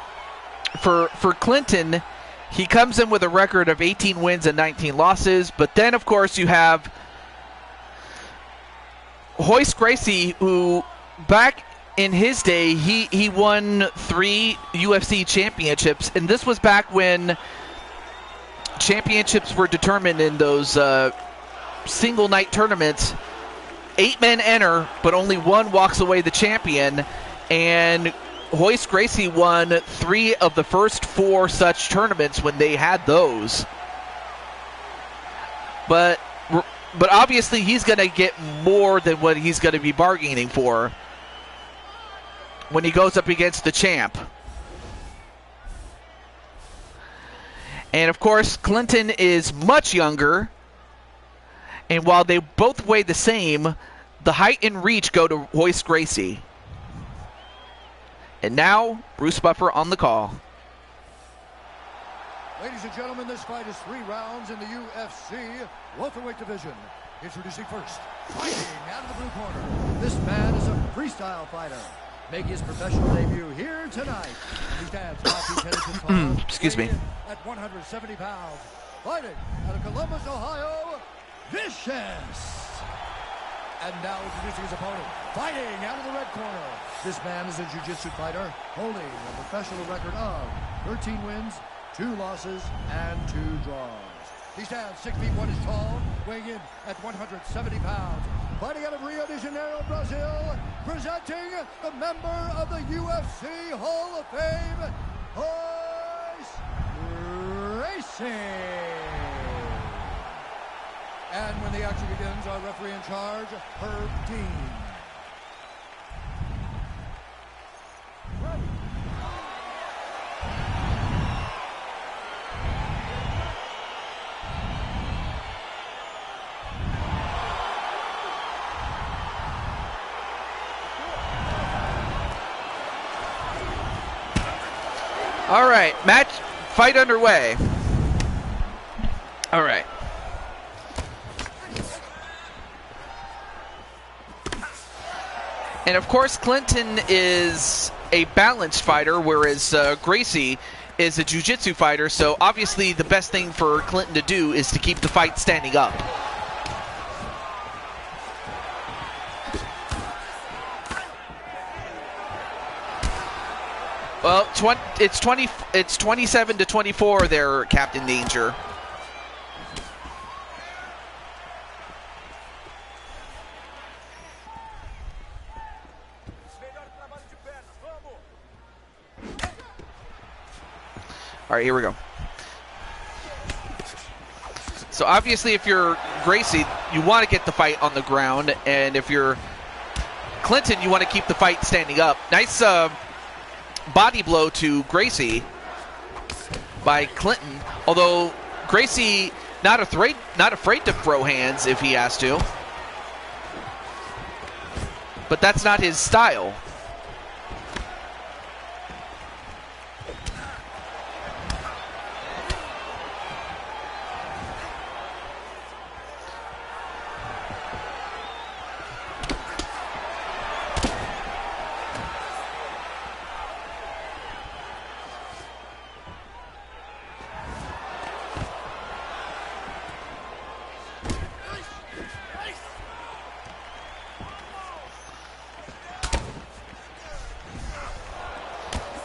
for Clinton, he comes in with a record of 18 wins and 19 losses, but then, of course, you have Royce Gracie, who back in his day, he won 3 UFC championships, and this was back when championships were determined in those single-night tournaments. 8 men enter, but only 1 walks away the champion, and Royce Gracie won 3 of the first 4 such tournaments when they had those. But obviously he's going to get more than what he's going to be bargaining for when he goes up against the champ. And of course, Clinton is much younger, and while they both weigh the same, the height and reach go to Royce Gracie. And now, Bruce Buffer on the call. Ladies and gentlemen, this fight is 3 rounds in the UFC welterweight division. Introducing first, fighting out of the blue corner. This man is a freestyle fighter, making his professional debut here tonight. He stands 5 feet 10 inches tall. Excuse me. At 170 pounds. Fighting out of Columbus, Ohio, Vicious. And now introducing his opponent, fighting out of the red corner. This man is a jiu-jitsu fighter, holding a professional record of 13 wins, 2 losses, and 2 draws. He stands 6 feet 1 inch tall, weighing in at 170 pounds. Fighting out of Rio de Janeiro, Brazil, presenting the member of the UFC Hall of Fame, Royce Gracie. And when the action begins, our referee in charge, Herb Dean. Ready. All right, fight underway. All right. And of course, Clinton is a balanced fighter, whereas Gracie is a jiu-jitsu fighter. So obviously the best thing for Clinton to do is to keep the fight standing up. Well, it's 27-24 there, Captain Danger. All right, here we go. So obviously if you're Gracie, you want to get the fight on the ground, and if you're Clinton, you want to keep the fight standing up. Nice body blow to Gracie by Clinton, although Gracie not afraid to throw hands if he has to, but that's not his style.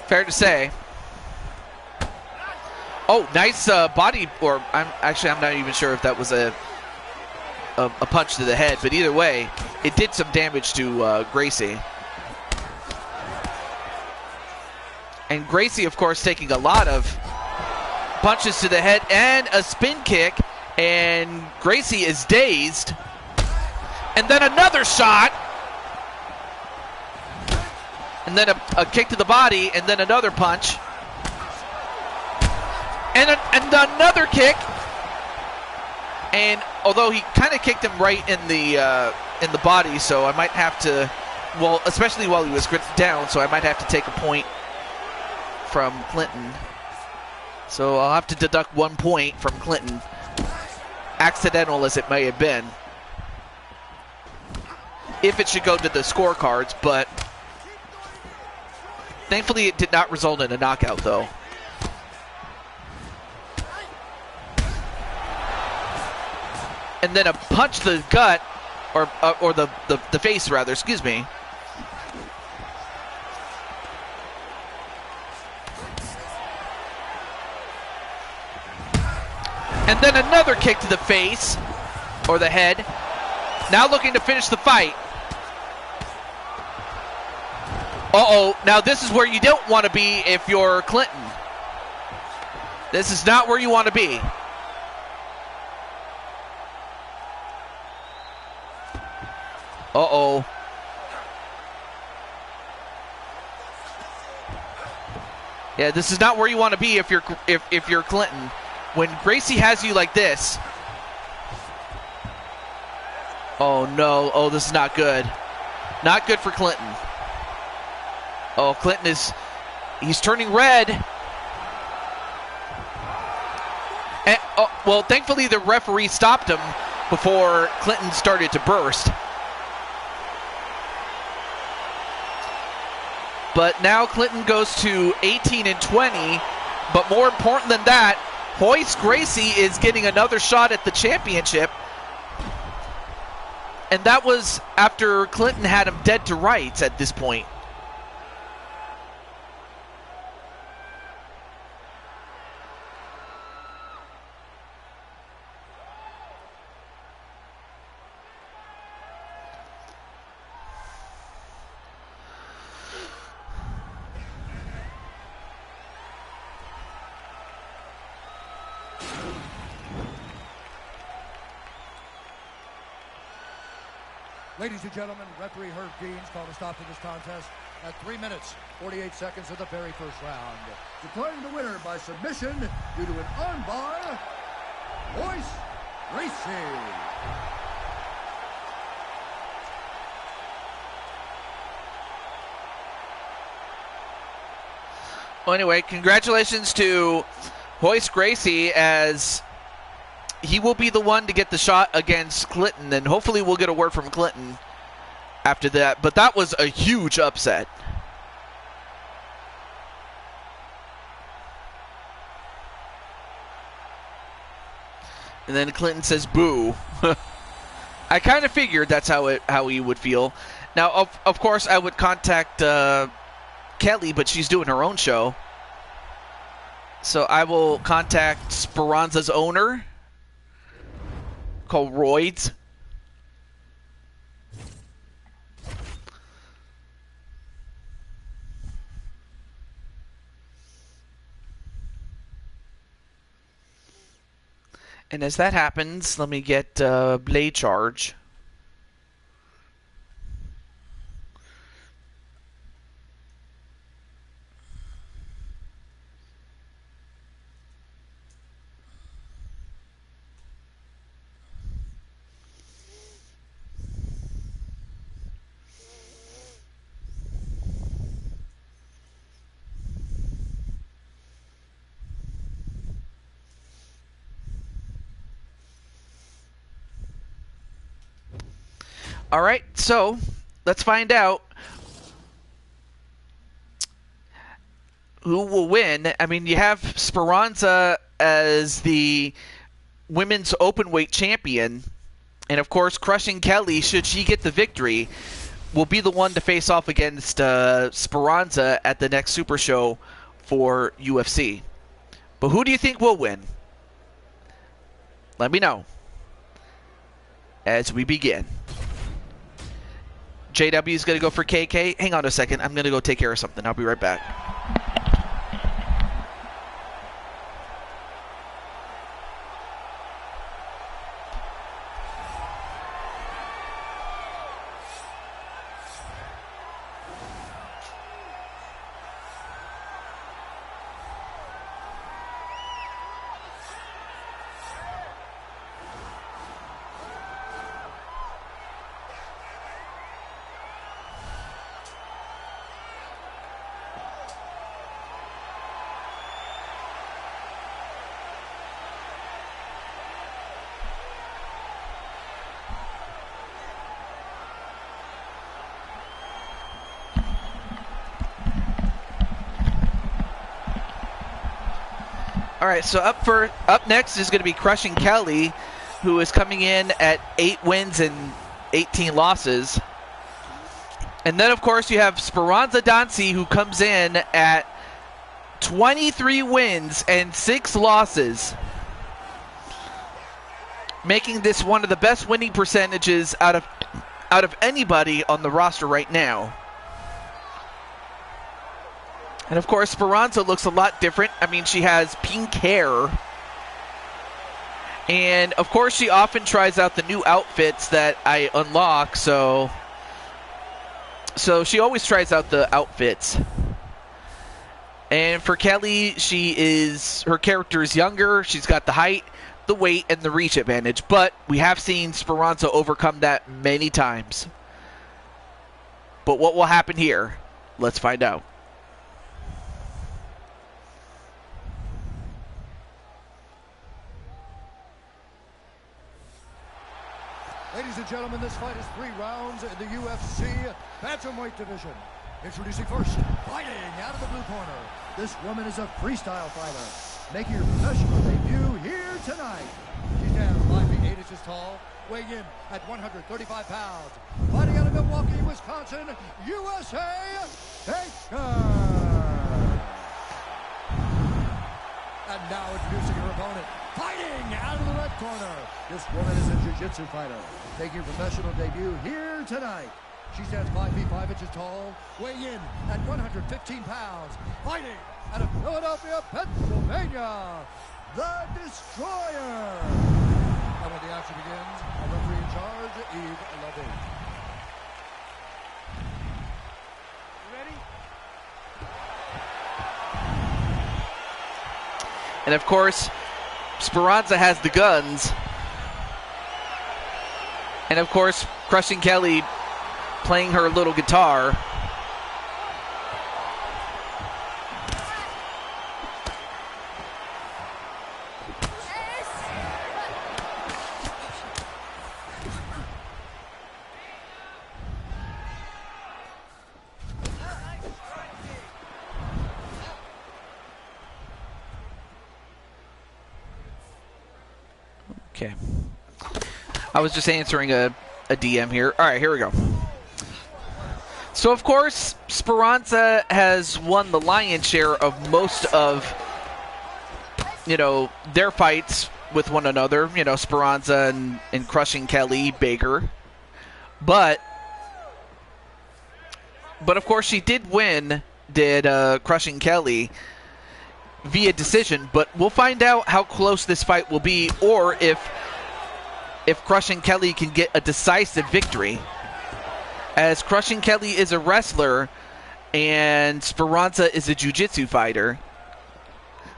Fair to say. Oh, nice body, or I'm not even sure if that was a punch to the head, but either way, it did some damage to Gracie. And Gracie, of course, taking a lot of punches to the head and a spin kick, and Gracie is dazed. And then another shot. And then a kick to the body, and then another punch. And another kick. And although he kind of kicked him right in the body, so I might have to, well, especially while he was gripped down, so I might have to take a point from Clinton. So I'll have to deduct 1 point from Clinton, accidental as it may have been, if it should go to the scorecards, but Thankfully, it did not result in a knockout, though. And then a punch to the gut, or the face, rather, excuse me. And then another kick to the face, or the head. Now looking to finish the fight. Uh-oh, now this is where you don't want to be if you're Clinton. This is not where you want to be. Uh-oh. Yeah, this is not where you want to be if you're Clinton. When Gracie has you like this. Oh no, oh, this is not good. Not good for Clinton. Oh, Clinton he's turning red. And, oh, well, thankfully the referee stopped him before Clinton started to burst. But now Clinton goes to 18-20. But more important than that, Royce Gracie is getting another shot at the championship. And that was after Clinton had him dead to rights at this point. Ladies and gentlemen, referee Herb Deans called a stop to this contest at 3 minutes, 48 seconds of the very first round. Declaring the winner by submission due to an armbar, Royce Gracie. Well, anyway, congratulations to Royce Gracie, as he will be the one to get the shot against Clinton, and hopefully we'll get a word from Clinton after that. But that was a huge upset. And then Clinton says, boo. I kind of figured that's how he would feel. Now, of course, I would contact Kelly, but she's doing her own show. So I will contact Speranza's owner, called Roids. And as that happens, let me get Blade Charge. All right, so let's find out who will win. I mean, you have Speranza as the women's openweight champion, and of course, Crushing Kelly, should she get the victory, will be the one to face off against Speranza at the next Super Show for UFC. But who do you think will win? Let me know as we begin. JW is going to go for KK. Hang on a second. I'm going to go take care of something. I'll be right back. All right, so up next is going to be Crushing Kelly, who is coming in at 8 wins and 18 losses. And then, of course, you have Speranza Dancy, who comes in at 23 wins and 6 losses, making this one of the best winning percentages out of anybody on the roster right now. And of course, Speranza looks a lot different. I mean, she has pink hair. And of course, she often tries out the new outfits that I unlock, so she always tries out the outfits. And for Kelly, her character is younger. She's got the height, the weight, and the reach advantage. But we have seen Speranza overcome that many times. But what will happen here? Let's find out. Ladies and gentlemen, this fight is 3 rounds in the UFC bantamweight division. Introducing first, fighting out of the blue corner. This woman is a freestyle fighter, making her professional debut here tonight. She stands 5 feet 8 inches tall, weighing in at 135 pounds. Fighting out of Milwaukee, Wisconsin, USA, Baker. And now introducing her opponent, fighting out of the red corner. This woman is a jiu-jitsu fighter, making her professional debut here tonight. She stands 5 feet 5 inches tall, weighing in at 115 pounds. Fighting out of Philadelphia, Pennsylvania, the Destroyer. And when the action begins, our referee in charge, Yves Levy. And of course, Speranza has the guns. And of course, Crushing Kelly playing her little guitar. Okay. I was just answering a DM here. All right, here we go. So, of course, Speranza has won the lion's share of most of, their fights with one another. Speranza and Crushing Kelly, Baker. But of course, she did win, Crushing Kelly, via decision. But we'll find out how close this fight will be, or if Crushing Kelly can get a decisive victory. As Crushing Kelly is a wrestler and Speranza is a jiu-jitsu fighter.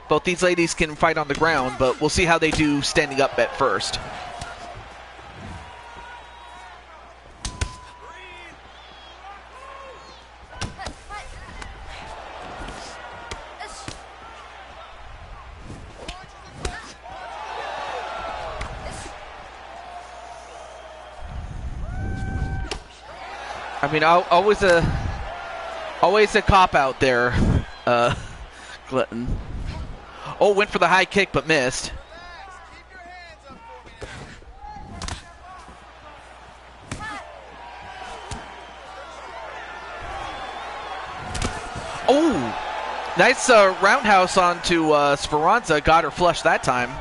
Both these ladies can fight on the ground, but we'll see how they do standing up at first. I mean, always a cop out there, Glutton. Oh, went for the high kick but missed. Oh, nice roundhouse onto Speranza. Got her flush that time.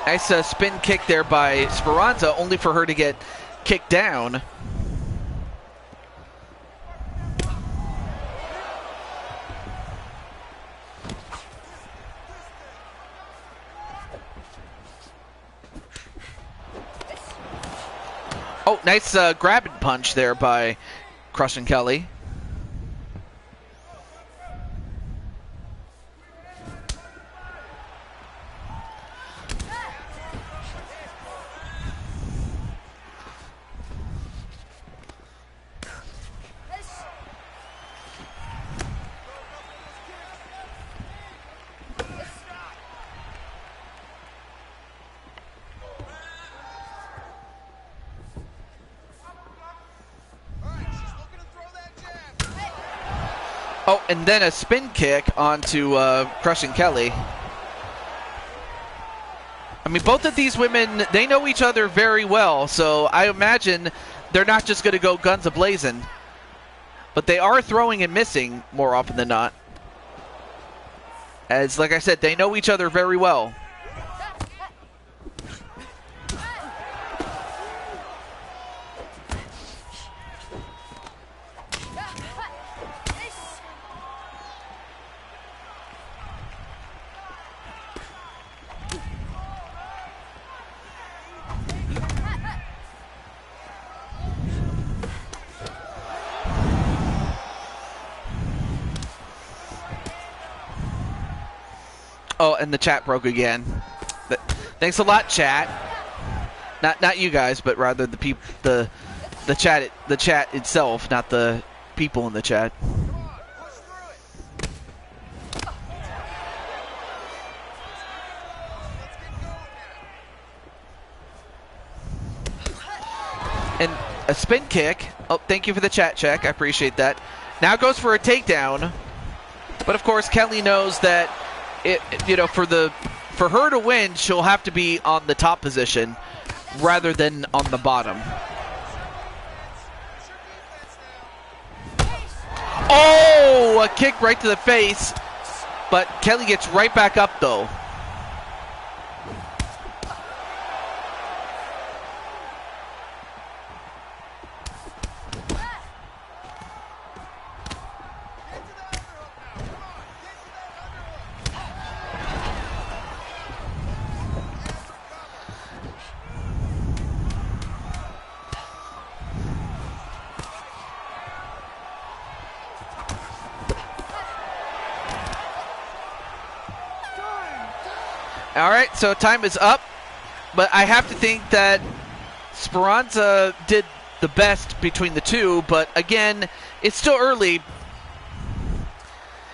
Nice spin kick there by Speranza, only for her to get kicked down. Oh, nice grab and punch there by Crushing Kelly. Oh, and then a spin kick onto Crushing Kelly. I mean, both of these women, they know each other very well, so I imagine they're not just going to go guns a-blazing. But they are throwing and missing more often than not. As, like I said, they know each other very well. Oh, and the chat broke again. Thanks a lot, chat. Not you guys, but rather the people, the chat itself, not the people in the chat. And a spin kick. Oh, thank you for the chat check. I appreciate that. Now goes for a takedown, but of course Kelly knows that for her to win, she'll have to be on the top position rather than on the bottom. Oh, a kick right to the face, but Kelly gets right back up though. All right, so time is up, but I have to think that Speranza did the best between the two, but again, it's still early,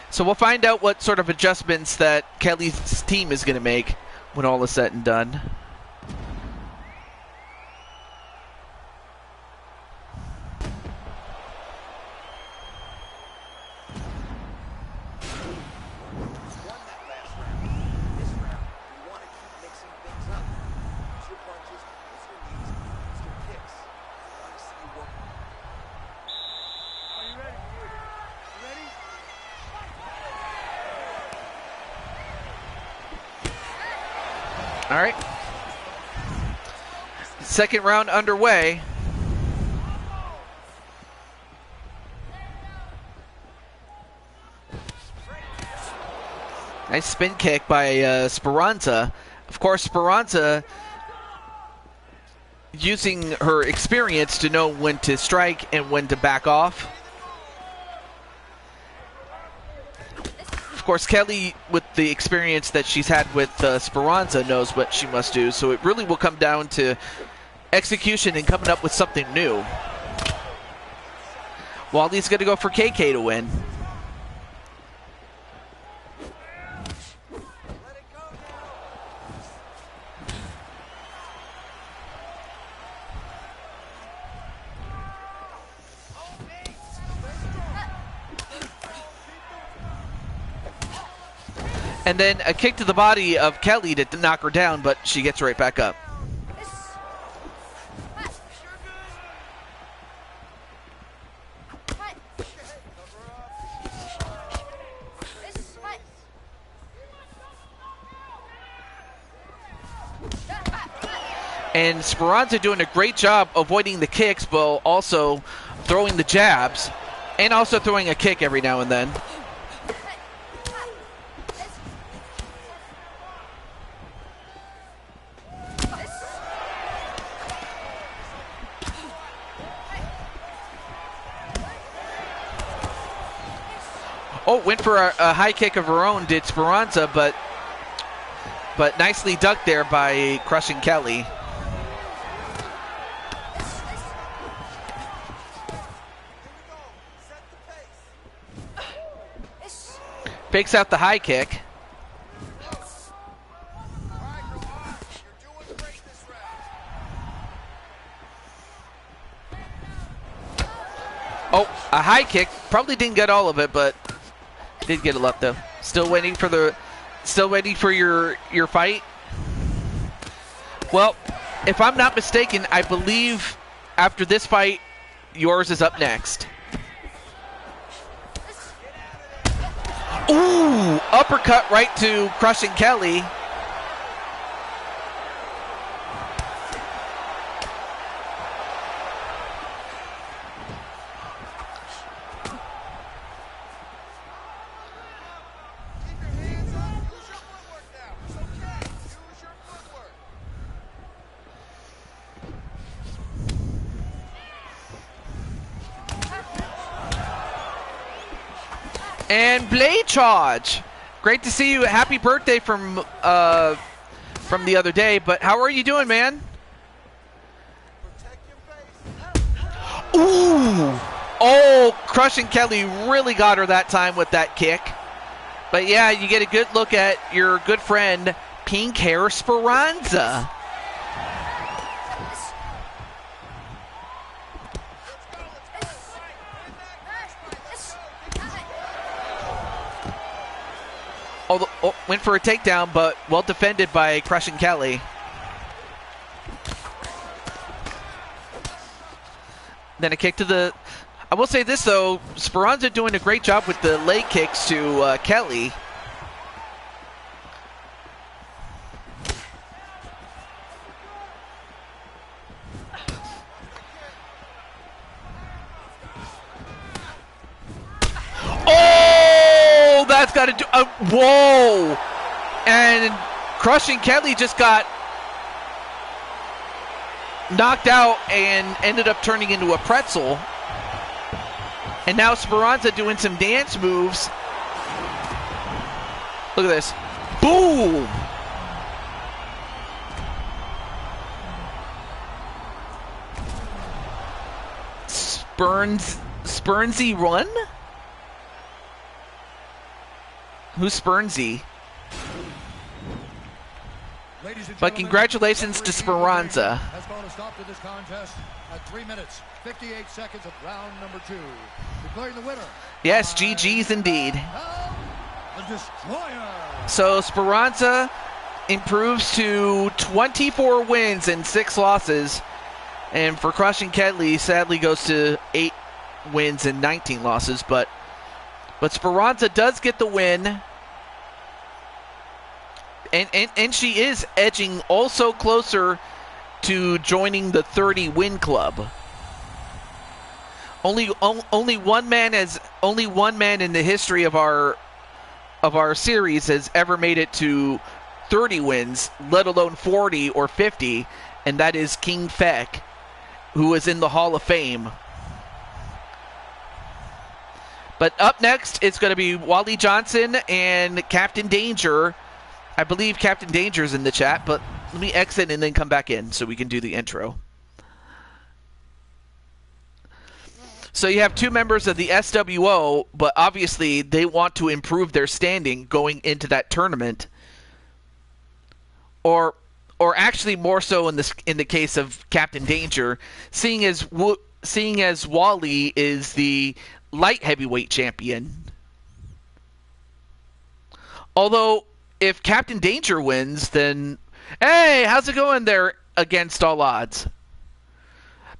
so we'll find out what sort of adjustments that Kelly's team is going to make when all is said and done. All right. Second round underway. Nice spin kick by Speranza. Of course, Speranza using her experience to know when to strike and when to back off. Of course, Kelly, with the experience that she's had with Speranza, knows what she must do. So it really will come down to execution and coming up with something new. Wally's going to go for KK to win. And then a kick to the body of Kelly to knock her down, but she gets right back up. And Speranza doing a great job avoiding the kicks, but also throwing the jabs, and also throwing a kick every now and then. Oh, went for a high kick of her own, did Speranza, but nicely ducked there by Crushing Kelly. Fakes out the high kick. Oh, a high kick. Probably didn't get all of it, but Did get a lot though. Still waiting for your fight. Well, if I'm not mistaken, I believe after this fight, yours is up next. Ooh, uppercut right to Crushing Kelly. And blade charge. Great to see you. Happy birthday from the other day. But how are you doing, man? Ooh. Oh, Crushing Kelly really got her that time with that kick. But yeah, you get a good look at your good friend, Pink Hair Speranza. Went for a takedown, but well defended by Crushing Kelly. Then a kick to the... I will say this, though. Speranza doing a great job with the leg kicks to Kelly. Oh! That's got to do... whoa! And Crushing Kelly just got knocked out and ended up turning into a pretzel. And now Speranza doing some dance moves. Look at this. Boom! Spurnsy run? Who's Spurnsy? But congratulations to Speranza. Has called a stop to this contest at 3 minutes, 58 seconds of round number 2. Declaring the winner. Yes, GG's indeed. The Destroyer. So Speranza improves to 24 wins and 6 losses. And for Crushing Kelly, sadly goes to 8 wins and 19 losses. But Speranza does get the win. And she is edging also closer to joining the 30-win club. Only one man in the history of our series has ever made it to 30 wins, let alone 40 or 50, and that is King Feck, who is in the Hall of Fame. But up next, it's going to be Wally Johnson and Captain Danger. I believe Captain Danger is in the chat, but let me exit and then come back in so we can do the intro. So you have 2 members of the SWO, but obviously they want to improve their standing going into that tournament. Or actually more so in the case of Captain Danger, seeing as Wally is the light heavyweight champion. Although if Captain Danger wins, then hey, how's it going there against all odds?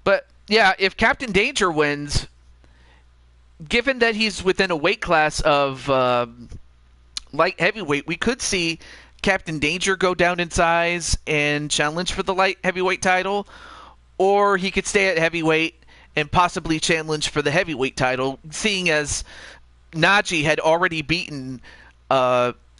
But yeah, if Captain Danger wins, given that he's within a weight class of light heavyweight, we could see Captain Danger go down in size and challenge for the light heavyweight title, or he could stay at heavyweight and possibly challenge for the heavyweight title, seeing as Najee had already beaten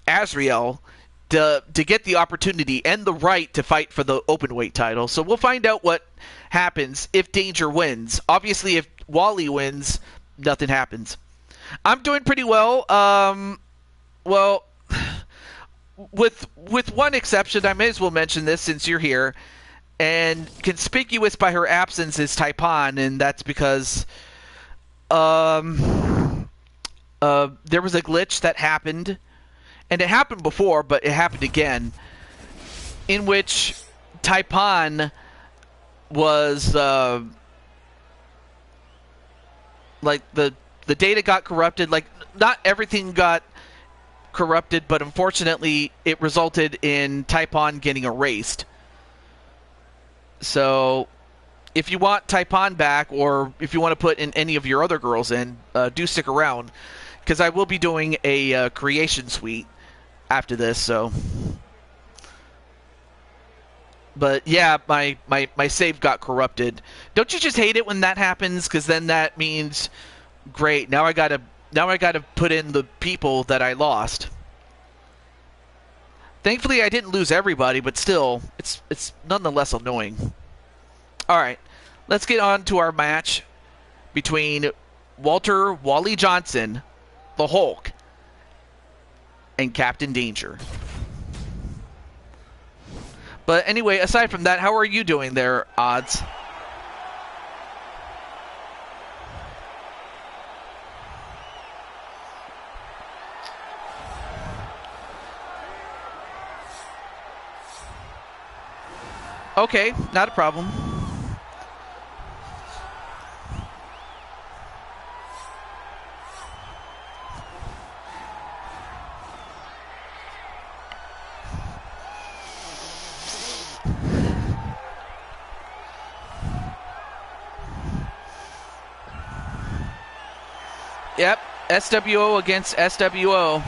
Azrael to get the opportunity and the right to fight for the openweight title. So we'll find out what happens if Danger wins. Obviously, if Wally wins, nothing happens. I'm doing pretty well. Well, with one exception, I may as well mention this since you're here. And conspicuous by her absence is Taipan, and that's because there was a glitch that happened. And it happened before, but it happened again, in which Taipan was, like, the data got corrupted. Like, not everything got corrupted, but unfortunately it resulted in Taipon getting erased. So if you want Taipon back, or if you want to put in any of your other girls in, do stick around, because I will be doing a creation suite after this. So, but yeah, my save got corrupted. Don't you just hate it when that happens? Because then that means, great, now I gotta put in the people that I lost. Thankfully, I didn't lose everybody, but still, it's nonetheless annoying. All right, let's get on to our match between Walter Wally Johnson, the Hulk, and Captain Danger. But anyway, aside from that, how are you doing there, Odds? Okay, not a problem. Yep, SWO against SWO.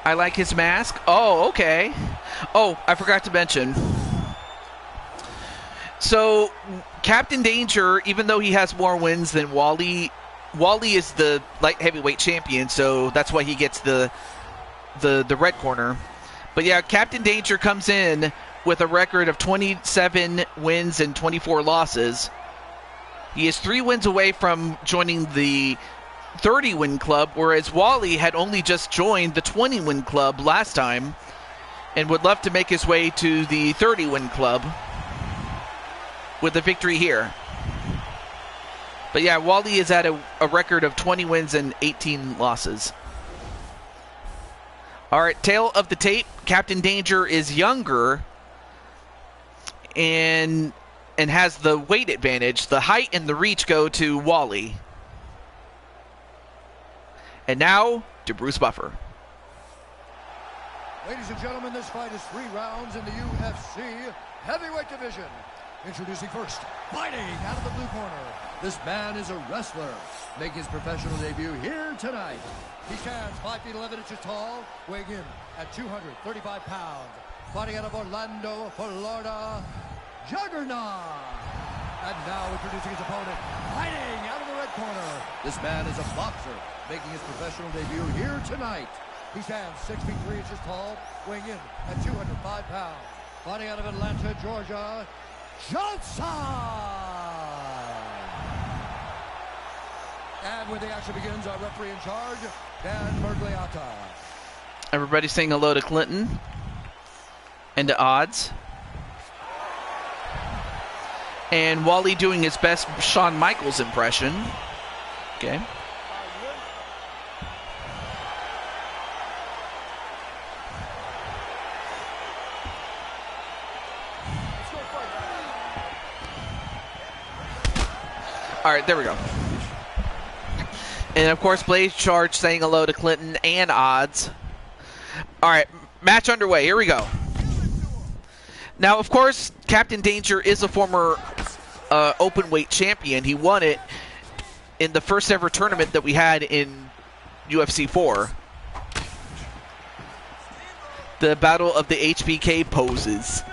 I like his mask. Oh, okay. Oh, I forgot to mention. So, Captain Danger, even though he has more wins than Wally is the light heavyweight champion, so that's why he gets the red corner. But yeah, Captain Danger comes in with a record of 27 wins and 24 losses. He is 3 wins away from joining the 30-win club, whereas Wally had only just joined the 20-win club last time and would love to make his way to the 30-win club with a victory here. But yeah, Wally is at a record of 20 wins and 18 losses. All right, tail of the tape. Captain Danger is younger and has the weight advantage. The height and the reach go to Wally. And now to Bruce Buffer. Ladies and gentlemen, this fight is 3 rounds in the UFC heavyweight division. Introducing first, fighting out of the blue corner. This man is a wrestler, making his professional debut here tonight. He stands 5 feet 11 inches tall, weighing in at 235 pounds. Fighting out of Orlando, Florida, Juggernaut. And now introducing his opponent, fighting out of the red corner. This man is a boxer, making his professional debut here tonight. He stands 6 feet 3 inches tall, weighing in at 205 pounds. Fighting out of Atlanta, Georgia, Johnson! And when the action begins, our referee in charge, Dan Bergliata. Everybody saying hello to Clinton and to Odds. And Wally doing his best Shawn Michaels impression. Okay. All right, there we go. And of course, Blaze Charge saying hello to Clinton and Odds. All right, match underway. Here we go. Now, of course, Captain Danger is a former openweight champion. He won it in the first ever tournament that we had in UFC 4. The Battle of the HBK Poses.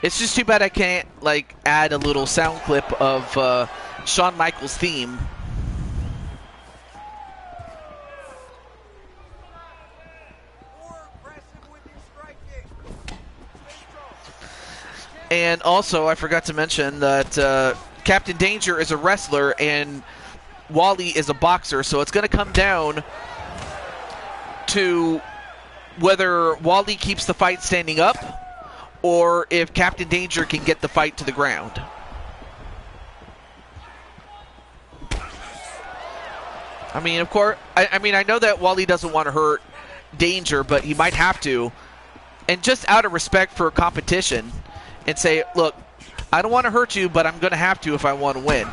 It's just too bad I can't, like, add a little sound clip of Shawn Michaels' theme. And also, I forgot to mention that Captain Danger is a wrestler and Wally is a boxer, so it's going to come down to whether Wally keeps the fight standing up or if Captain Danger can get the fight to the ground. I mean, of course, I mean, I know that Wally doesn't want to hurt Danger, but he might have to. And just out of respect for competition, and say, look, I don't want to hurt you, but I'm going to have to if I want to win.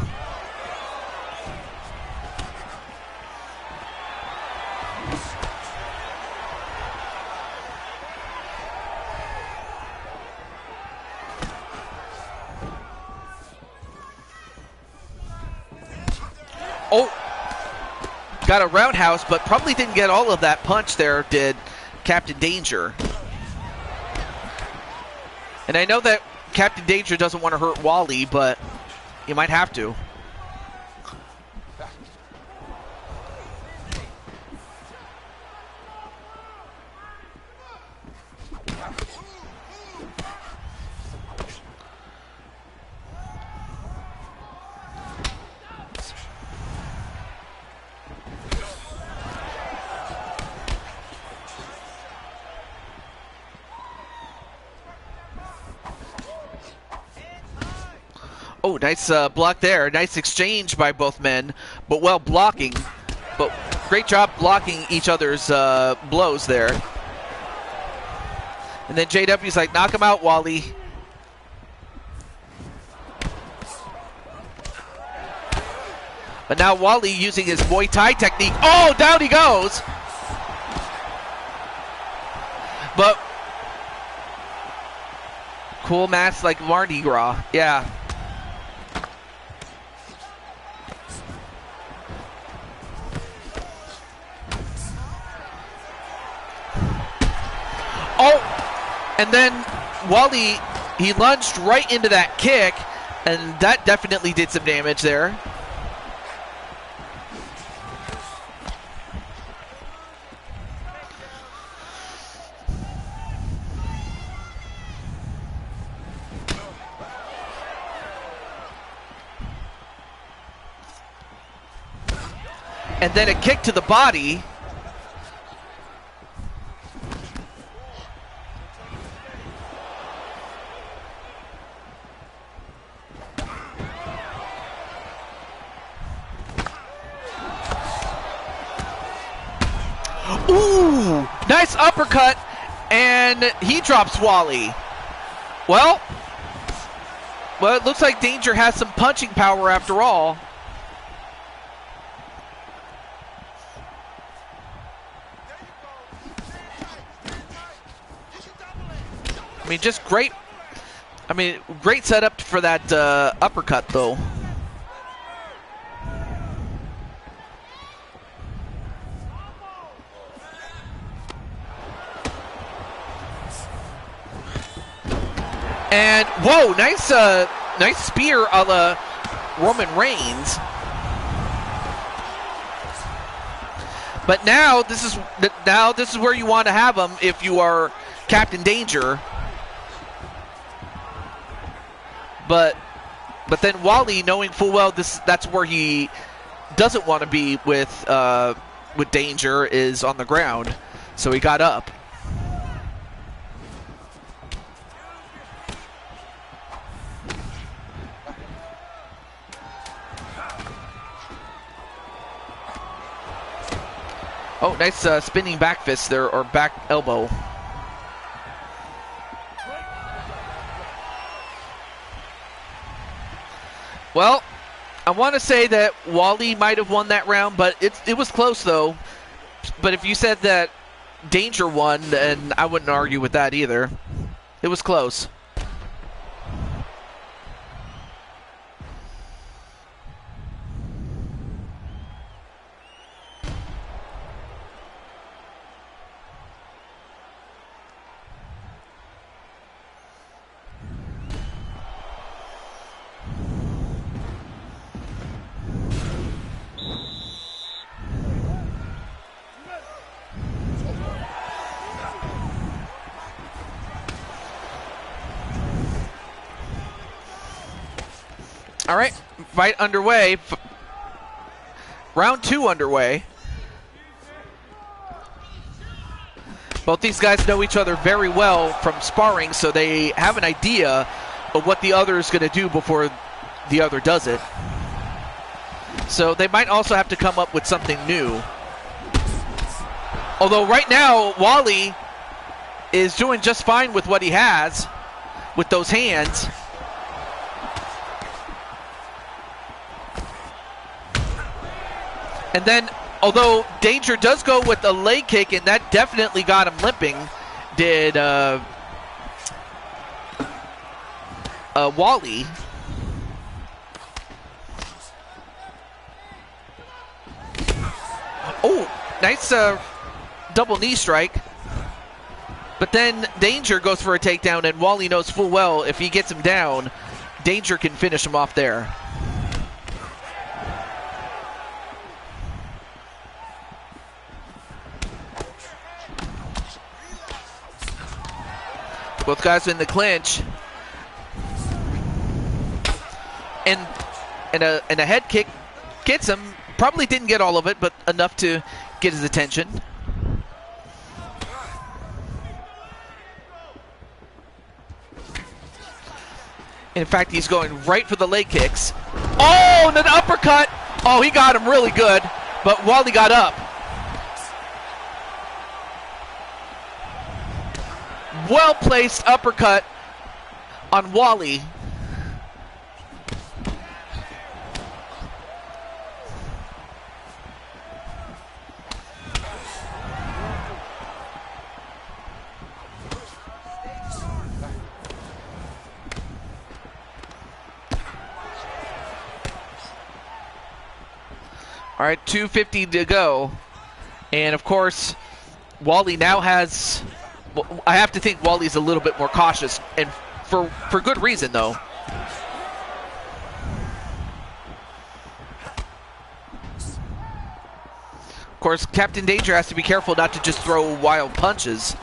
Oh, got a roundhouse, but probably didn't get all of that punch there, did Captain Danger. And I know that Captain Danger doesn't want to hurt Wally, but you might have to. Oh, nice block there. Nice exchange by both men, but well blocking. But great job blocking each other's blows there. And then JW's like, knock him out, Wally. But now Wally using his Muay Thai technique. Oh, down he goes. But cool match like Mardi Gras. Yeah. Oh, and then Wally, he lunged right into that kick, and that definitely did some damage there. And then a kick to the body. Ooh, nice uppercut, and he drops Wally. Well, it looks like Danger has some punching power after all. I mean, just great. I mean, great setup for that uppercut, though. And whoa, nice, nice spear a la Roman Reigns. But now this is where you want to have him if you are Captain Danger. But then Wally, knowing full well that's where he doesn't want to be with Danger, is on the ground, so he got up. Oh, nice spinning back fist there, or back elbow. Well, I want to say that Wally might have won that round, but it was close, though. But if you said that Danger won, then I wouldn't argue with that either. It was close. All right, fight underway. Round 2 underway. Both these guys know each other very well from sparring, so they have an idea of what the other is going to do before the other does it. So they might also have to come up with something new. Although right now, Wally is doing just fine with what he has with those hands. And then, although Danger does go with a leg kick, and that definitely got him limping, did Wally. Oh, nice double knee strike. But then Danger goes for a takedown, and Wally knows full well if he gets him down, Danger can finish him off there. Both guys in the clinch. And a head kick gets him. Probably didn't get all of it, but enough to get his attention. In fact, he's going right for the leg kicks. Oh, and an uppercut. Oh, he got him really good, but Wally got up. Well-placed uppercut on Wally. All right, 2:50 to go. And, of course, Wally now has... I have to think Wally's a little bit more cautious, and for good reason, though. Of course, Captain Danger has to be careful not to just throw wild punches.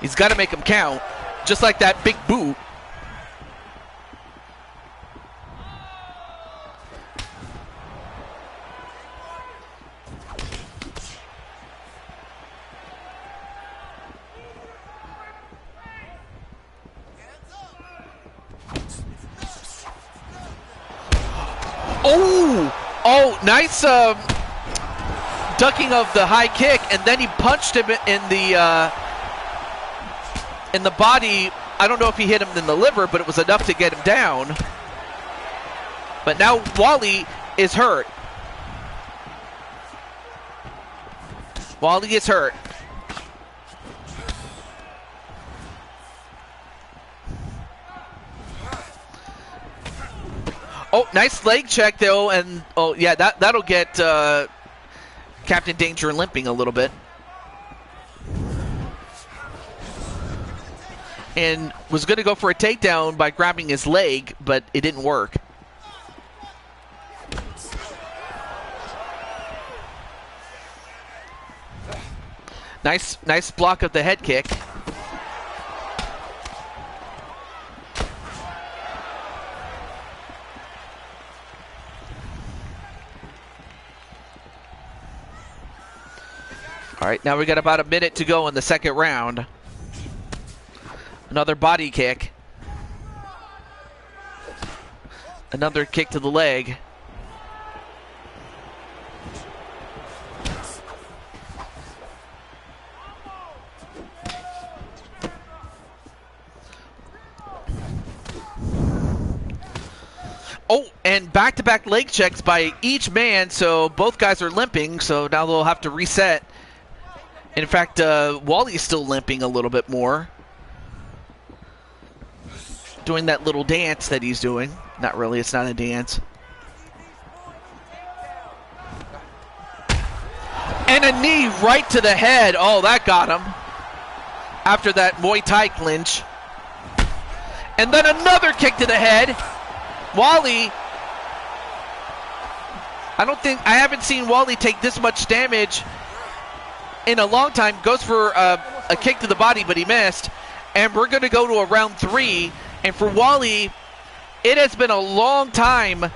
He's got to make them count, just like that big boot. Oh, nice ducking of the high kick, and then he punched him in the body. I don't know if he hit him in the liver, but it was enough to get him down. But now Wally is hurt. Wally is hurt. Oh, nice leg check, though, and oh, yeah, that'll get Captain Danger limping a little bit. And was going to go for a takedown by grabbing his leg, but it didn't work. Nice block of the head kick. All right, now we got about a minute to go in the second round. Another body kick. Another kick to the leg. Oh, and back-to-back leg checks by each man, so both guys are limping, so now they'll have to reset. In fact, Wally's still limping a little bit more. Doing that little dance that he's doing. Not really, it's not a dance. And a knee right to the head. Oh, that got him. After that Muay Thai clinch. And then another kick to the head. Wally, I haven't seen Wally take this much damage in a long time. Goes for a kick to the body, but he missed. And we're going to go to a round 3. And for Wally, it has been a long time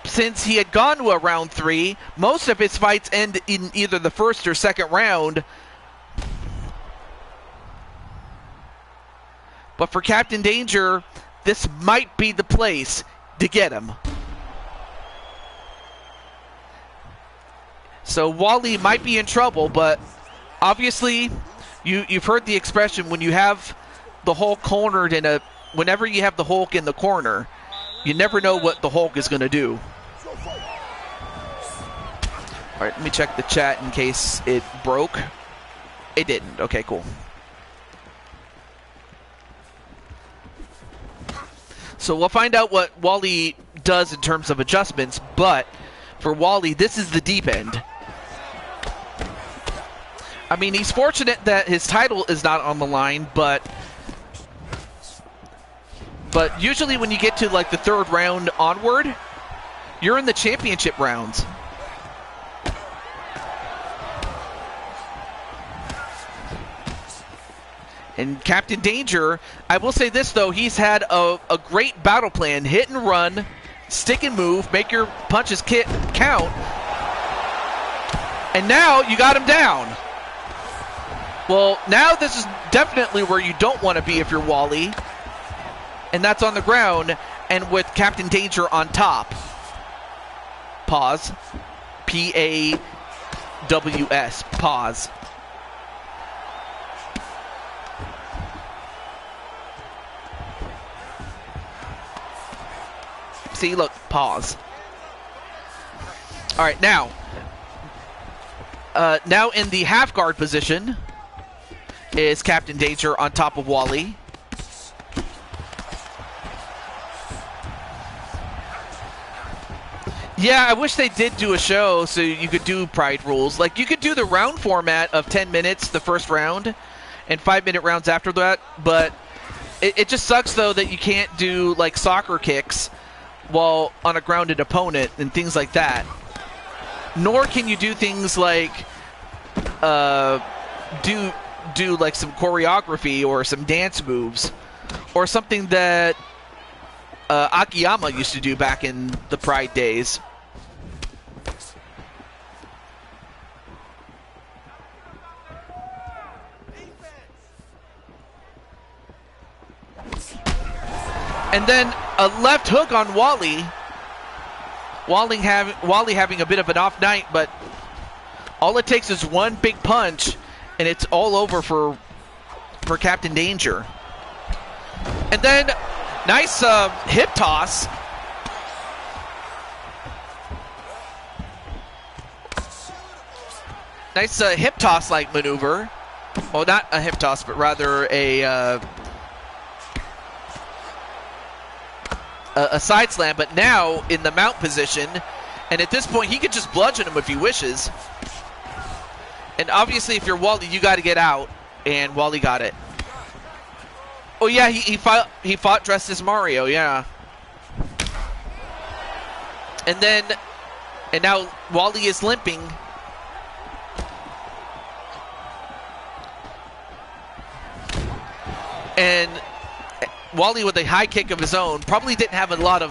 since he had gone to a round 3. Most of his fights end in either the first or second round. But for Captain Danger, this might be the place to get him. So Wally might be in trouble, but obviously you've heard the expression, when you have the Hulk cornered whenever you have the Hulk in the corner, you never know what the Hulk is going to do. All right, let me check the chat in case it broke. It didn't. Okay, cool. So we'll find out what Wally does in terms of adjustments, but for Wally, this is the deep end. I mean, he's fortunate that his title is not on the line, but usually when you get to like the third round onward, you're in the championship rounds. And Captain Danger, I will say this though, he's had a great battle plan. Hit and run, stick and move, make your punches count. And now you got him down. Well, now this is definitely where you don't want to be if you're Wally. And that's on the ground, and with Captain Danger on top. Pause. P-A-W-S. Pause. See, look, pause. All right, now in the half guard position is Captain Danger on top of Wally. Yeah, I wish they did do a show so you could do Pride rules. Like, you could do the round format of 10 minutes the first round and 5-minute rounds after that, but it just sucks, though, that you can't do, like, soccer kicks while on a grounded opponent and things like that. Nor can you do things like do like some choreography or some dance moves or something that Akiyama used to do back in the Pride days. And then a left hook on Wally. Wally having a bit of an off night, but all it takes is one big punch, and it's all over for Captain Danger. And then nice hip toss. Nice hip toss-like maneuver. Well, not a hip toss, but rather a side slam, but now in the mount position, and at this point he could just bludgeon him if he wishes. And obviously if you're Wally, you got to get out, and Wally got it. Oh yeah, he fought dressed as Mario, yeah. And now Wally is limping. And Wally with a high kick of his own probably didn't have a lot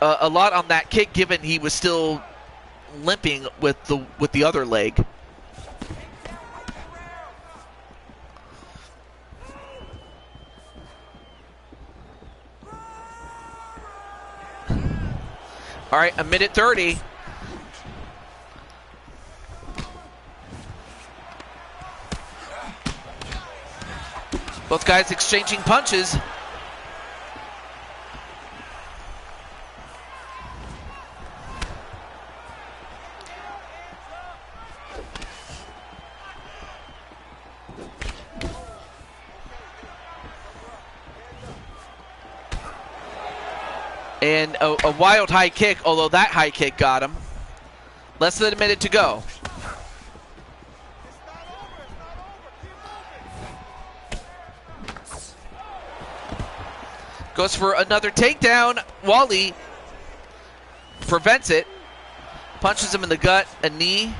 on that kick, given he was still limping with the other leg. All right, 1:30. Both guys exchanging punches. And a wild high kick, although that high kick got him. Less than a minute to go. Goes for another takedown. Wally prevents it. Punches him in the gut, a knee.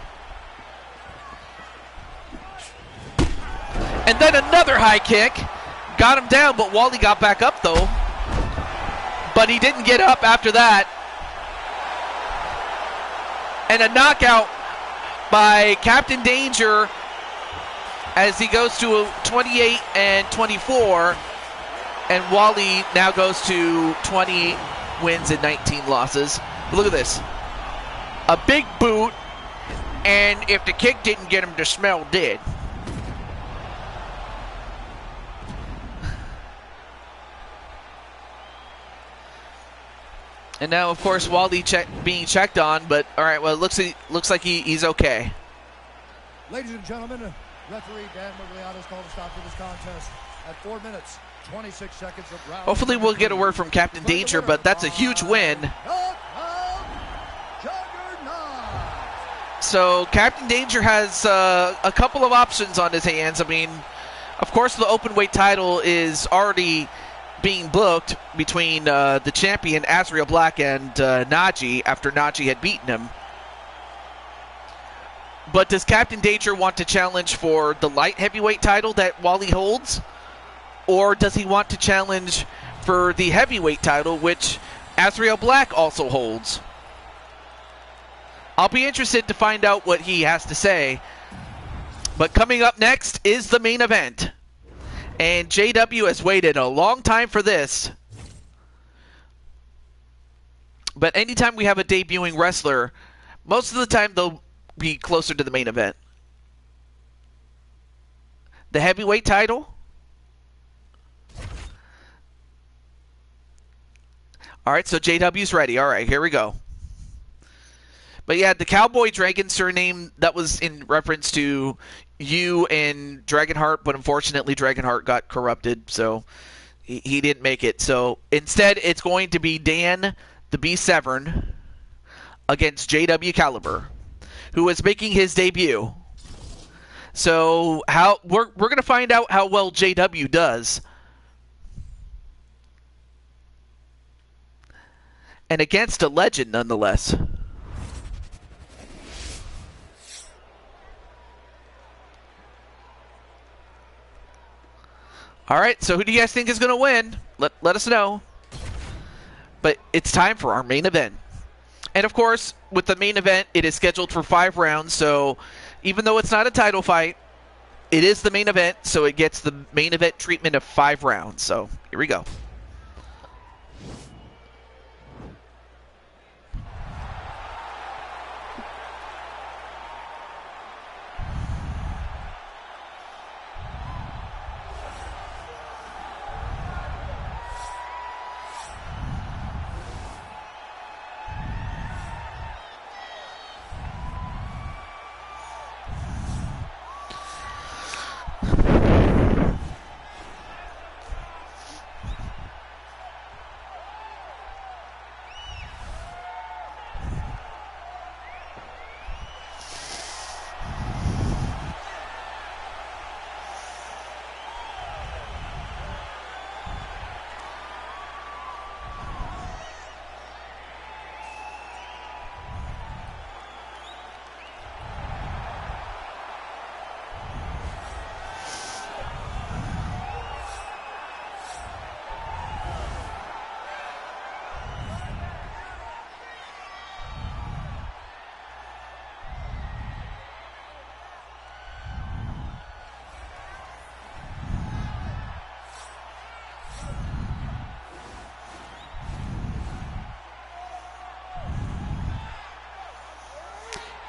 And then another high kick. Got him down, but Wally got back up though. But he didn't get up after that. And a knockout by Captain Danger as he goes to 28-24. And Wally now goes to 20 wins and 19 losses. But look at this. a big boot, and if the kick didn't get him, the smell did. And now, of course, Wally being checked on, but all right, well, it looks like he's okay. Ladies and gentlemen, referee Dan Magliano's called a stop to this contest at 4 minutes, 26 seconds of round. Hopefully we'll get a word from Captain Danger, but that's a huge win. So Captain Danger has a couple of options on his hands. I mean, of course, the open weight title is already being booked between the champion Azrael Black and Najee after Najee had beaten him. But does Captain Danger want to challenge for the light heavyweight title that Wally holds? Or does he want to challenge for the heavyweight title, which Azrael Black also holds? I'll be interested to find out what he has to say. But coming up next is the main event. And JW has waited a long time for this. But anytime we have a debuting wrestler, most of the time they'll be closer to the main event. The heavyweight title. All right, so JW's ready. All right, here we go. But yeah, the Cowboy Dragon surname, that was in reference to you and Dragonheart, but unfortunately Dragonheart got corrupted, so he didn't make it. So instead, it's going to be Dan the Beast Severn against JW Caliber, who is making his debut. So we're going to find out how well JW does. And against a legend, nonetheless. All right, so who do you guys think is going to win? Let us know. But it's time for our main event. And of course, with the main event, it is scheduled for 5 rounds. So even though it's not a title fight, it is the main event. So it gets the main event treatment of 5 rounds. So here we go.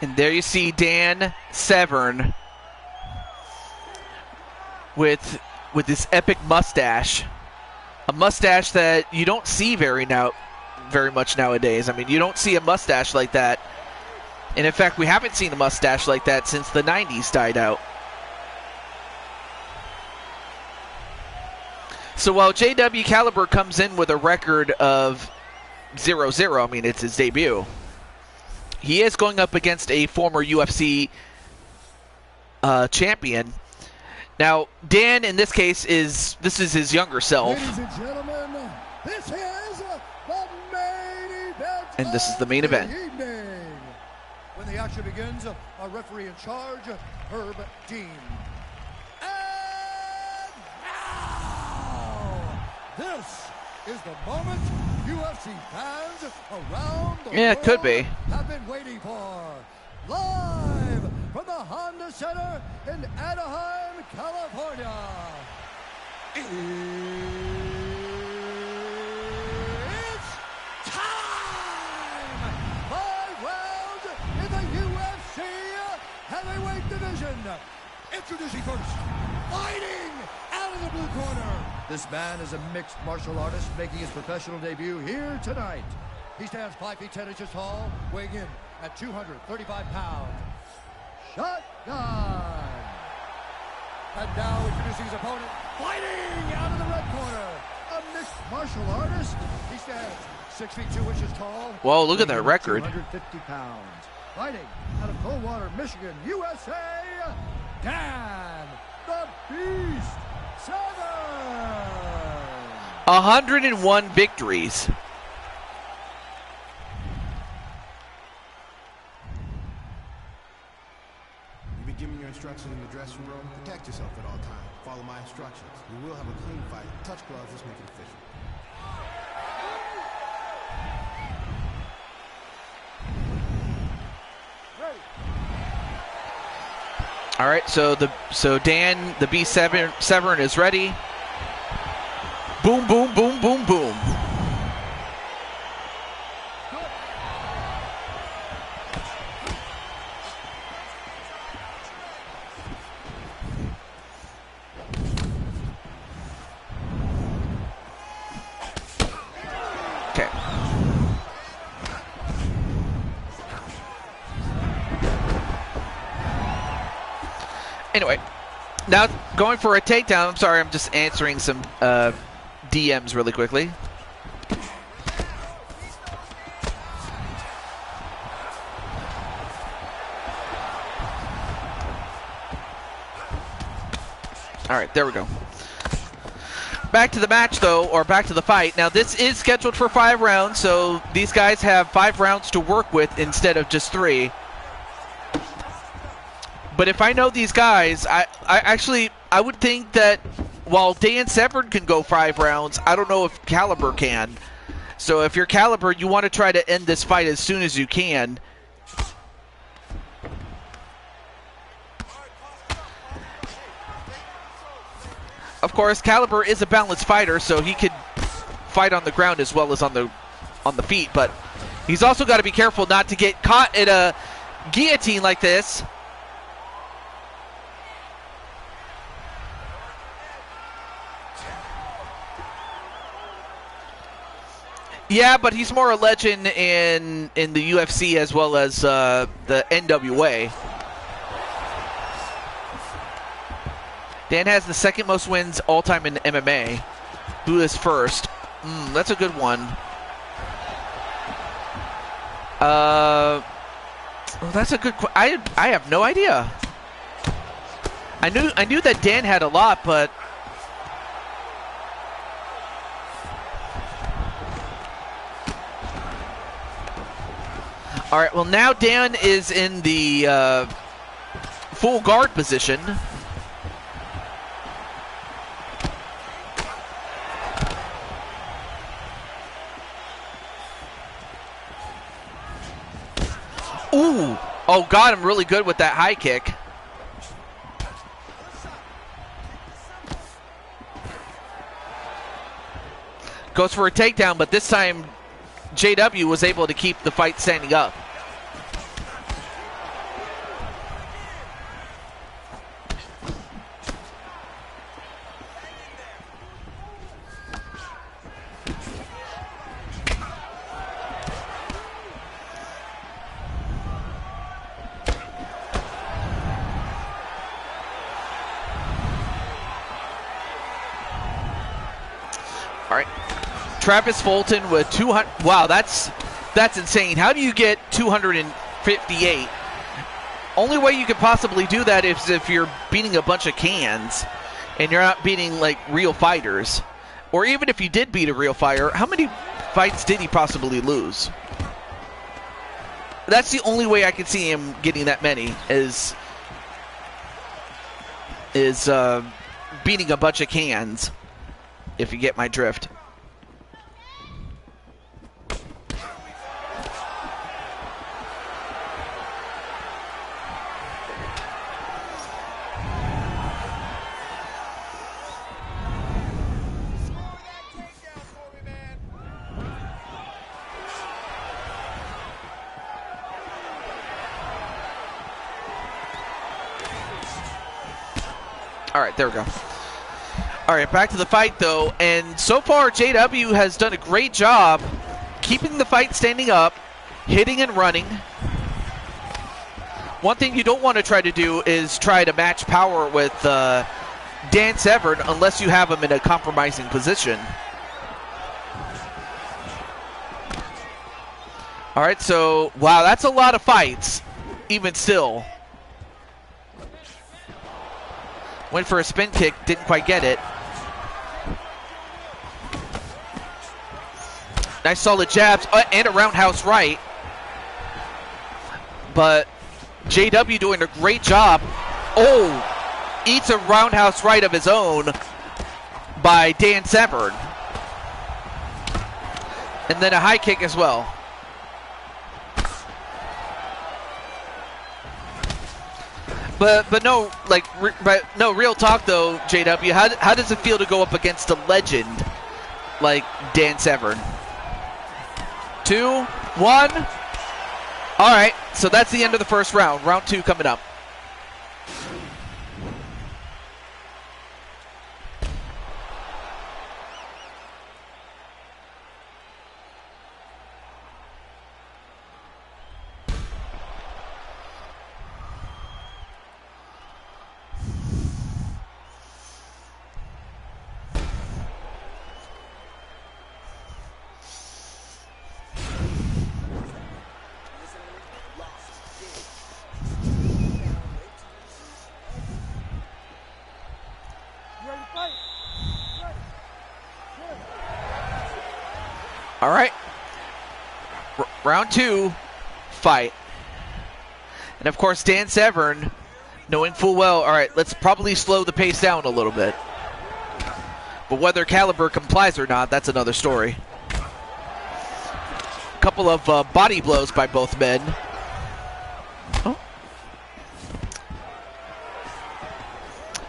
And there you see Dan Severn with this epic mustache. A mustache that you don't see very much nowadays. I mean, you don't see a mustache like that. And in fact, we haven't seen a mustache like that since the 90s died out. So while JW Caliber comes in with a record of 0-0, I mean, it's his debut, he is going up against a former UFC champion. Now, Dan, in this case, is his younger self. Ladies and gentlemen, this is the main event. And this is the main event. Evening. When the action begins, our referee in charge, Herb Dean. And now, this is the moment UFC fans around the world it could be. have been waiting for. Live from the Honda Center in Anaheim, California. It's time! 5 rounds heavyweight division. Introducing first, fighting out of the blue corner. This man is a mixed martial artist making his professional debut here tonight. He stands 5 feet 10 inches tall, weighing in at 235 pounds. Shotgun. And now introducing his opponent, fighting out of the red corner. A mixed martial artist. He stands 6 feet 2 inches tall. Whoa, look at that record. 250 pounds. Fighting out of Coldwater, Michigan, USA, Dan the Beast Severn. 101 victories. You've been given your instructions in the dressing room. Protect yourself at all times. Follow my instructions. We will have a clean fight. Touch gloves. Let's make it official. All right, so Dan the Beast Severn is ready. Boom, boom, boom, boom, boom. Okay. Anyway, now going for a takedown. I'm sorry, I'm just answering some DMs really quickly. All right, there we go. Back to the match, though, or back to the fight. Now, this is scheduled for 5 rounds, so these guys have 5 rounds to work with instead of just 3. But if I know these guys, I would think that while Dan Severn can go 5 rounds, I don't know if Caliber can. So if you're Caliber, you want to try to end this fight as soon as you can. Of course, Caliber is a balanced fighter, so he could fight on the ground as well as on the feet. But he's also got to be careful not to get caught in a guillotine like this. Yeah, but he's more a legend in the UFC as well as the NWA. Dan has the 2nd most wins all time in MMA. Who is first? That's a good one. That's a good. I have no idea. I knew that Dan had a lot, but. All right, well, now Dan is in the full guard position. Ooh. Oh, got him really good with that high kick. Goes for a takedown, but this time JW was able to keep the fight standing up. All right. Travis Fulton with 200. Wow, that's insane. How do you get 258? Only way you could possibly do that is if you're beating a bunch of cans and you're not beating like real fighters. Or even if you did beat a real fighter, how many fights did he possibly lose? That's the only way I could see him getting that many is beating a bunch of cans, if you get my drift. All right, there we go. All right, back to the fight, though. And so far, JW has done a great job keeping the fight standing up, hitting and running. One thing you don't want to try to do is try to match power with Dan Severn unless you have him in a compromising position. All right, so, wow, that's a lot of fights, even still. Went for a spin kick, didn't quite get it. Nice solid jabs and a roundhouse right. But JW doing a great job. Oh, eats a roundhouse right of his own by Dan Severn. And then a high kick as well. But no, like, real talk though, JW. How does it feel to go up against a legend like Dan Severn? 2, 1. All right, so that's the end of the first round. Round 2 coming up. All right, round 2, fight. And of course, Dan Severn, knowing full well, all right, let's probably slow the pace down a little bit. But whether Caliber complies or not, that's another story. A couple of body blows by both men. Oh.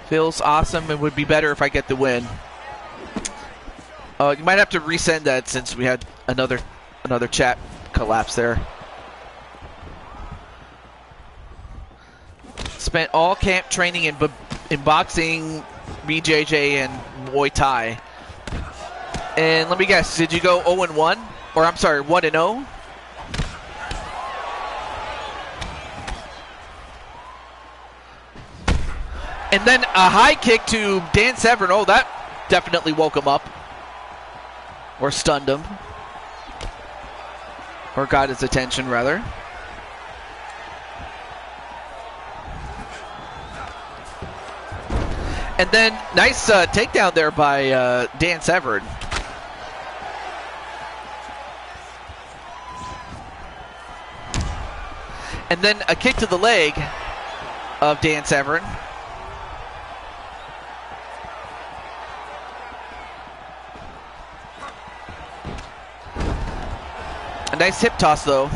Feels awesome. It would be better if I get the win. You might have to resend that since we had another chat collapse there. Spent all camp training in boxing, BJJ, and Muay Thai. And let me guess, did you go 0-1? Or I'm sorry, 1-0? And then a high kick to Dan Severn. Oh, that definitely woke him up. Or stunned him. Or got his attention, rather. And then, nice takedown there by Dan Severn. And then a kick to the leg of Dan Severn. A nice hip toss, though.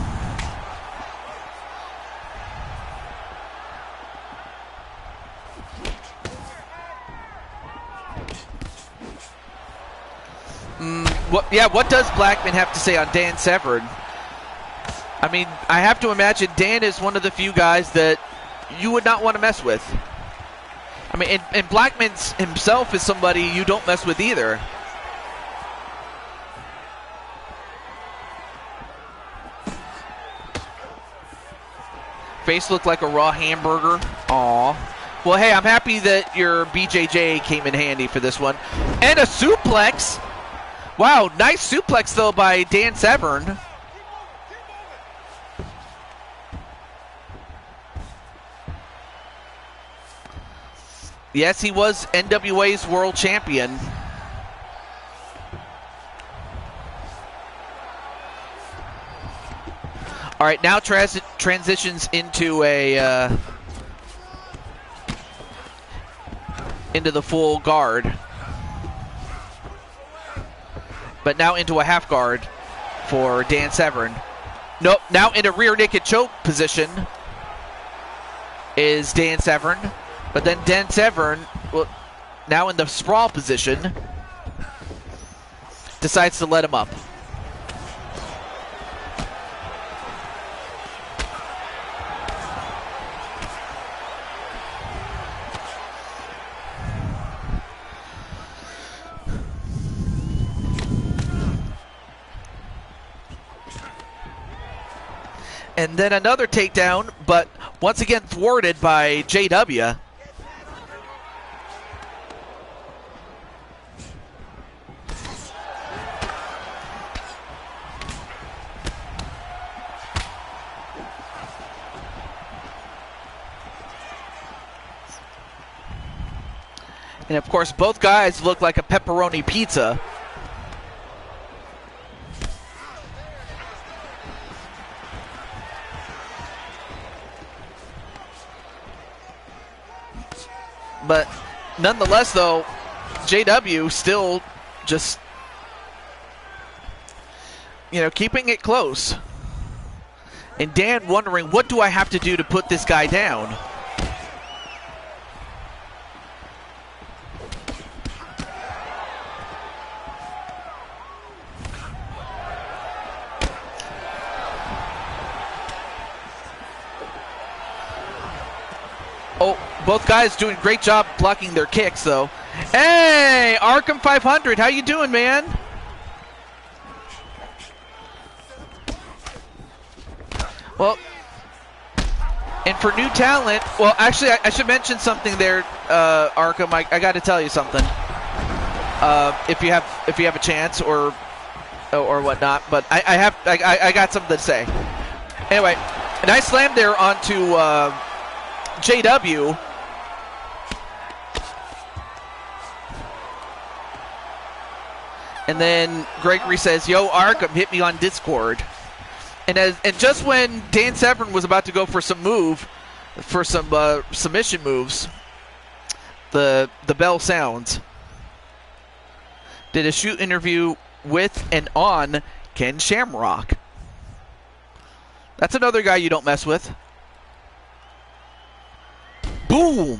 What does Blackman have to say on Dan Severn? I mean, I have to imagine Dan is one of the few guys that you would not want to mess with. I mean, and Blackman himself is somebody you don't mess with either. Face looked like a raw hamburger. Aw. Well, hey, I'm happy that your BJJ came in handy for this one. And a suplex. Wow, nice suplex, though, by Dan Severn. Yes, he was NWA's world champion. All right, now transitions into a into the full guard, but now into a half guard for Dan Severn. Nope, now in a rear naked choke position is Dan Severn, but then Dan Severn, well, now in the sprawl position, decides to let him up. And then another takedown, but once again thwarted by JW. And of course, both guys look like a pepperoni pizza. But nonetheless, though, JW still just, keeping it close. And Dan wondering, what do I have to do to put this guy down? Oh, both guys doing a great job blocking their kicks, though. Hey, Arkham 500, how you doing, man? Well, and for new talent, well, actually, I should mention something there, Arkham. I got to tell you something. If you have a chance or whatnot, but I got something to say. Anyway, a nice slam there onto JW. And then Gregory says, "Yo, Arkham, hit me on Discord." And just when Dan Severn was about to go for some submission moves, the bell sounds. Did a shoot interview with and on Ken Shamrock. That's another guy you don't mess with. Boom!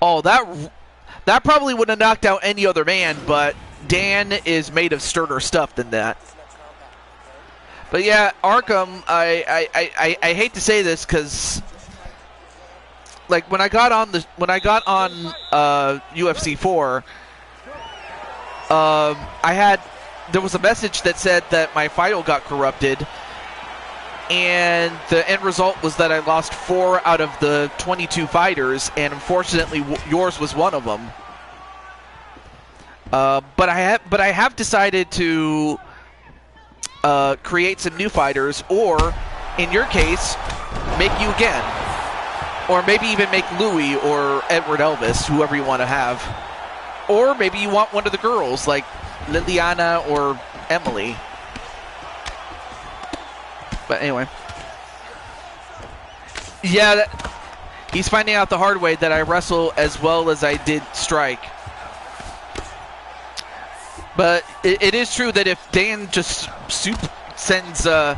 Oh, that probably would have knocked out any other man, but Dan is made of sterner stuff than that. But yeah, Arkham, I hate to say this because, like, when I got on UFC 4, there was a message that said that my Fido got corrupted. And the end result was that I lost 4 out of the 22 fighters, and unfortunately, yours was one of them. But I have decided to create some new fighters, or in your case, make you again, or maybe even make Louis or Edward Elvis, whoever you want to have, or maybe you want one of the girls like Liliana or Emily. But anyway. Yeah, he's finding out the hard way that I wrestle as well as I did strike. But it is true that if Dan just sends JW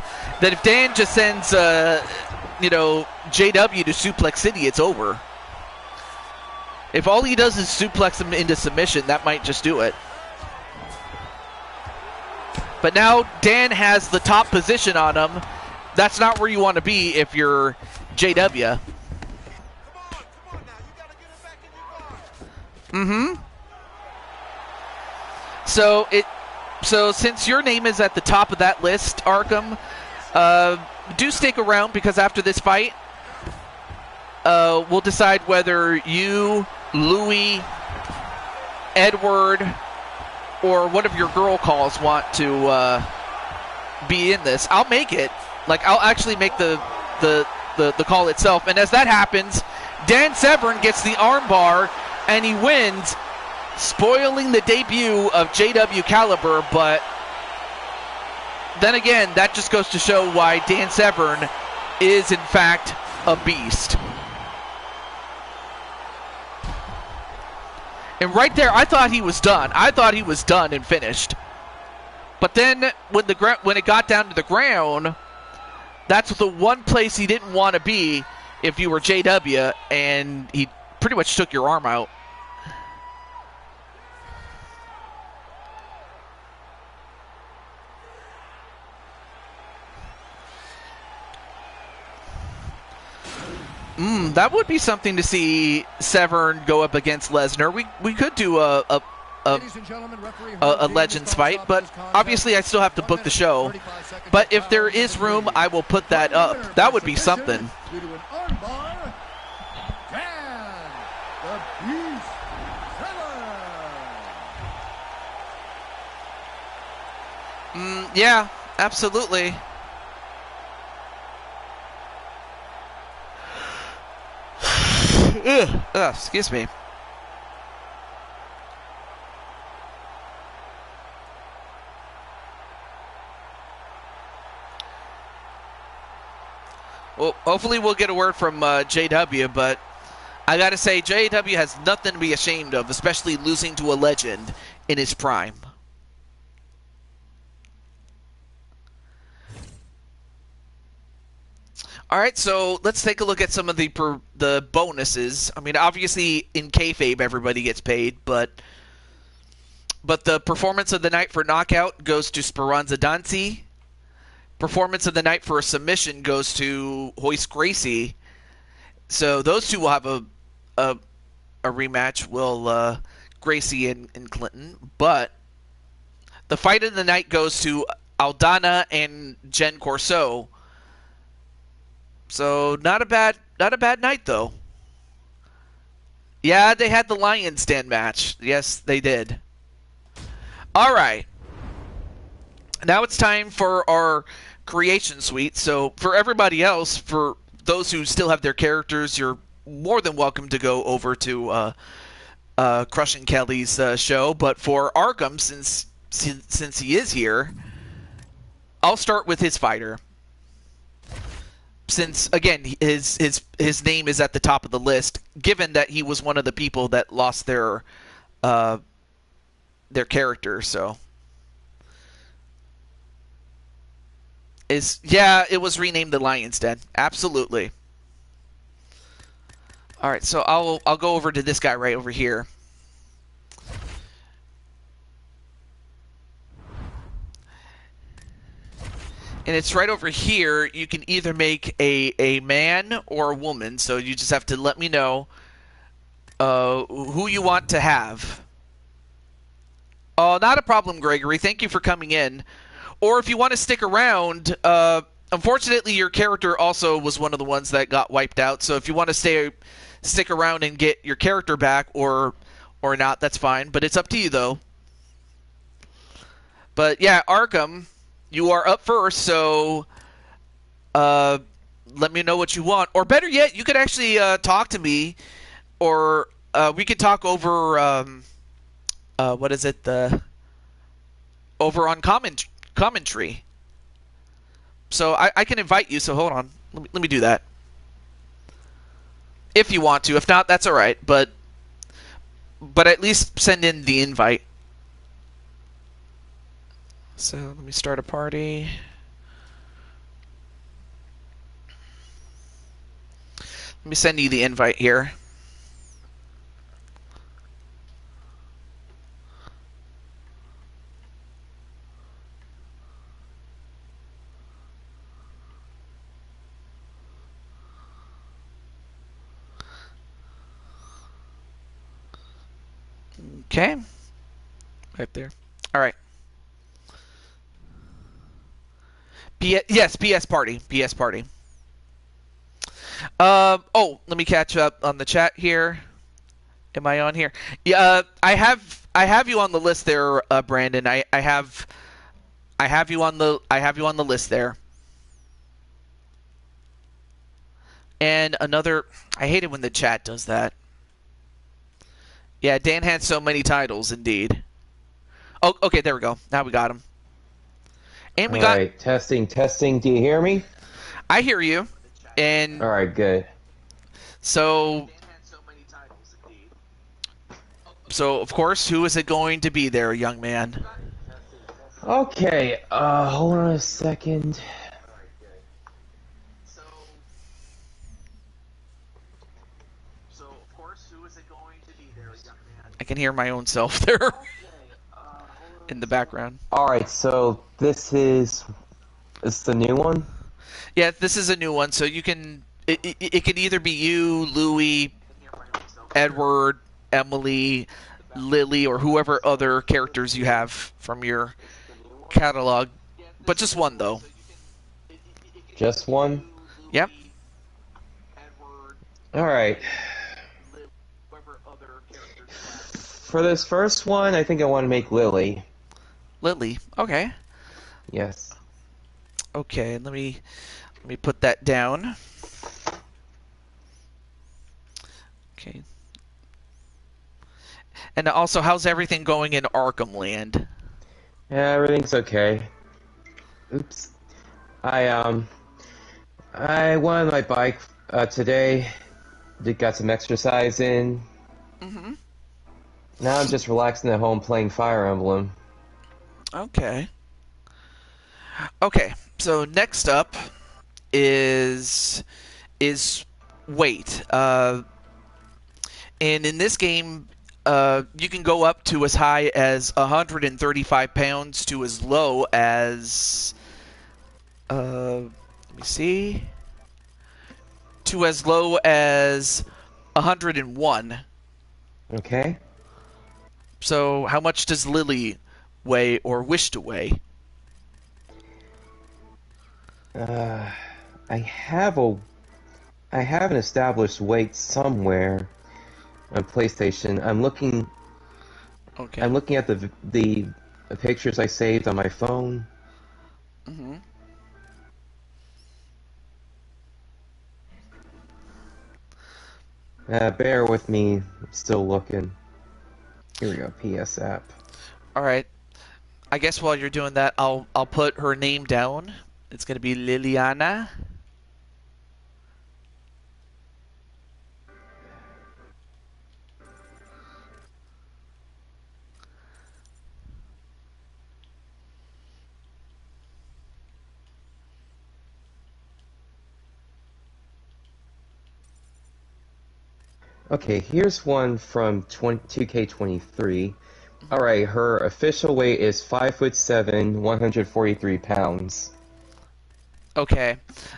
to Suplex City, it's over. If all he does is suplex him into submission, that might just do it. But now Dan has the top position on him. That's not where you want to be if you're JW. Mm-hmm. So since your name is at the top of that list, Arkham, do stick around, because after this fight, we'll decide whether you, Louis, Edward, or one of your girl calls want to be in this. I'll make it. Like, I'll actually make the call itself. And as that happens, Dan Severn gets the armbar, and he wins, spoiling the debut of JW Caliber. But then again, that just goes to show why Dan Severn is, in fact, a beast. And right there, I thought he was done. I thought he was done and finished. But then when it got down to the ground, that's the one place he didn't want to be if you were JW, and he pretty much took your arm out. That would be something to see Severn go up against Lesnar. We could do a a Legends fight, but obviously I still have to book the show. But if there is room, I will put that up. That would be something. Yeah, absolutely. Excuse me. Well, hopefully we'll get a word from JW, but I gotta say, JW has nothing to be ashamed of, especially losing to a legend in his prime. All right, so let's take a look at some of the bonuses. I mean, obviously in kayfabe everybody gets paid, but the performance of the night for knockout goes to Speranza Dancy. Performance of the night for a submission goes to Hoist Gracie. So those two will have a rematch. Will Gracie and Clinton, but the fight of the night goes to Aldana and Jen Corso. So not a bad night though. Yeah, they had the Lions Den match. Yes, they did. All right. Now it's time for our creation suite. So for everybody else, for those who still have their characters, you're more than welcome to go over to Crushing Kelly's show. But for Arkham, since he is here, I'll start with his fighter. Since again his name is at the top of the list, given that he was one of the people that lost their character, so it was renamed the Lion's Den. Absolutely. All right, so I'll go over to this guy right over here. And it's right over here. You can either make a man or a woman, so you just have to let me know who you want to have. Oh, not a problem, Gregory. Thank you for coming in. Or if you want to stick around, unfortunately your character also was one of the ones that got wiped out, so if you want to stick around and get your character back or not, that's fine. But it's up to you, though. But yeah, Arkham, you are up first, so let me know what you want. Or better yet, you could actually talk to me, or we could talk over, what is it, over on commentary. So I can invite you, so hold on. Let me do that. If you want to. If not, that's all right. But at least send in the invite. So let me start a party. Let me send you the invite here. Okay. Right there. All right. Yes, PS Party. PS Party. Oh, let me catch up on the chat here. Am I on here? Yeah, I have you on the list there, Brandon. I have you on the list there. And another, I hate it when the chat does that. Yeah, Dan had so many titles, indeed. Oh, okay, there we go. Now we got him. And we got... All right, testing. Do you hear me? I hear you. And... All right, good. So, of course, who is it going to be there, young man? Okay, hold on a second. I can hear my own self there in the background. All right, so this is the new one? Yeah, this is a new one, so you can... It can either be you, Louie, Edward, Emily, Lily or whoever other characters you have from your catalog, but just one though. Just one? Yep. Alright. For this first one, I think I want to make Lily. Lily. Okay. Yes. Okay, let me put that down. Okay. And also, how's everything going in Arkham Land? Yeah, everything's okay. Oops. I went on my bike today. Got some exercise in. Mm-hmm. Now I'm just relaxing at home playing Fire Emblem. Okay. Okay. So next up is weight. And in this game, you can go up to as high as 135 pounds to as low as let me see, to as low as 101. Okay. So how much does Lily weigh or wish to weigh? I have an established weight somewhere on PlayStation. Okay. I'm looking at the pictures I saved on my phone. Mm-hmm. Bear with me. I'm still looking. Here we go. PS app. All right. I guess while you're doing that, I'll put her name down. It's gonna be Liliana. Okay, here's one from 2K23. Alright, her official weight is 5'7", 143 pounds. Okay.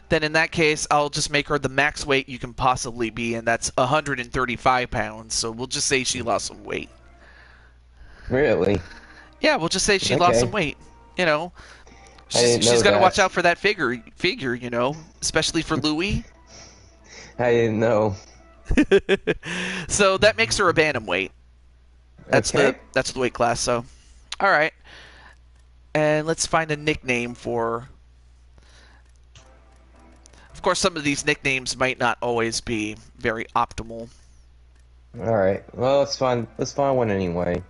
Then in that case, I'll just make her the max weight you can possibly be, and that's 135 pounds. So we'll just say she lost some weight. Really? Yeah, we'll just say she lost some Okay. weight. You know, I didn't she's know got to watch that. out for that figure. You know, especially for Louis. I didn't know. So that makes her a bantamweight. Okay. That's the weight class. So, all right. And let's find a nickname for. Of course, some of these nicknames might not always be very optimal. Alright. Well, let's find one anyway.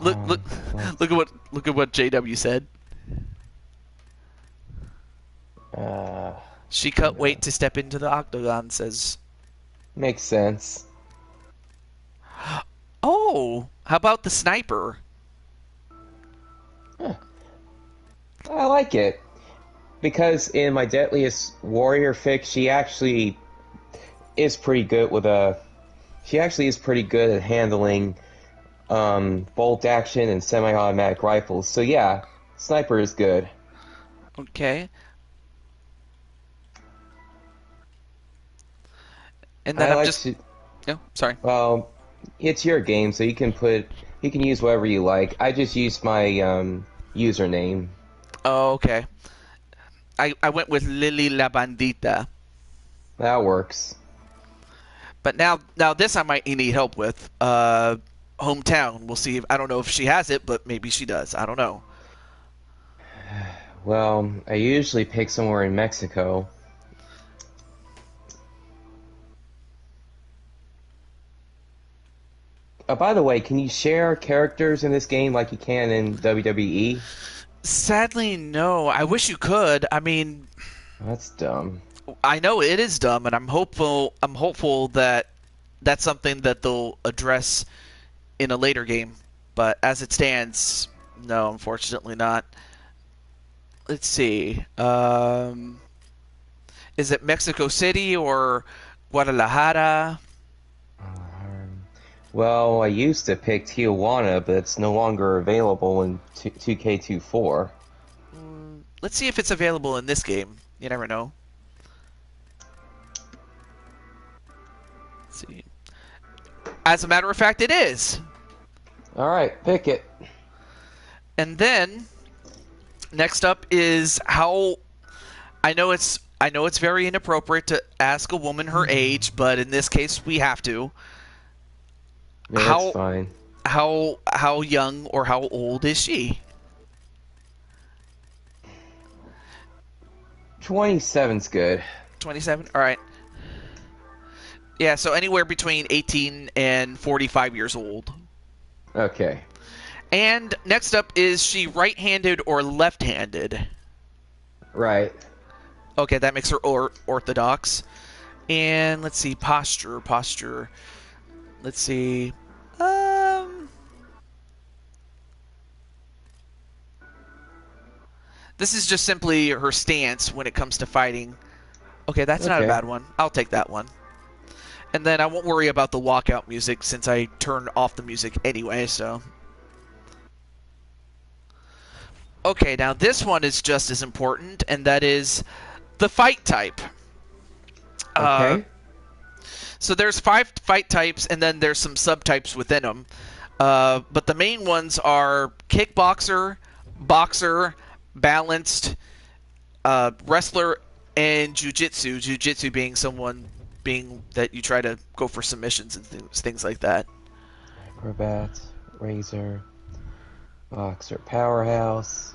look look look at what JW said. Uh, She cut weight to step into the octagon, says. Makes sense. Oh, how about the sniper? Huh. I like it. Because in my Deadliest Warrior fic, she actually is pretty good at handling bolt action and semi-automatic rifles. So yeah, sniper is good. Okay. And then I I'm like just. to. Oh, sorry. Well, it's your game, so you can use whatever you like. I just used my username. Oh, okay. I went with Lily La Bandita. That works. But now this I might need help with. Hometown. We'll see. I don't know if she has it, but maybe she does. I don't know. Well, I usually pick somewhere in Mexico. By the way, can you share characters in this game like you can in WWE? Sadly, no. I wish you could. I mean, That's dumb. I know it is dumb, and I'm hopeful. I'm hopeful that that's something that they'll address in a later game. But as it stands, no, unfortunately not. Let's see. Is it Mexico City or Guadalajara? Well, I used to pick Tijuana, but it's no longer available in 2K24. Let's see if it's available in this game. You never know. Let's see. As a matter of fact, it is. Alright, pick it. And then next up is how I know it's very inappropriate to ask a woman her age, but in this case we have to. Yeah, that's fine. How young or how old is she? 27's good. 27? All right. Yeah, so anywhere between 18 and 45 years old. Okay. And next up, is she right-handed or left-handed? Right. Okay, that makes her orthodox. And let's see, posture. Let's see. This is just simply her stance when it comes to fighting. Okay, that's not a bad one. I'll take that one. And then I won't worry about the walkout music since I turned off the music anyway, so. Okay, now this one is just as important, and that is the fight type. Okay. So there's 5 fight types, and then there's some subtypes within them. But the main ones are kickboxer, boxer, balanced, wrestler, and jiu-jitsu. Jiu-jitsu being that you try to go for submissions and things like that. Acrobat, razor, boxer, powerhouse.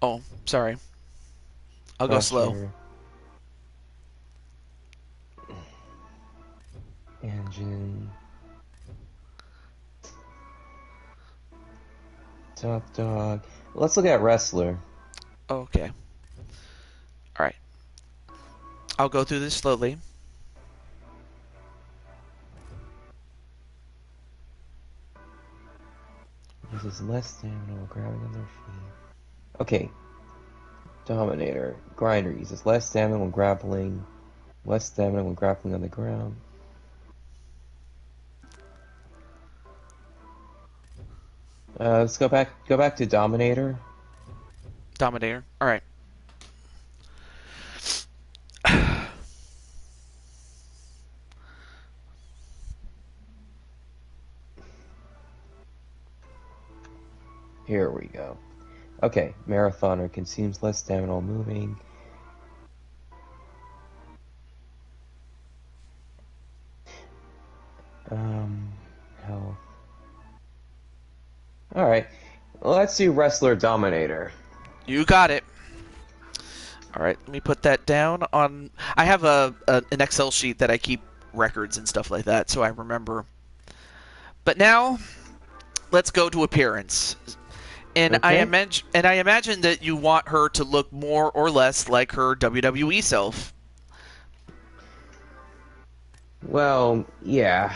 Oh, sorry. I'll go slow. Engine. Top dog. Let's look at wrestler. Okay. Alright. I'll go through this slowly. Uses less stamina while grabbing on their feet. Okay. Dominator. Grinder uses less stamina when grappling. Less stamina when grappling on the ground. Let's go back to Dominator. Dominator. Alright. Here we go. Okay, Marathoner consumes less stamina while moving. Health. Alright, let's do Wrestler Dominator. You got it. Alright, let me put that down on... I have an Excel sheet that I keep records and stuff like that, so I remember. But now, let's go to appearance. And Okay. I imagine that you want her to look more or less like her WWE self. Well, yeah.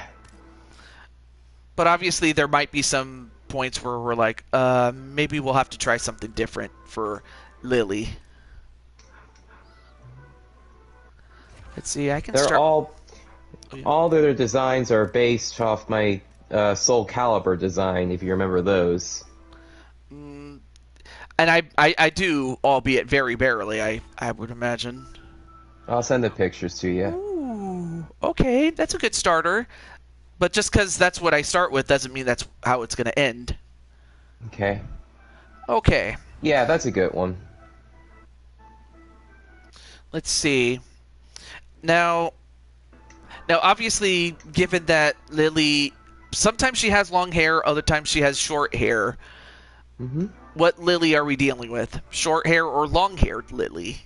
But obviously there might be some points where we're like, maybe we'll have to try something different for Lily. Let's see, I can They're start... all their designs are based off my Soul Calibur design, if you remember those. And I do, albeit very barely, I would imagine. I'll send the pictures to you. Ooh, okay, that's a good starter. But just because that's what I start with doesn't mean that's how it's going to end. Okay. Okay. Yeah, that's a good one. Let's see. Now obviously, given that Lily, sometimes she has long hair, other times she has short hair. Mm-hmm. What Lily are we dealing with? Short hair or long-haired Lily?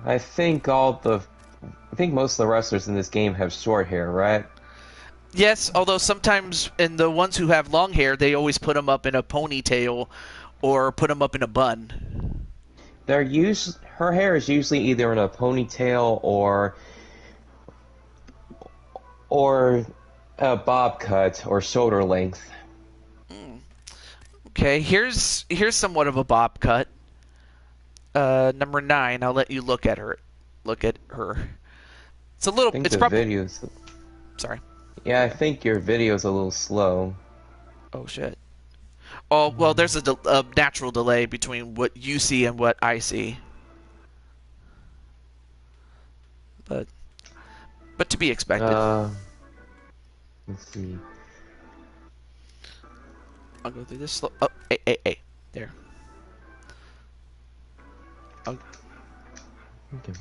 I think most of the wrestlers in this game have short hair, right? Yes, although sometimes in the ones who have long hair, they always put them up in a ponytail or put them up in a bun. Her hair is usually either in a ponytail or a bob cut or shoulder length. Okay, here's somewhat of a bob cut. Number 9. I'll let you look at her. It's a little. I think It's the probably. videos. Sorry. Yeah, I think your video's a little slow. Oh shit. Oh well, there's a natural delay between what you see and what I see, but to be expected. Let's see. I'll go through this slow. Oh, hey, there. I'll, Okay.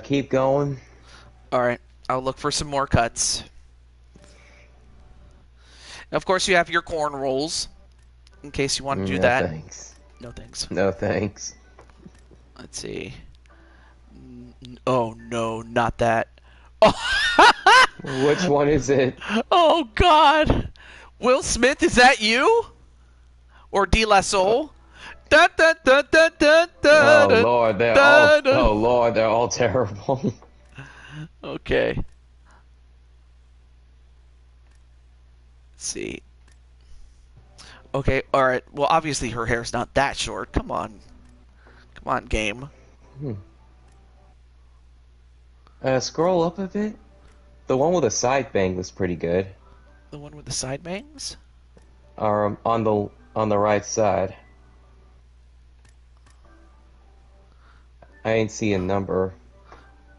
Keep going. all right, I'll look for some more cuts. Of course, you have your corn rolls in case you want to do No that. thanks. No thanks. No thanks. Let's see. Oh no, not that. Oh, Which one is it? oh God. Will Smith, is that you? Or De La Soul? Da, da, da, da, da, da, Oh da, Lord, they're all. da, da. Oh Lord, they're all terrible. Okay. Let's see. Okay, alright. Well, obviously her hair's not that short. Come on. Come on, game. Scroll up a bit. The one with the side bang was pretty good. The one with the side bangs? On the right side. I ain't see a number.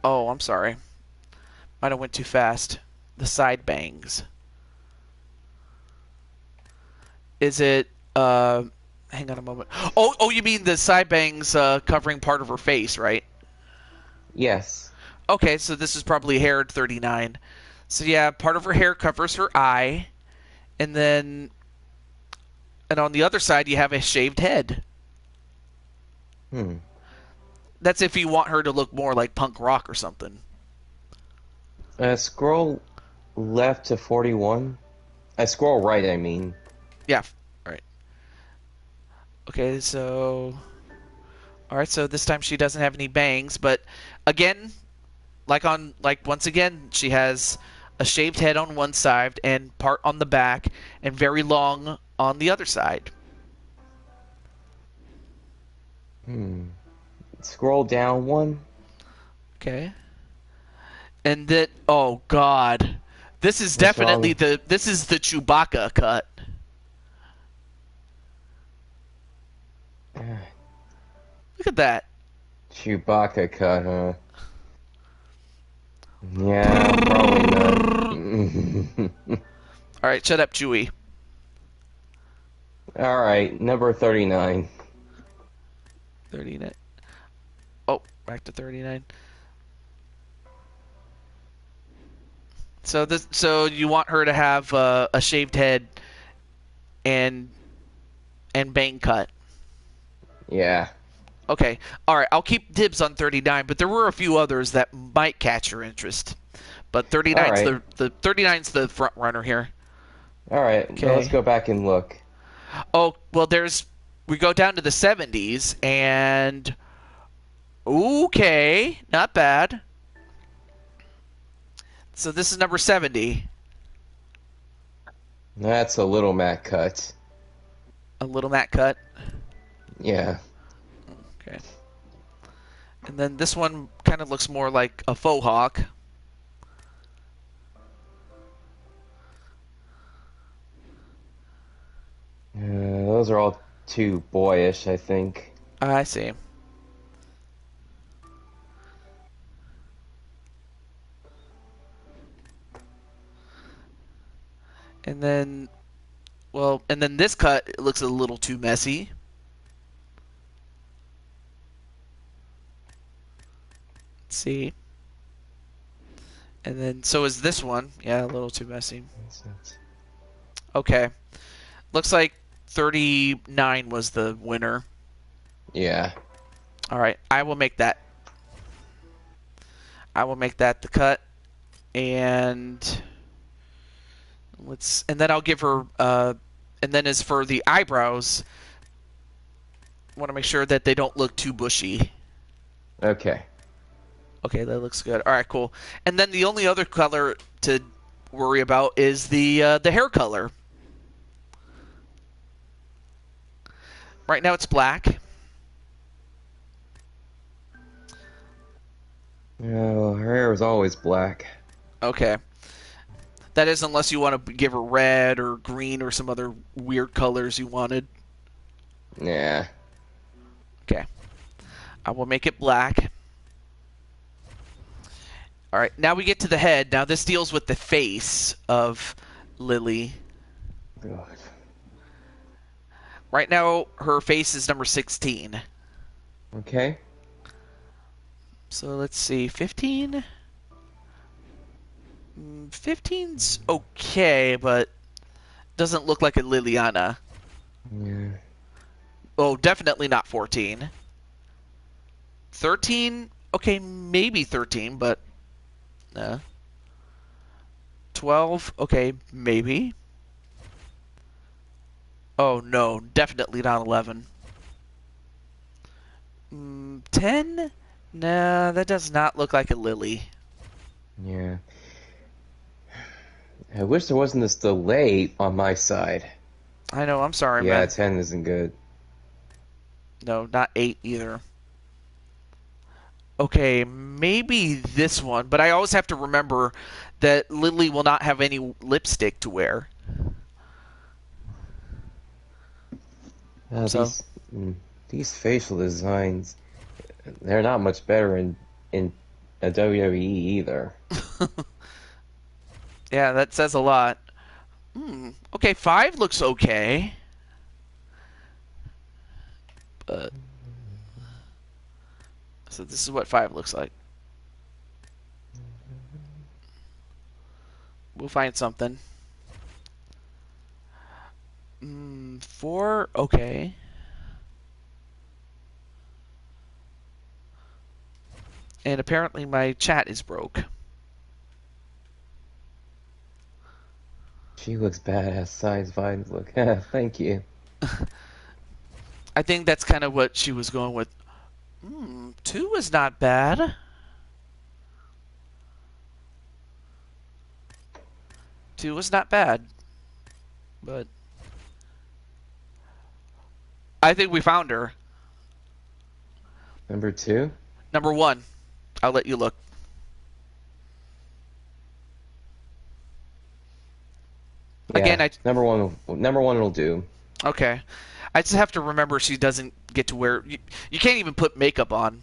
Oh, I'm sorry. Might have went too fast. The side bangs. Is it, hang on a moment. Oh, you mean the side bangs covering part of her face, right? Yes. Okay, so this is probably hair 39. So yeah, part of her hair covers her eye, and on the other side you have a shaved head. That's if you want her to look more like punk rock or something. Scroll left to 41. Scroll right, I mean. Yeah, alright. Okay, so... Alright, so this time she doesn't have any bangs, but again, once again, she has a shaved head on one side and part on the back and very long on the other side. Scroll down one. Okay. And that, oh God, this is What's definitely wrong? this is the Chewbacca cut. Look at that. Chewbacca cut, huh? Yeah, probably not. All right, shut up, Chewie. Alright, number 39. 39. Oh, back to 39. So you want her to have a shaved head and bang cut. Yeah. Okay. All right. I'll keep dibs on 39, but there were a few others that might catch your interest. But 39's Alright. the 39's the front runner here. Alright, now let's Okay. go back and look. Oh, well we go down to the 70s and okay, not bad. So this is number 70. That's a little Matt cut. A little Matt cut. Yeah. Okay. And then this one kind of looks more like a faux hawk. Those are all too boyish, I think. I see. And then, well, and then this cut it looks a little too messy. Let's see. And then, so is this one. Yeah, a little too messy. Okay. Looks like 39 was the winner. Yeah. All right, I will make that. I will make that the cut, and then I'll give her. And then as for the eyebrows, I want to make sure that they don't look too bushy. Okay. Okay, that looks good. All right, cool. And then the only other color to worry about is the hair color. Right now it's black. Oh, her hair was always black. Okay. That is unless you want to give her red or green or some other weird colors you wanted. Yeah. Okay. I will make it black. All right, now we get to the head. Now this deals with the face of Lily. God. Right now, her face is number 16. Okay. So let's see, 15? 15's okay, but doesn't look like a Liliana. Yeah. Oh, definitely not 14. 13? Okay, maybe 13, but... 12? Okay, maybe. Oh, no, definitely not 11. 10? Nah, that does not look like a Lily. Yeah. I wish there wasn't this delay on my side. I know, I'm sorry, Yeah, man. 10 isn't good. No, not 8 either. Okay, maybe this one, but I always have to remember that Lily will not have any lipstick to wear. Uh, So, these these facial designs, they're not much better in a WWE either. yeah, that says a lot. Okay, 5 looks okay. But so this is what 5 looks like. We'll find something. 4, okay. And apparently my chat is broke. She looks badass. Size vines look. Thank you. I think that's kind of what she was going with. 2 is not bad. Two was not bad. But I think we found her. Number 2? Number 1. I'll let you look. Yeah, Again, number one will do. okay. I just have to remember she doesn't get to wear... You can't even put makeup on.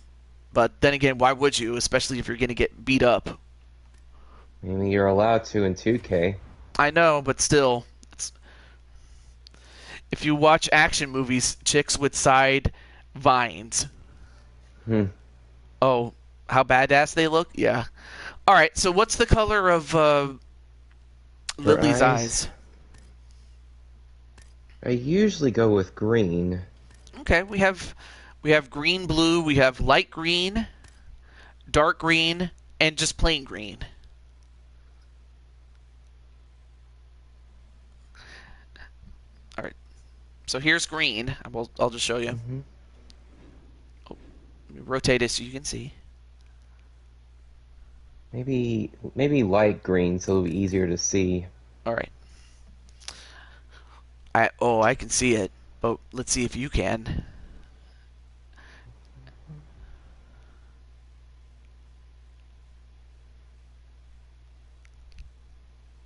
But then again, why would you? Especially if you're going to get beat up. I mean, you're allowed to in 2K. I know, but still. If you watch action movies, chicks with side vines. Oh, how badass they look? Yeah. All right, so what's the color of Lily's eyes? I usually go with green. Okay, we have green, blue, we have light green, dark green, and just plain green. All right. So here's green. I'll just show you. Oh, let me rotate it so you can see. Maybe light green so it'll be easier to see. All right. I can see it, but let's see if you can.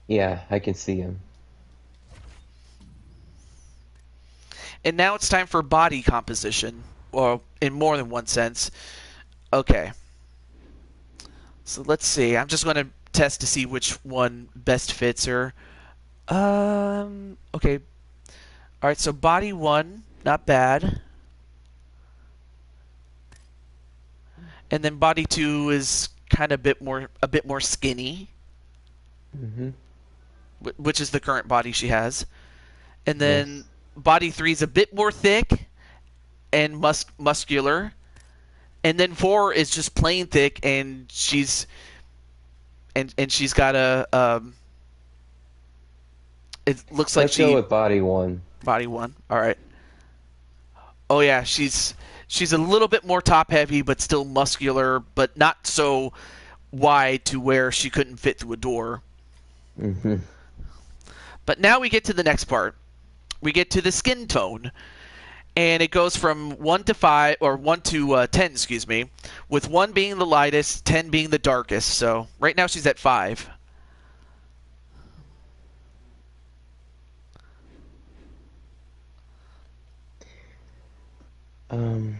Yeah, I can see him. And now it's time for body composition, or in more than one sense. Okay. So let's see. I'm just going to test to see which one best fits her. Okay. All right, so body 1, not bad. And then body 2 is kind of a bit more skinny. Which is the current body she has. And then body 3 is a bit more thick and muscular. And then 4 is just plain thick, and she's got a it looks like Let's go with body 1. Body 1. All right. Oh yeah, she's a little bit more top heavy, but still muscular, but not so wide to where she couldn't fit through a door. But now we get to the next part. We get to the skin tone. and it goes from 1 to 5 or 1 to 10, excuse me, with 1 being the lightest, 10 being the darkest. So right now she's at 5.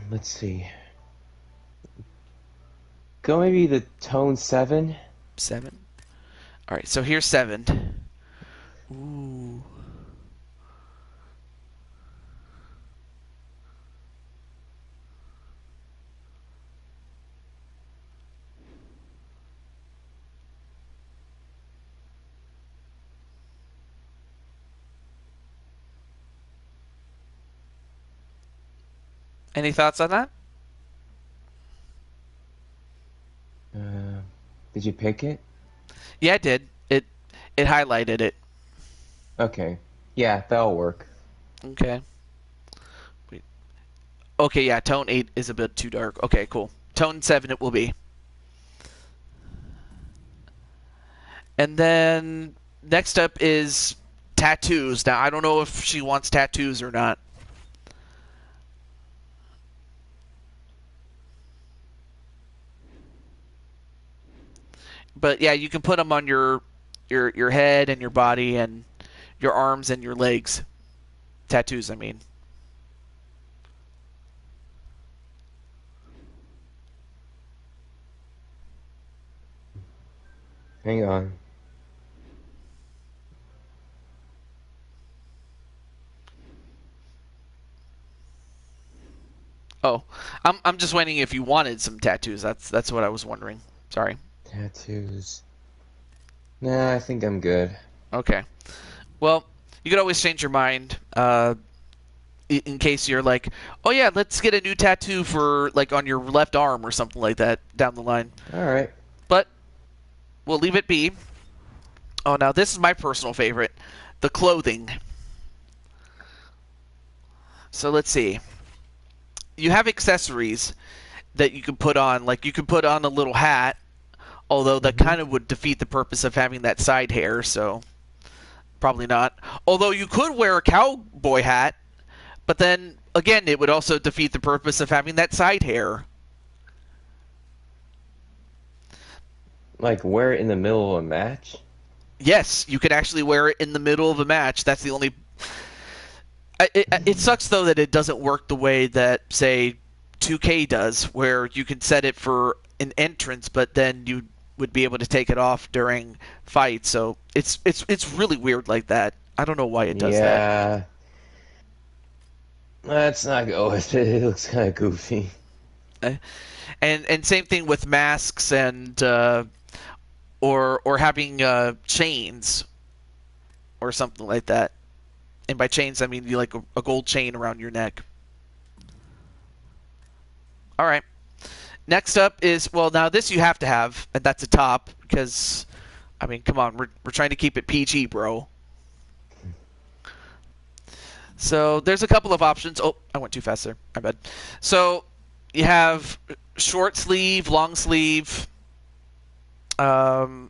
Let's see. Go maybe the tone 7. 7. All right, so here's 7. Ooh. Any thoughts on that? Did you pick it? Yeah, it did. It highlighted it. Okay. Yeah, that'll work. Okay. Wait. Okay, yeah, tone 8 is a bit too dark. Okay, cool. Tone 7 it will be. And then next up is tattoos. Now, I don't know if she wants tattoos or not. But yeah, you can put them on your head and your body and your arms and your legs. Tattoos, I mean. Hang on. Oh, I'm just wondering if you wanted some tattoos. That's what I was wondering. Sorry. Tattoos. Nah, I think I'm good. Okay. Well, you could always change your mind in case you're like, oh yeah, let's get a new tattoo for like on your left arm or something like that down the line. All right. But we'll leave it be. Oh, now this is my personal favorite, the clothing. So let's see. You have accessories that you can put on, like you could put on a little hat, although that kind of would defeat the purpose of having that side hair, so probably not. Although you could wear a cowboy hat, but then again it would also defeat the purpose of having that side hair. Like wear it in the middle of a match? Yes, you could actually wear it in the middle of a match. That's the only... It sucks, though, that it doesn't work the way that, say, 2K does, where you can set it for an entrance, but then you would be able to take it off during fights. So it's really weird like that. I don't know why it does that. Yeah. Let's not go with it. It looks kind of goofy. And same thing with masks and or having chains or something like that. And by chains, I mean you like a gold chain around your neck. All right. Next up is, well, now this you have to have, and that's a top, because, I mean, come on, we're trying to keep it PG, bro. So there's a couple of options. Oh, I went too fast there. My bad. So you have short sleeve, long sleeve, and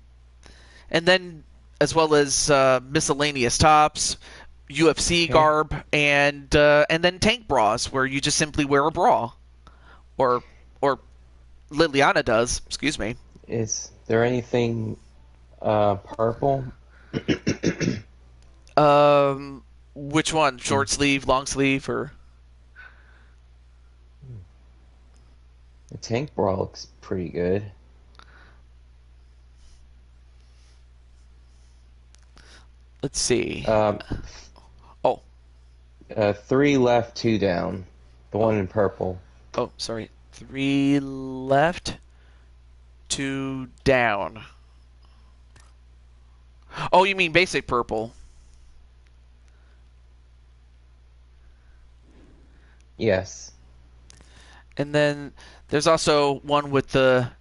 then as well as miscellaneous tops, UFC garb, and then tank bras, where you just simply wear a bra, or Liliana does. Excuse me. Is there anything purple? Which one? Short sleeve, long sleeve, or? The tank bra looks pretty good. Let's see. Oh. 3 left, 2 down. The one in purple. Oh, sorry. 3 left, 2 down. Oh, you mean basic purple? Yes. And then there's also one with the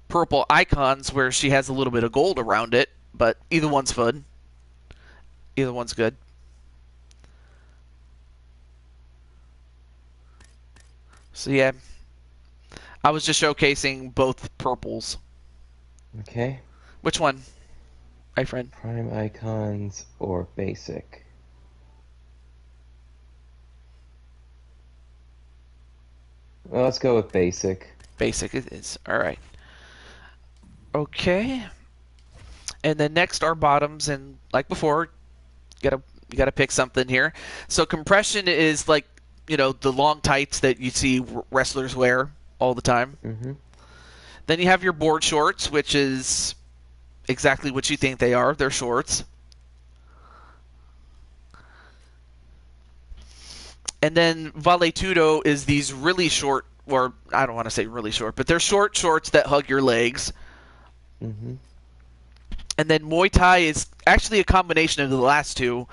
purple icons where she has a little bit of gold around it, but either one's fun. Either one's good. So yeah, I was just showcasing both purples. Okay. Which one, my friend? Prime icons or basic? Well, let's go with basic. Basic it is. All right. Okay. And then next are bottoms, and like before, you gotta pick something here. So compression is like, you know, the long tights that you see wrestlers wear all the time. Mm-hmm. Then you have your board shorts, which is exactly what you think they are. They're shorts. And then valetudo is these really short, or I don't want to say really short, but they're short shorts that hug your legs. Mm-hmm. And then Muay Thai is actually a combination of the last two,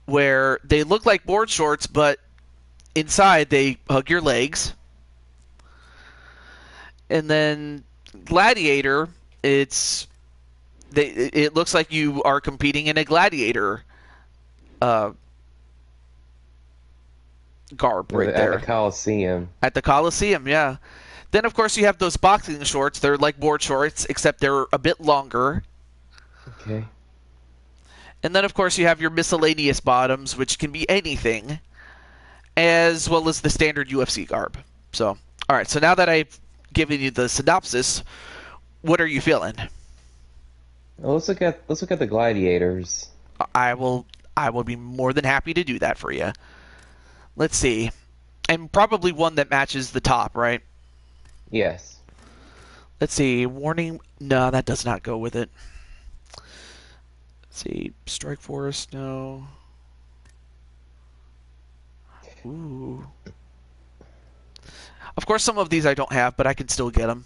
where they look like board shorts, but inside they hug your legs. And then Gladiator, it looks like you are competing in a gladiator garb right there. At the Coliseum. At the Coliseum, yeah. Then, of course, you have those boxing shorts. They're like board shorts, except they're a bit longer. Okay. And then, of course, you have your miscellaneous bottoms, which can be anything, as well as the standard UFC garb. So, all right. So now that I've given you the synopsis, what are you feeling? Well, let's look at the gladiators. I will be more than happy to do that for you. Let's see. And probably one that matches the top, right? Yes. Let's see. Warning. No, that does not go with it. Let's see. Strike Force. No. Ooh. Of course, some of these I don't have, but I can still get them.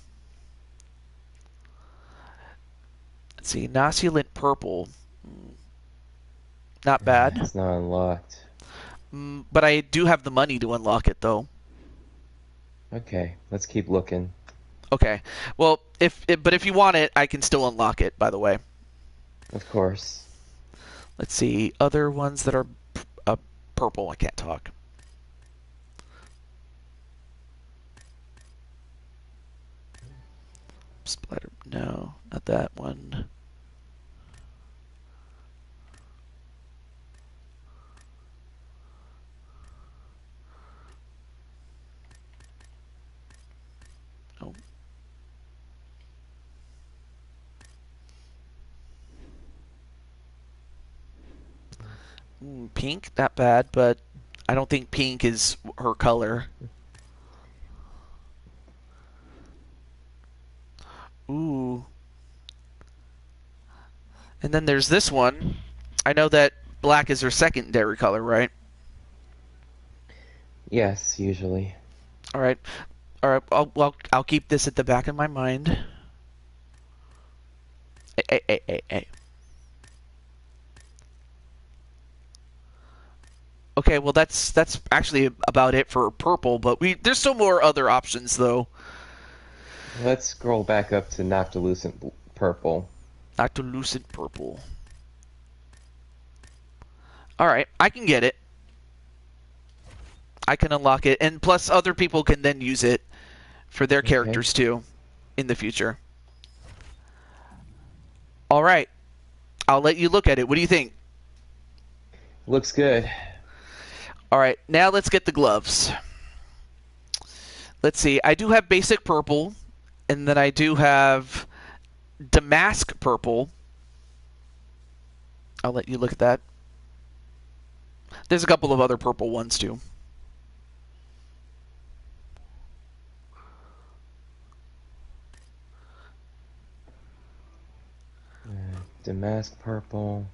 Let's see. Noculent Purple. Not bad. It's not unlocked. But I do have the money to unlock it, though. Okay, let's keep looking. Okay. Well, but if you want it, I can still unlock it, by the way. Of course. Let's see. Other ones that are purple. I can't talk. Splatter. No, not that one. Oh. Pink, not bad, but I don't think pink is her color. Ooh. And then there's this one. I know that black is her secondary color, right? Yes, usually. All right. All right. I'll keep this at the back of my mind. Hey. Okay, well that's actually about it for purple, but there's still more other options though. Let's scroll back up to Noctilucent Purple. Noctilucent Purple. All right, I can get it. I can unlock it, and plus other people can then use it for their characters too in the future. All right, I'll let you look at it. What do you think? Looks good. All right, now let's get the gloves. Let's see. I do have basic purple, and then I do have damask purple. I'll let you look at that. There's a couple of other purple ones too. Damask purple.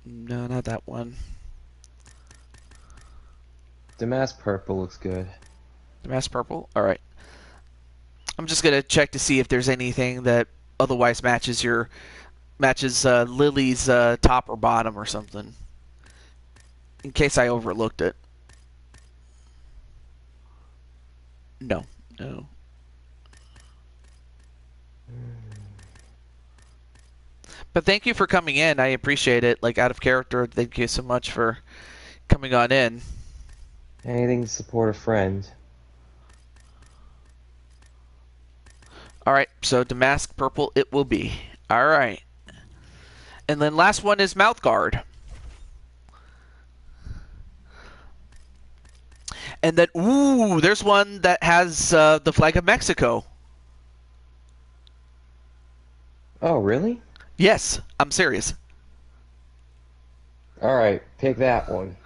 No, not that one. Damask purple looks good. Damask purple? Alright. I'm just gonna check to see if there's anything that otherwise matches Lily's top or bottom or something. In case I overlooked it. No. But thank you for coming in. I appreciate it. Like, out of character, thank you so much for coming on in. Anything to support a friend. Alright, so damask purple it will be. Alright. And then last one is mouth guard. And then, ooh, there's one that has the flag of Mexico. Oh, really? Yes, I'm serious. Alright, pick that one.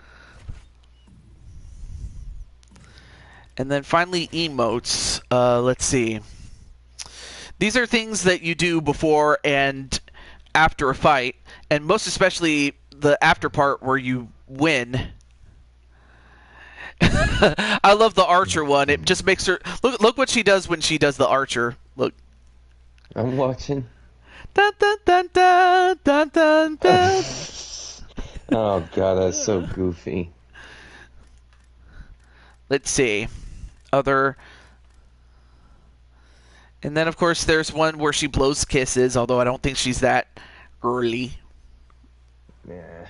And then finally, emotes. Let's see. These are things that you do before and after a fight, and most especially the after part where you win. I love the archer one. It just makes her look what she does when she does the archer. Look. I'm watching. Dun, dun, dun, dun, dun, dun, dun. Oh god, that's so goofy. Let's see. Other. And then, of course, there's one where she blows kisses, although I don't think she's that early. Yeah.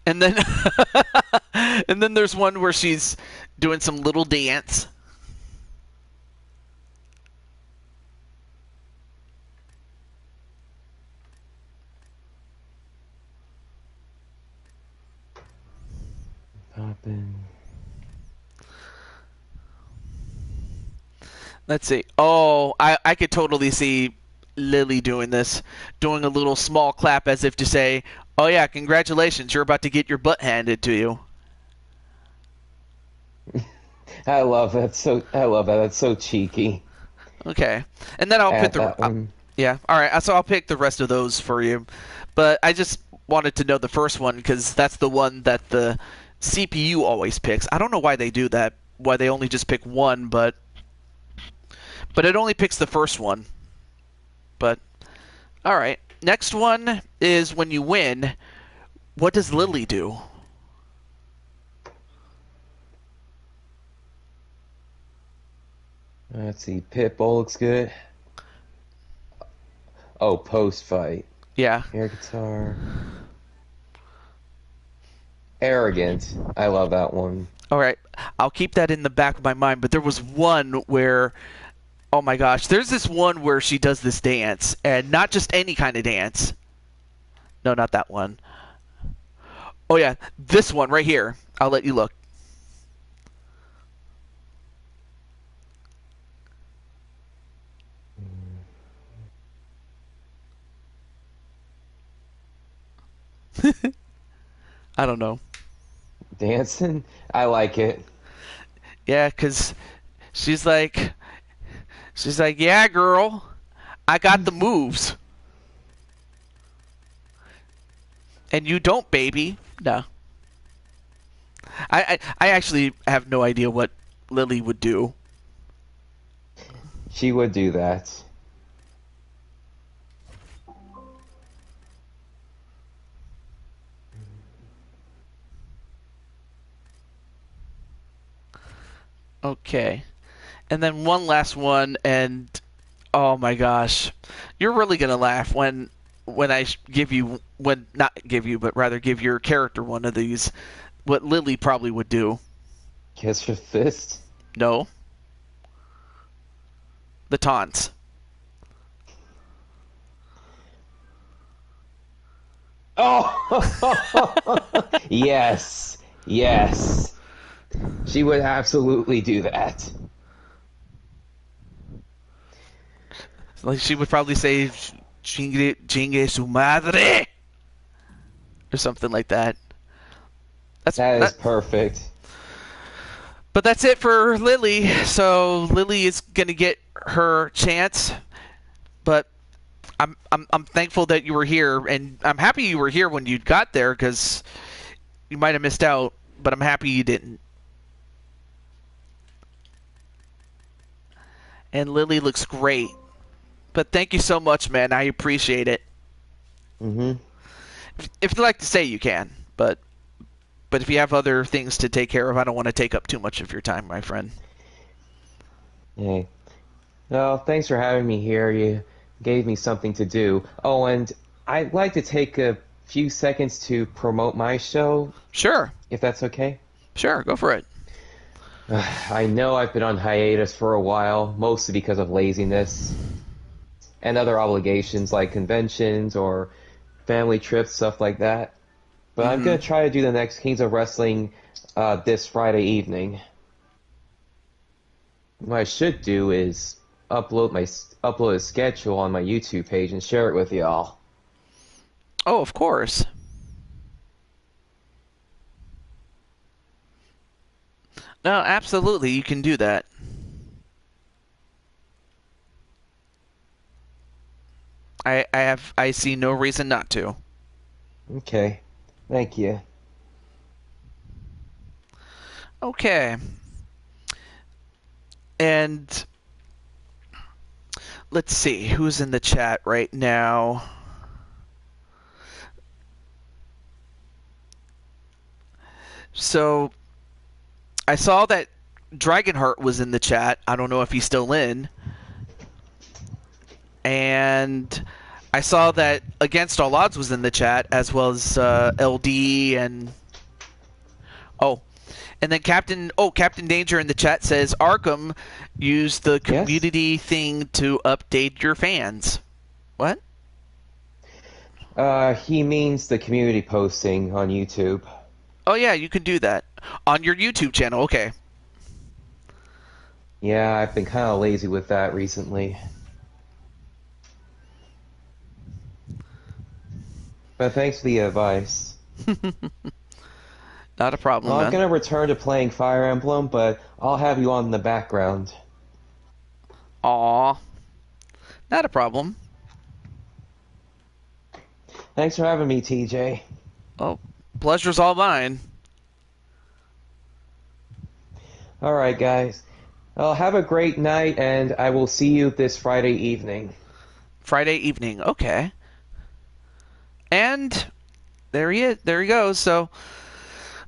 And then, and then there's one where she's doing some little dance. Poppin'. Let's see. Oh, I could totally see Lily doing this, doing a little small clap as if to say, "Oh yeah, congratulations, you're about to get your butt handed to you." I love that. I love that. That's so cheeky. Okay, and then I'll pick Add the that one. yeah. All right, so I'll pick the rest of those for you, but I just wanted to know the first one because that's the one that the CPU always picks. I don't know why they do that. Why they only just pick one, but it only picks the first one. But all right, next one is when you win. What does Lily do? Let's see. Pitbull looks good. Oh, post fight. Yeah. Air guitar. Arrogant. I love that one. All right, I'll keep that in the back of my mind. But there was one where, oh my gosh, there's this one where she does this dance, and not just any kind of dance. No, not that one. Oh yeah, this one right here. I'll let you look. I don't know. Dancing? I like it. Yeah, 'cause she's like, yeah, girl, I got the moves, and you don't, baby. No. I actually have no idea what Lily would do. She would do that. Okay. And then one last one, and oh my gosh, you're really gonna laugh when I give you not give you, but rather give your character one of these. What Lily probably would do. Kiss your fist? No. The taunts. Oh! Yes. Yes. She would absolutely do that. Like she would probably say chingue su madre or something like that. That is perfect. But that's it for Lily. So Lily is going to get her chance. But I'm thankful that you were here, and I'm happy you were here when you got there because you might have missed out. But I'm happy you didn't. And Lily looks great. But thank you so much, man. I appreciate it. Mm-hmm. If you'd like to say, you can. But if you have other things to take care of, I don't want to take up too much of your time, my friend. Hey. Well, thanks for having me here. You gave me something to do. Oh, and I'd like to take a few seconds to promote my show. Sure. If that's okay. Sure, go for it. I know I've been on hiatus for a while, mostly because of laziness and other obligations like conventions or family trips, stuff like that. But I'm gonna try to do the next Kings of Wrestling this Friday evening. What I should do is upload a schedule on my YouTube page and share it with y'all. Oh, of course. No, absolutely, you can do that. I see no reason not to. Okay, thank you. Okay. And let's see who's in the chat right now. So I saw that Dragonheart was in the chat. I don't know if he's still in. And I saw that Against All Odds was in the chat, as well as LD and... Oh. And then Captain Danger in the chat says, Arkham used the community thing to update your fans. What? He means the community posting on YouTube. Oh yeah, you can do that. On your YouTube channel, okay. Yeah, I've been kind of lazy with that recently. But thanks for the advice. Not a problem, well, man. I'm gonna return to playing Fire Emblem, but I'll have you on in the background. Aw. Not a problem. Thanks for having me, TJ. Oh, pleasure's all mine. Alright, guys. Well, have a great night, and I will see you this Friday evening. Friday evening, okay. And there he is. There he goes. So,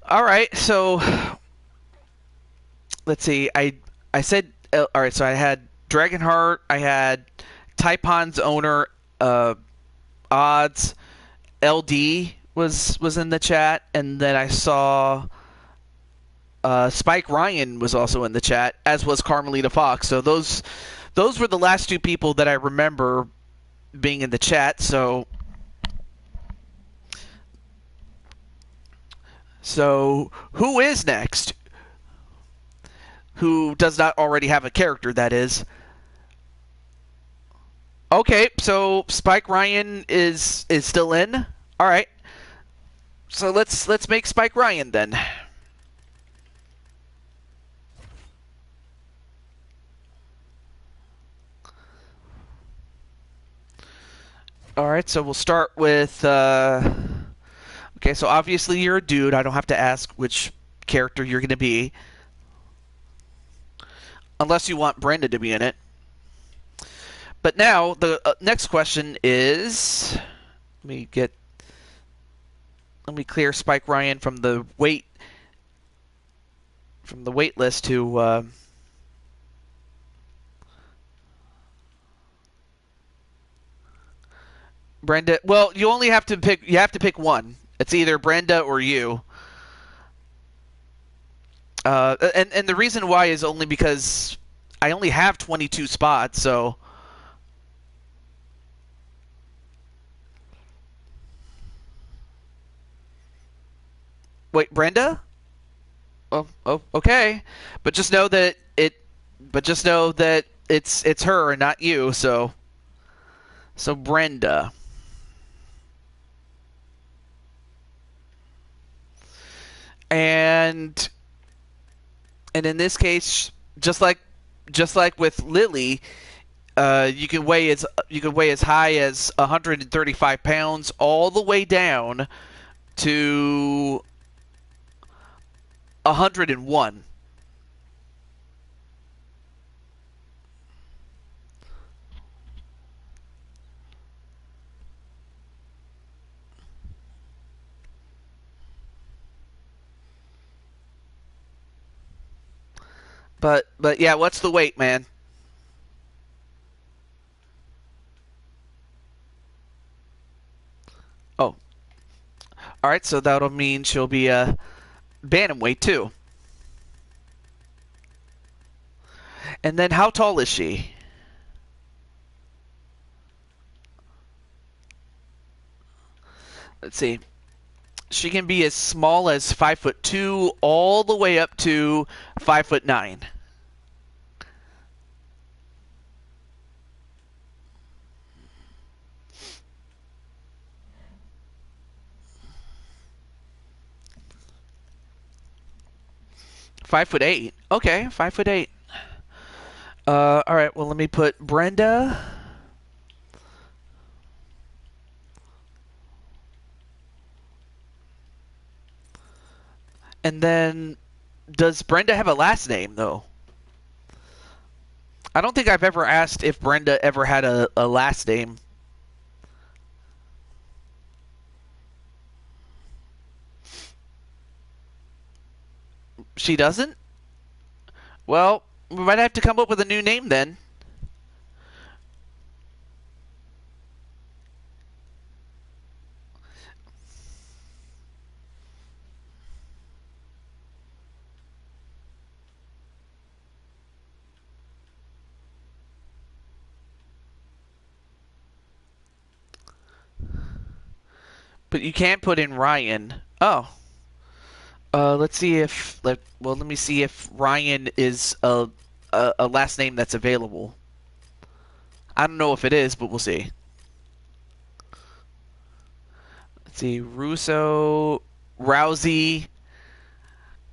all right. So, let's see. I said all right. So I had Dragonheart. I had Taipon's owner. Odds. LD was in the chat, and then I saw Spike Ryan was also in the chat, as was Carmelita Fox. So those were the last two people that I remember being in the chat. So who is next? Who does not already have a character, that is. Okay, so Spike Ryan is still in. All right. So let's make Spike Ryan then. All right, so we'll start with okay, so obviously you're a dude. I don't have to ask which character you're going to be. Unless you want Brenda to be in it. But now, the next question is... Let me clear Spike Ryan from the wait list to... Brenda... Well, you only have to pick... You have to pick one. It's either Brenda or you. And the reason why is only because I only have 22 spots, so... Wait, Brenda? Oh, okay. But just know that it's her and not you, so Brenda. And in this case, just like with Lily, you can weigh as high as 135 pounds all the way down to 101. But yeah, what's the weight, man? Oh. Alright, so that'll mean she'll be a bantamweight too. And then how tall is she? Let's see. She can be as small as 5'2" all the way up to 5'9". 5'8". Okay, 5'8". All right. Well, let me put Brenda. And then, does Brenda have a last name though? I don't think I've ever asked if Brenda ever had a last name. She doesn't? Well, we might have to come up with a new name then. But you can't put in Ryan. Oh. Let's see if let me see if Ryan is a last name that's available. I don't know if it is, but we'll see. Let's see, Russo, Rousey,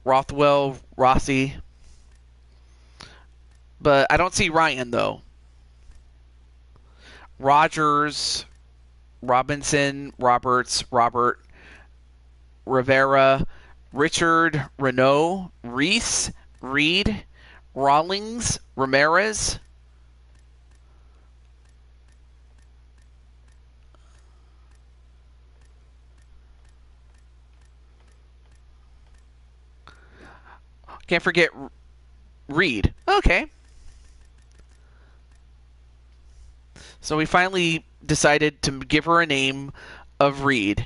Rothwell, Rossi. But I don't see Ryan though. Rogers, Robinson, Roberts, Robert, Rivera, Richard, Renault, Reese, Reed, Rawlings, Ramirez. Can't forget Reed. Okay. So we finally decided to give her a name of Reed.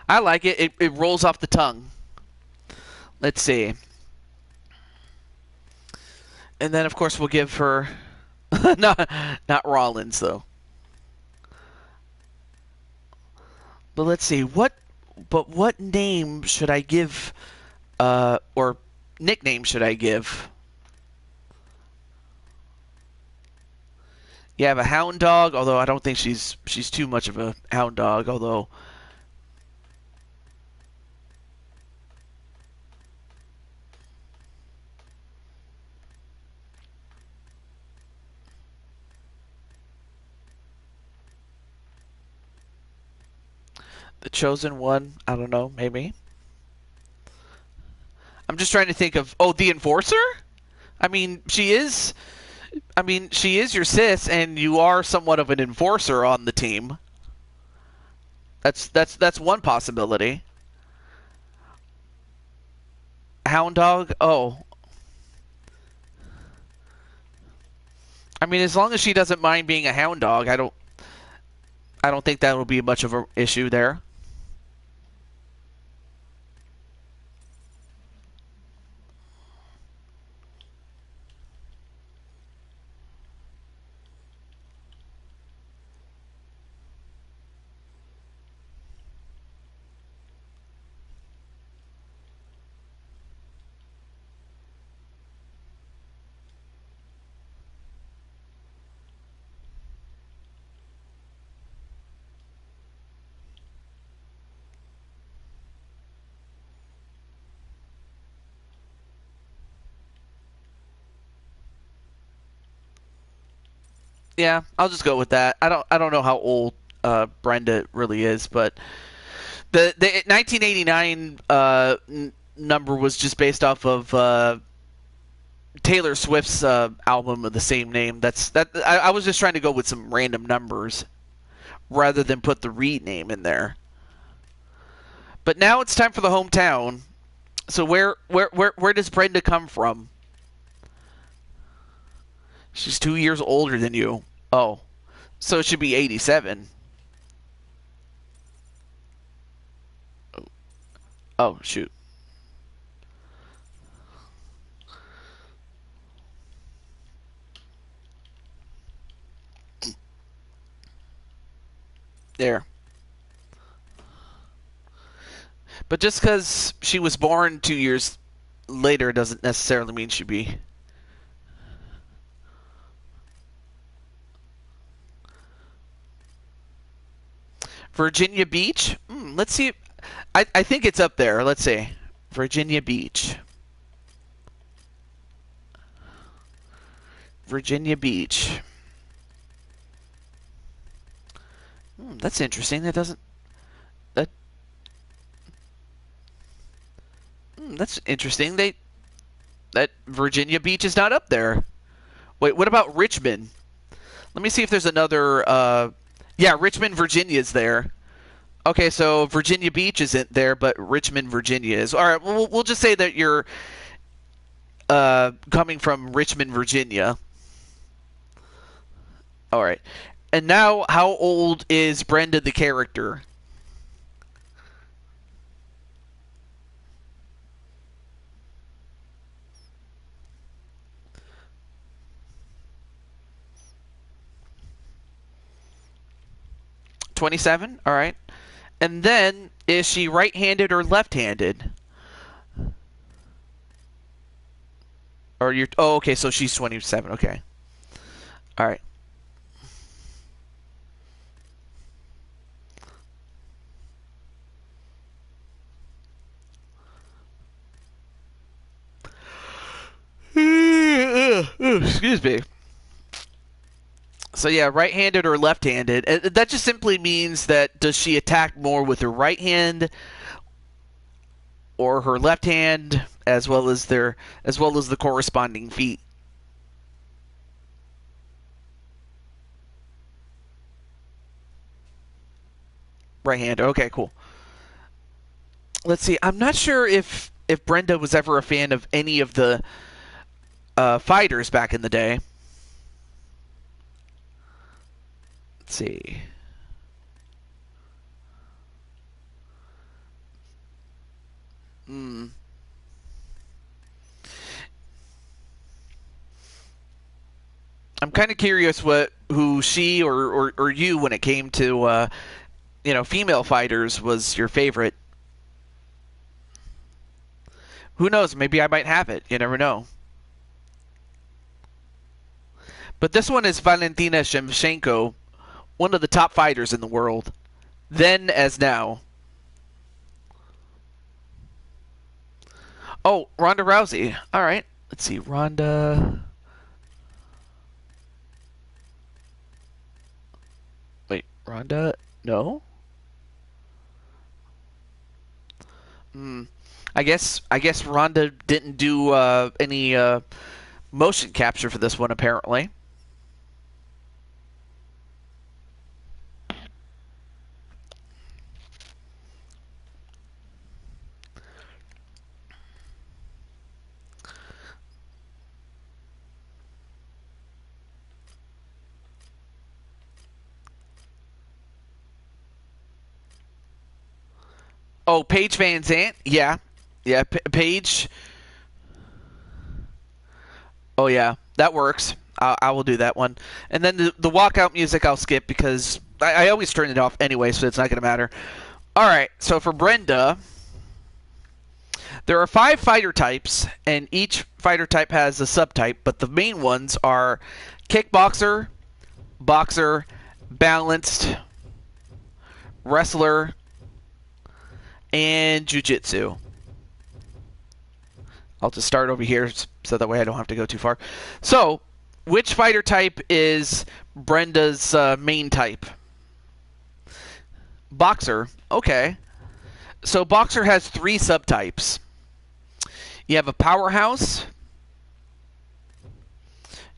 I like it. It rolls off the tongue. Let's see. And then, of course, we'll give her... not Rollins, though. But let's see. What name should I give... or nickname should I give? You have a hound dog, although I don't think she's too much of a hound dog, although... The Chosen One, I don't know, maybe. I'm just trying to think of... Oh, the Enforcer? I mean, she is your sis, and you are somewhat of an enforcer on the team. That's one possibility. Hound dog? Oh. I mean, as long as she doesn't mind being a hound dog, I don't think that will be much of an issue there. Yeah, I'll just go with that. I don't know how old Brenda really is, but the 1989 number was just based off of Taylor Swift's album of the same name. I was just trying to go with some random numbers rather than put the Reed name in there. But now it's time for the hometown. So where does Brenda come from? She's 2 years older than you. Oh. So it should be 87. Oh, shoot. There. But just because she was born 2 years later doesn't necessarily mean she'd be. Virginia Beach? Let's see. I think it's up there. Let's see. Virginia Beach. Virginia Beach. That's interesting. That doesn't... That's interesting. That Virginia Beach is not up there. Wait, what about Richmond? Let me see if there's another. Yeah, Richmond, Virginia is there. Okay, so Virginia Beach isn't there, but Richmond, Virginia is. All right, we'll just say that you're coming from Richmond, Virginia. All right, and now how old is Brenda the character? $27. All right. And then, is she right-handed or left-handed? Or you're... Oh, okay, so she's 27. Okay. All right. Excuse me. So yeah, right-handed or left-handed. That just simply means that does she attack more with her right hand or her left hand, as well as the corresponding feet. Right hand. Okay, cool. Let's see. I'm not sure if Brenda was ever a fan of any of the fighters back in the day. Let's see. I'm kind of curious who she or you, when it came to female fighters, was your favorite. Who knows? Maybe I might have it. You never know. But this one is Valentina Shevchenko, one of the top fighters in the world, then as now. Oh, Ronda Rousey. All right. Let's see. Ronda. Wait, Ronda? No? I guess Ronda didn't do any motion capture for this one, apparently. Oh, Paige Van Zandt? Yeah. Yeah, Paige. Oh, yeah. That works. I will do that one. And then the walkout music I'll skip because I always turn it off anyway, so it's not going to matter. All right, so for Brenda, there are 5 fighter types, and each fighter type has a subtype, but the main ones are kickboxer, boxer, balanced, wrestler, and jiu-jitsu. I'll just start over here so that way I don't have to go too far. So, which fighter type is Brenda's main type? Boxer. Okay. So boxer has 3 subtypes. You have a powerhouse.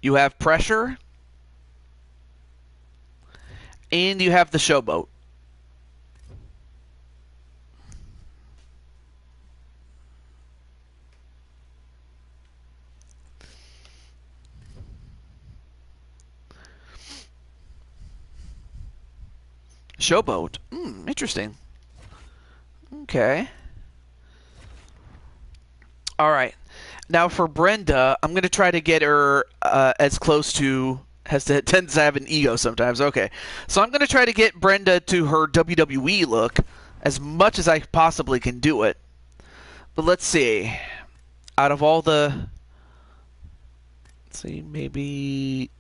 You have pressure. And you have the showboat. Showboat. Interesting. Okay. All right. Now for Brenda, I'm going to try to get her as close to Tends to have an ego sometimes. Okay, so I'm gonna try to get Brenda to her WWE look as much as I possibly can do it. But let's see. Out of all the, let's see, maybe.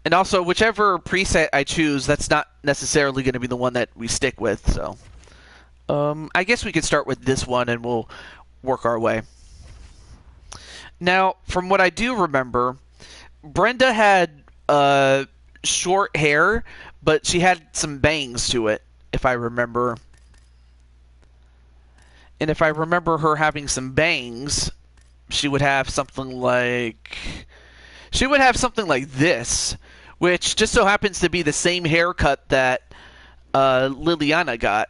And also, whichever preset I choose, that's not necessarily going to be the one that we stick with. So, I guess we could start with this one, and we'll work our way. Now, from what I do remember, Brenda had short hair, but she had some bangs to it, if I remember. And if I remember her having some bangs, she would have something like this, which just so happens to be the same haircut that Liliana got.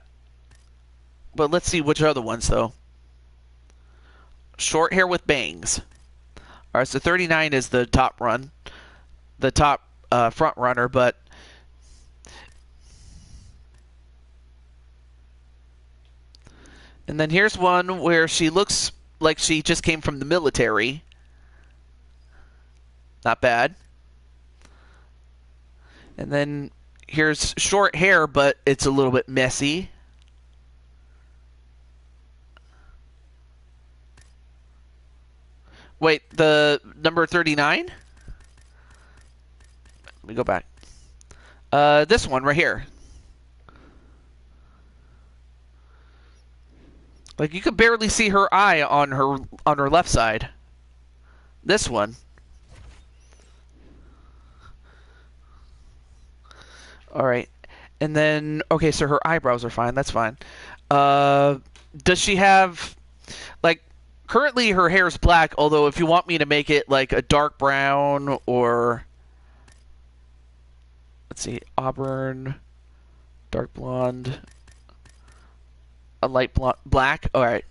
But let's see which other ones, though. Short hair with bangs. All right, so 39 is the top run, the top front runner, but and then here's one where she looks like she just came from the military. Not bad. And then here's short hair, but it's a little bit messy. Wait, the number 39? Let me go back. This one right here. Like, you could barely see her eye on her left side. This one. Alright. And then, okay, so her eyebrows are fine. That's fine. Does she have, like, currently her hair is black, although if you want me to make it, like, a dark brown or, let's see, auburn, dark blonde, a light black. All right.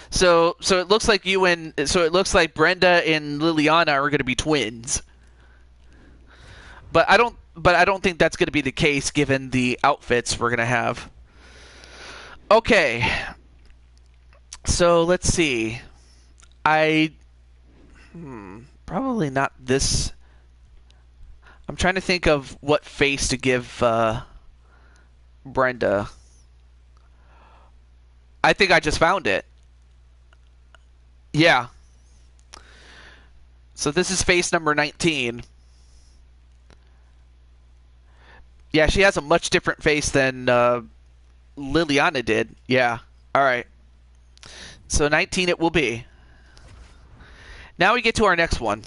So it looks like it looks like Brenda and Liliana are going to be twins. But I don't think that's going to be the case given the outfits we're going to have. Okay. So let's see. Probably not this. I'm trying to think of what face to give Brenda. I think I just found it. Yeah. So this is face number 19. Yeah, she has a much different face than Liliana did. Yeah. All right. So 19 it will be. Now we get to our next one.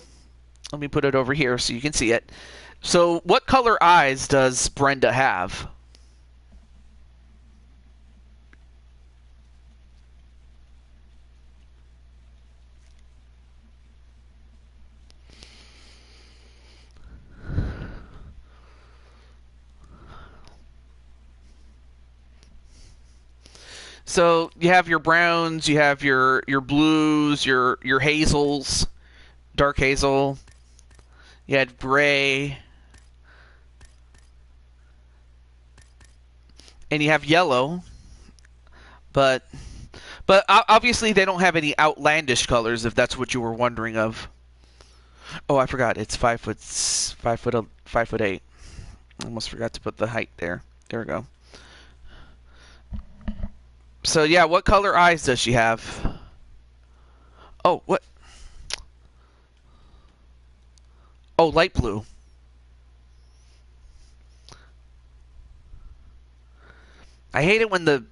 Let me put it over here so you can see it. So what color eyes does Brenda have? So you have your browns, you have your blues, your hazels, dark hazel. You had gray, and you have yellow. But obviously they don't have any outlandish colors, if that's what you were wondering of. Oh, I forgot. It's 5'8". Almost forgot to put the height there. There we go. So yeah, what color eyes does she have? Oh, what? Oh, light blue. I hate it when the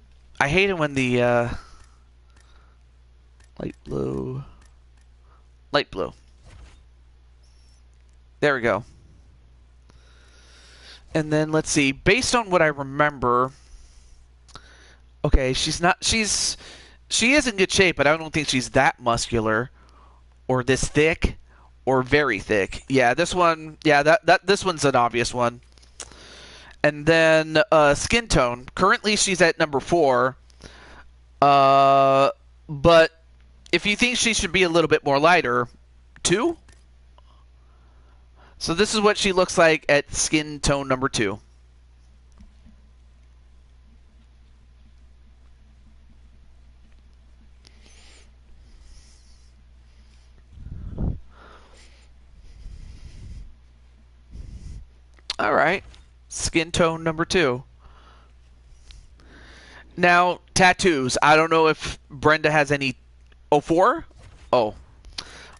light blue. Light blue. There we go. And then let's see, based on what I remember, okay, she is in good shape, but I don't think she's that muscular or this thick or very thick. Yeah, this one, yeah, this one's an obvious one. And then skin tone. Currently she's at number 4. But if you think she should be a little bit more lighter, 2? So this is what she looks like at skin tone number 2. Alright. Skin tone number 2. Now, tattoos. I don't know if Brenda has any... Oh, 4? Oh.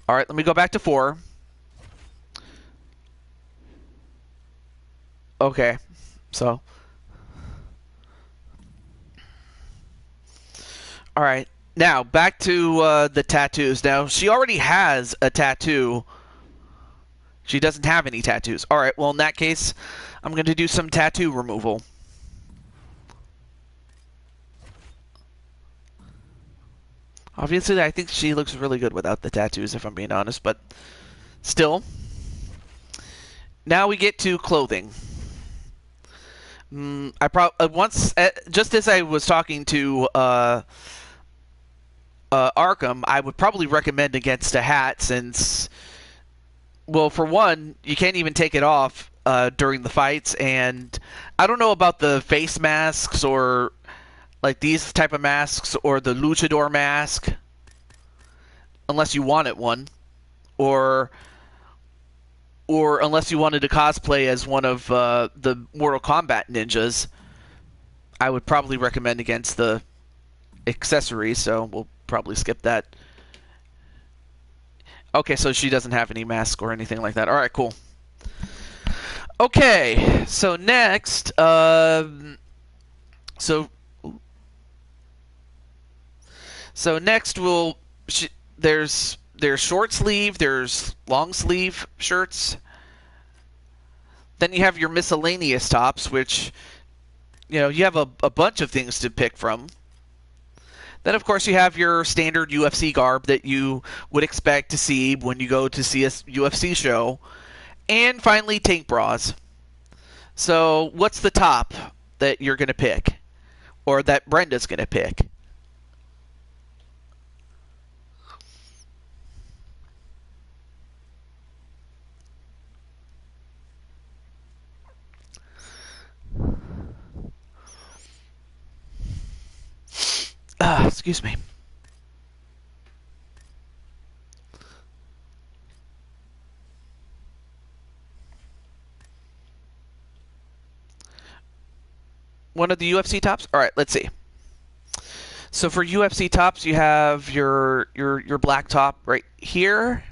Alright, let me go back to 4. Okay. So. Alright. Now, back to the tattoos. Now, she already has a tattoo. She doesn't have any tattoos. Alright, well, in that case, I'm going to do some tattoo removal. Obviously, I think she looks really good without the tattoos, if I'm being honest, but still. Now we get to clothing. Just as I was talking to Arkham, I would probably recommend against a hat since, well, for one, you can't even take it off during the fights, and I don't know about the face masks or like these type of masks or the luchador mask, unless you wanted one, or unless you wanted to cosplay as one of the Mortal Kombat ninjas. I would probably recommend against the accessories, so we'll probably skip that. Okay, so she doesn't have any mask or anything like that. Alright, cool. Okay, so next, So next there's short sleeve, there's long sleeve shirts. Then you have your miscellaneous tops, which, you know, you have a bunch of things to pick from. Then, of course, you have your standard UFC garb that you would expect to see when you go to see a UFC show. And finally, tank bras. So what's the top that you're going to pick? Or that Brenda's going to pick? Excuse me. One of the UFC tops? Alright, let's see. So for UFC tops, you have your black top right here,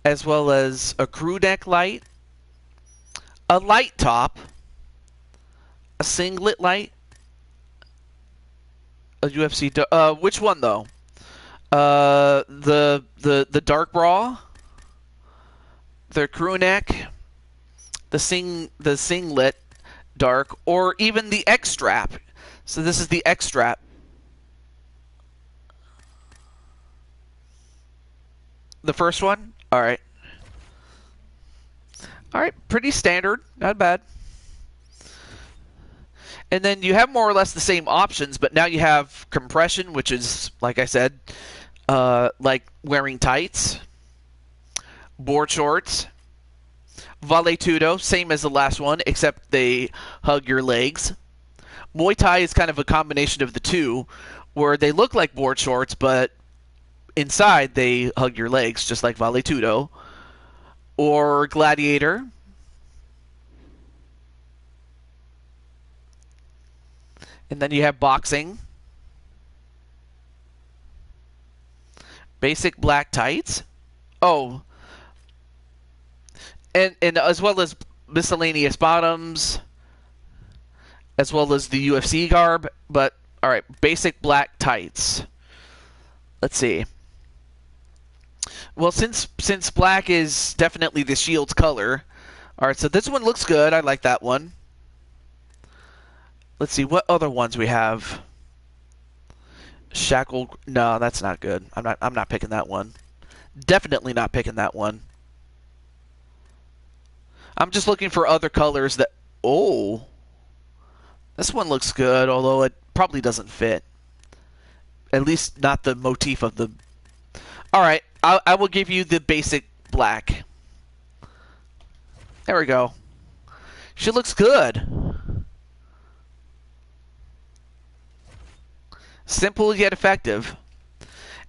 as well as a crew neck light, a light top, a singlet light, a UFC. Which one though? The dark bra, the crew neck, the singlet dark, or even the X strap. So this is the X strap. The first one? Alright. Alright, pretty standard. Not bad. And then you have more or less the same options, but now you have compression, which is, like I said, like wearing tights, board shorts, Vale Tudo, same as the last one, except they hug your legs. Muay Thai is kind of a combination of the two, where they look like board shorts, but inside they hug your legs, just like Vale Tudo. Or Gladiator. And then you have boxing. Basic black tights. Oh. And as well as miscellaneous bottoms. As well as the UFC garb. But, alright, basic black tights. Let's see. Well, since black is definitely the Shield's color. Alright, so this one looks good. I like that one. Let's see, what other ones we have? Shackle. No, that's not good. I'm not picking that one. Definitely not picking that one. I'm just looking for other colors that... Oh. This one looks good, although it probably doesn't fit. At least not the motif of the... Alright, I will give you the basic black. There we go. She looks good. Simple yet effective.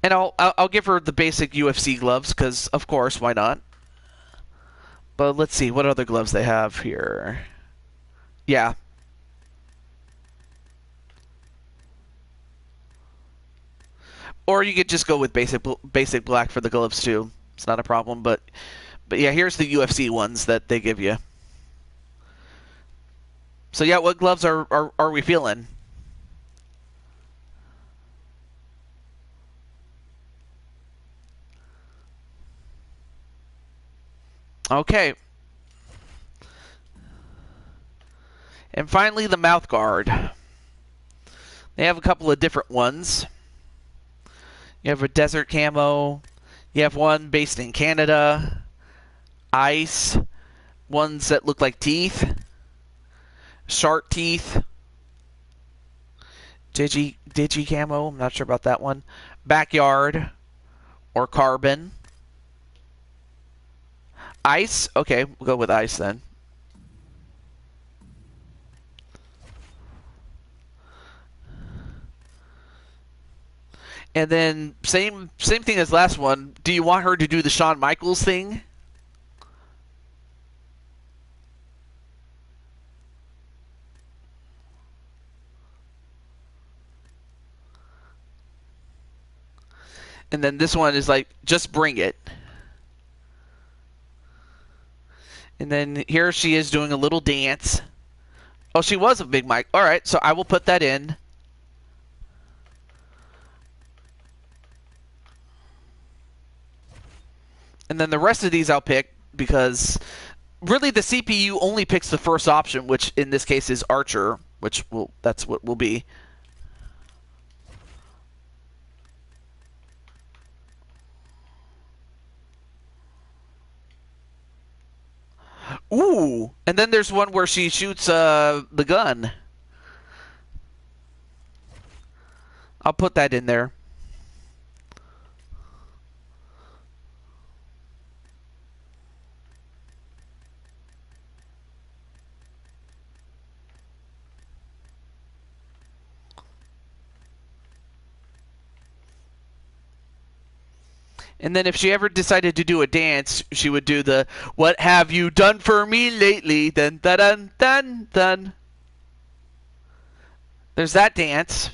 And I'll give her the basic UFC gloves, because, of course, why not? But let's see what other gloves they have here. Yeah. Or you could just go with basic black for the gloves too. It's not a problem, but yeah, here's the UFC ones that they give you. So yeah, what gloves are we feeling? Okay. And finally, the mouth guard. They have a couple of different ones. You have a desert camo. You have one based in Canada. Ice. Ones that look like teeth. Shark teeth. Digi camo. I'm not sure about that one. Backyard. Or carbon. Ice. Okay, we'll go with ice then. And then same thing as last one. Do you want her to do the Shawn Michaels thing? And then this one is like, just bring it. And then here she is doing a little dance. Oh, she was a big mic. All right, so I will put that in. And then the rest of these I'll pick because really the CPU only picks the first option, which in this case is Archer, which that's what will be. Ooh, and then there's one where she shoots the gun. I'll put that in there. And then if she ever decided to do a dance, she would do the "What have you done for me lately?" Dun dun dun dun dun. There's that dance.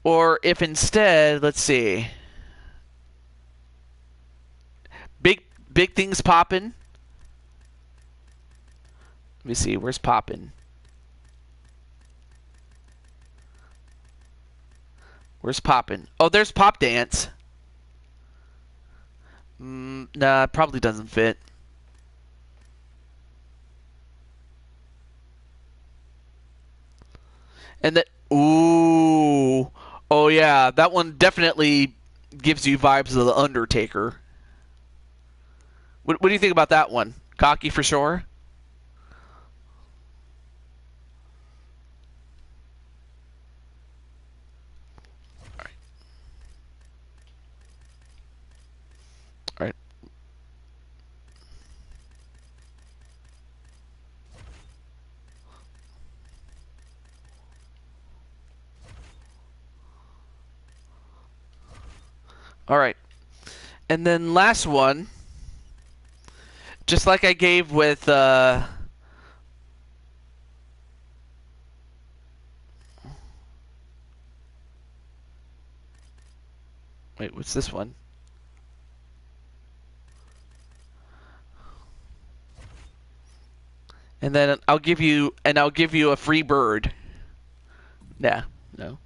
Or if instead, let's see, big things poppin'. Let me see, where's poppin'? Where's poppin'? Oh, there's pop dance. Nah, it probably doesn't fit. And that, ooh, oh yeah, that one definitely gives you vibes of the Undertaker. What do you think about that one? Cocky for sure. All right. All right. And then last one, just like I gave with wait, what's this one? And then I'll give you a free bird. Yeah, no.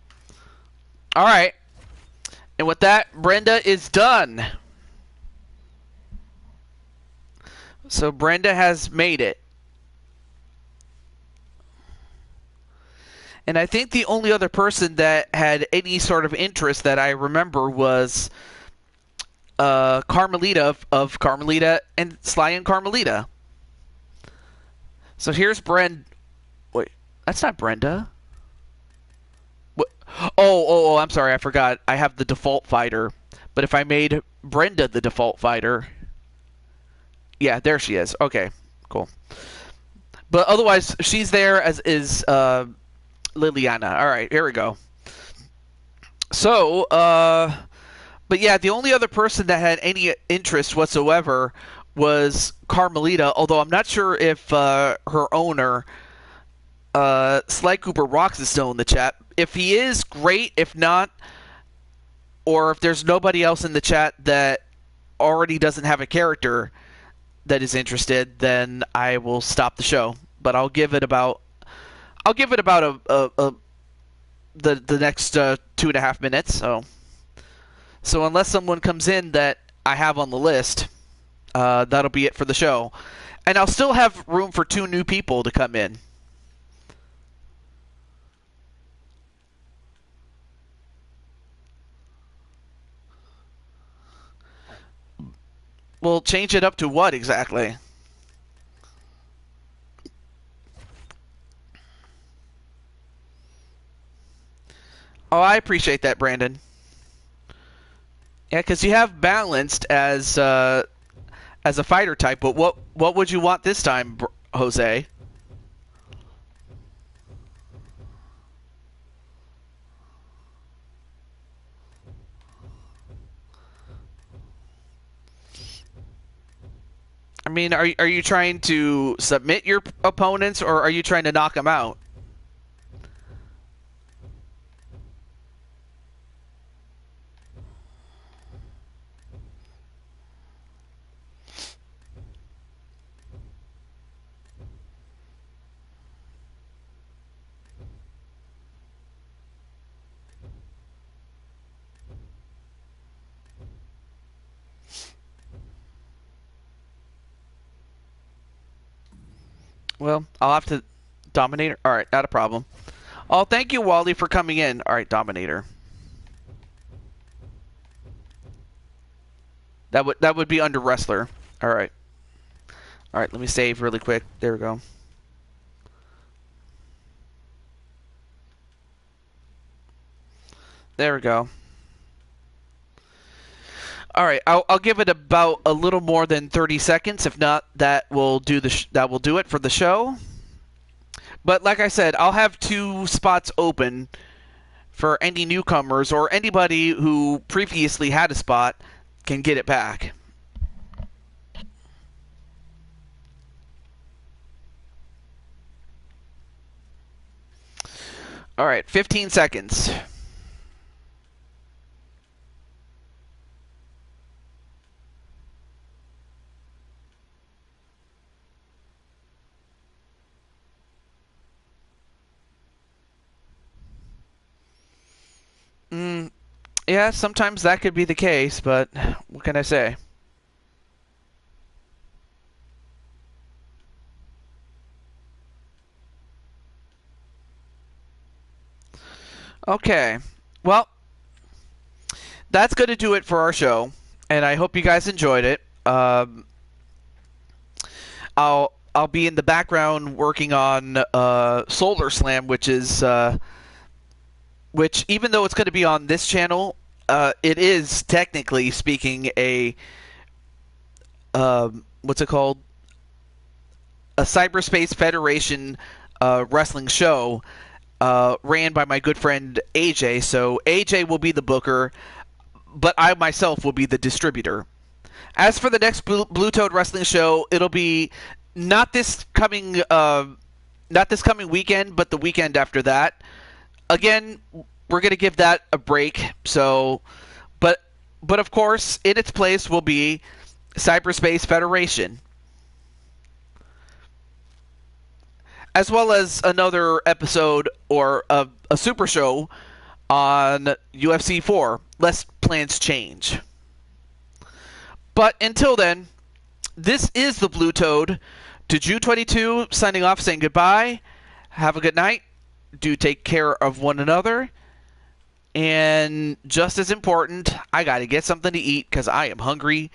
All right. And with that, Brenda is done. So Brenda has made it. And I think the only other person that had any sort of interest that I remember was Carmelita of Carmelita and Sly and Carmelita. So here's Brenda. Wait, that's not Brenda. What? Oh, I'm sorry, I forgot. I have the default fighter. But if I made Brenda the default fighter, yeah, there she is. Okay, cool. But otherwise, she's there as is Liliana. All right, here we go. So, But yeah, the only other person that had any interest whatsoever was Carmelita, although I'm not sure if her owner, Sly Cooper Rocks, is still in the chat. If he is, great. If not, or if there's nobody else in the chat that already doesn't have a character that is interested, then I will stop the show. But I'll give it about the next 2.5 minutes. So unless someone comes in that I have on the list, that'll be it for the show. And I'll still have room for 2 new people to come in. We'll change it up to what exactly? Oh, I appreciate that, Brandon. Yeah, because you have balanced as a fighter type, but what would you want this time, Jose? I mean, are you trying to submit your opponents, or are you trying to knock them out? Well, I'll have to... Dominator? Alright, not a problem. Oh, thank you, Wally, for coming in. Alright, Dominator. That would be under Wrestler. Alright. Alright, let me save really quick. There we go. There we go. Alright, I'll give it about a little more than 30 seconds. If not, that will do it for the show. But like I said, I'll have 2 spots open for any newcomers or anybody who previously had a spot can get it back. Alright, 15 seconds. Yeah, sometimes that could be the case, but what can I say? Okay, well, that's going to do it for our show, and I hope you guys enjoyed it. I'll be in the background working on Solar Slam, which even though it's going to be on this channel, it is technically speaking a what's it called? A Cyberspace Federation wrestling show ran by my good friend AJ. So AJ will be the booker, but I myself will be the distributor. As for the next Blue Toad Wrestling show, it'll be not this coming weekend, but the weekend after that. Again, we're going to give that a break. So, but of course, in its place will be Cyberspace Federation, as well as another episode or a super show on UFC 4, lest plans change. But until then, this is the Blue Toad, Deju22, signing off, saying goodbye. Have a good night. Do take care of one another. And just as important, I got to get something to eat because I am hungry.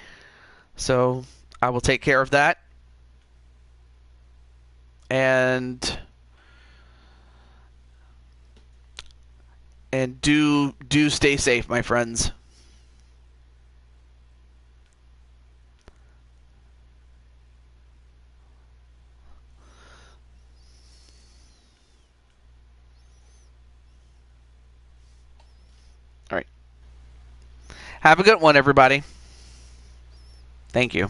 So I will take care of that. And do stay safe, my friends. All right. Have a good one, everybody. Thank you.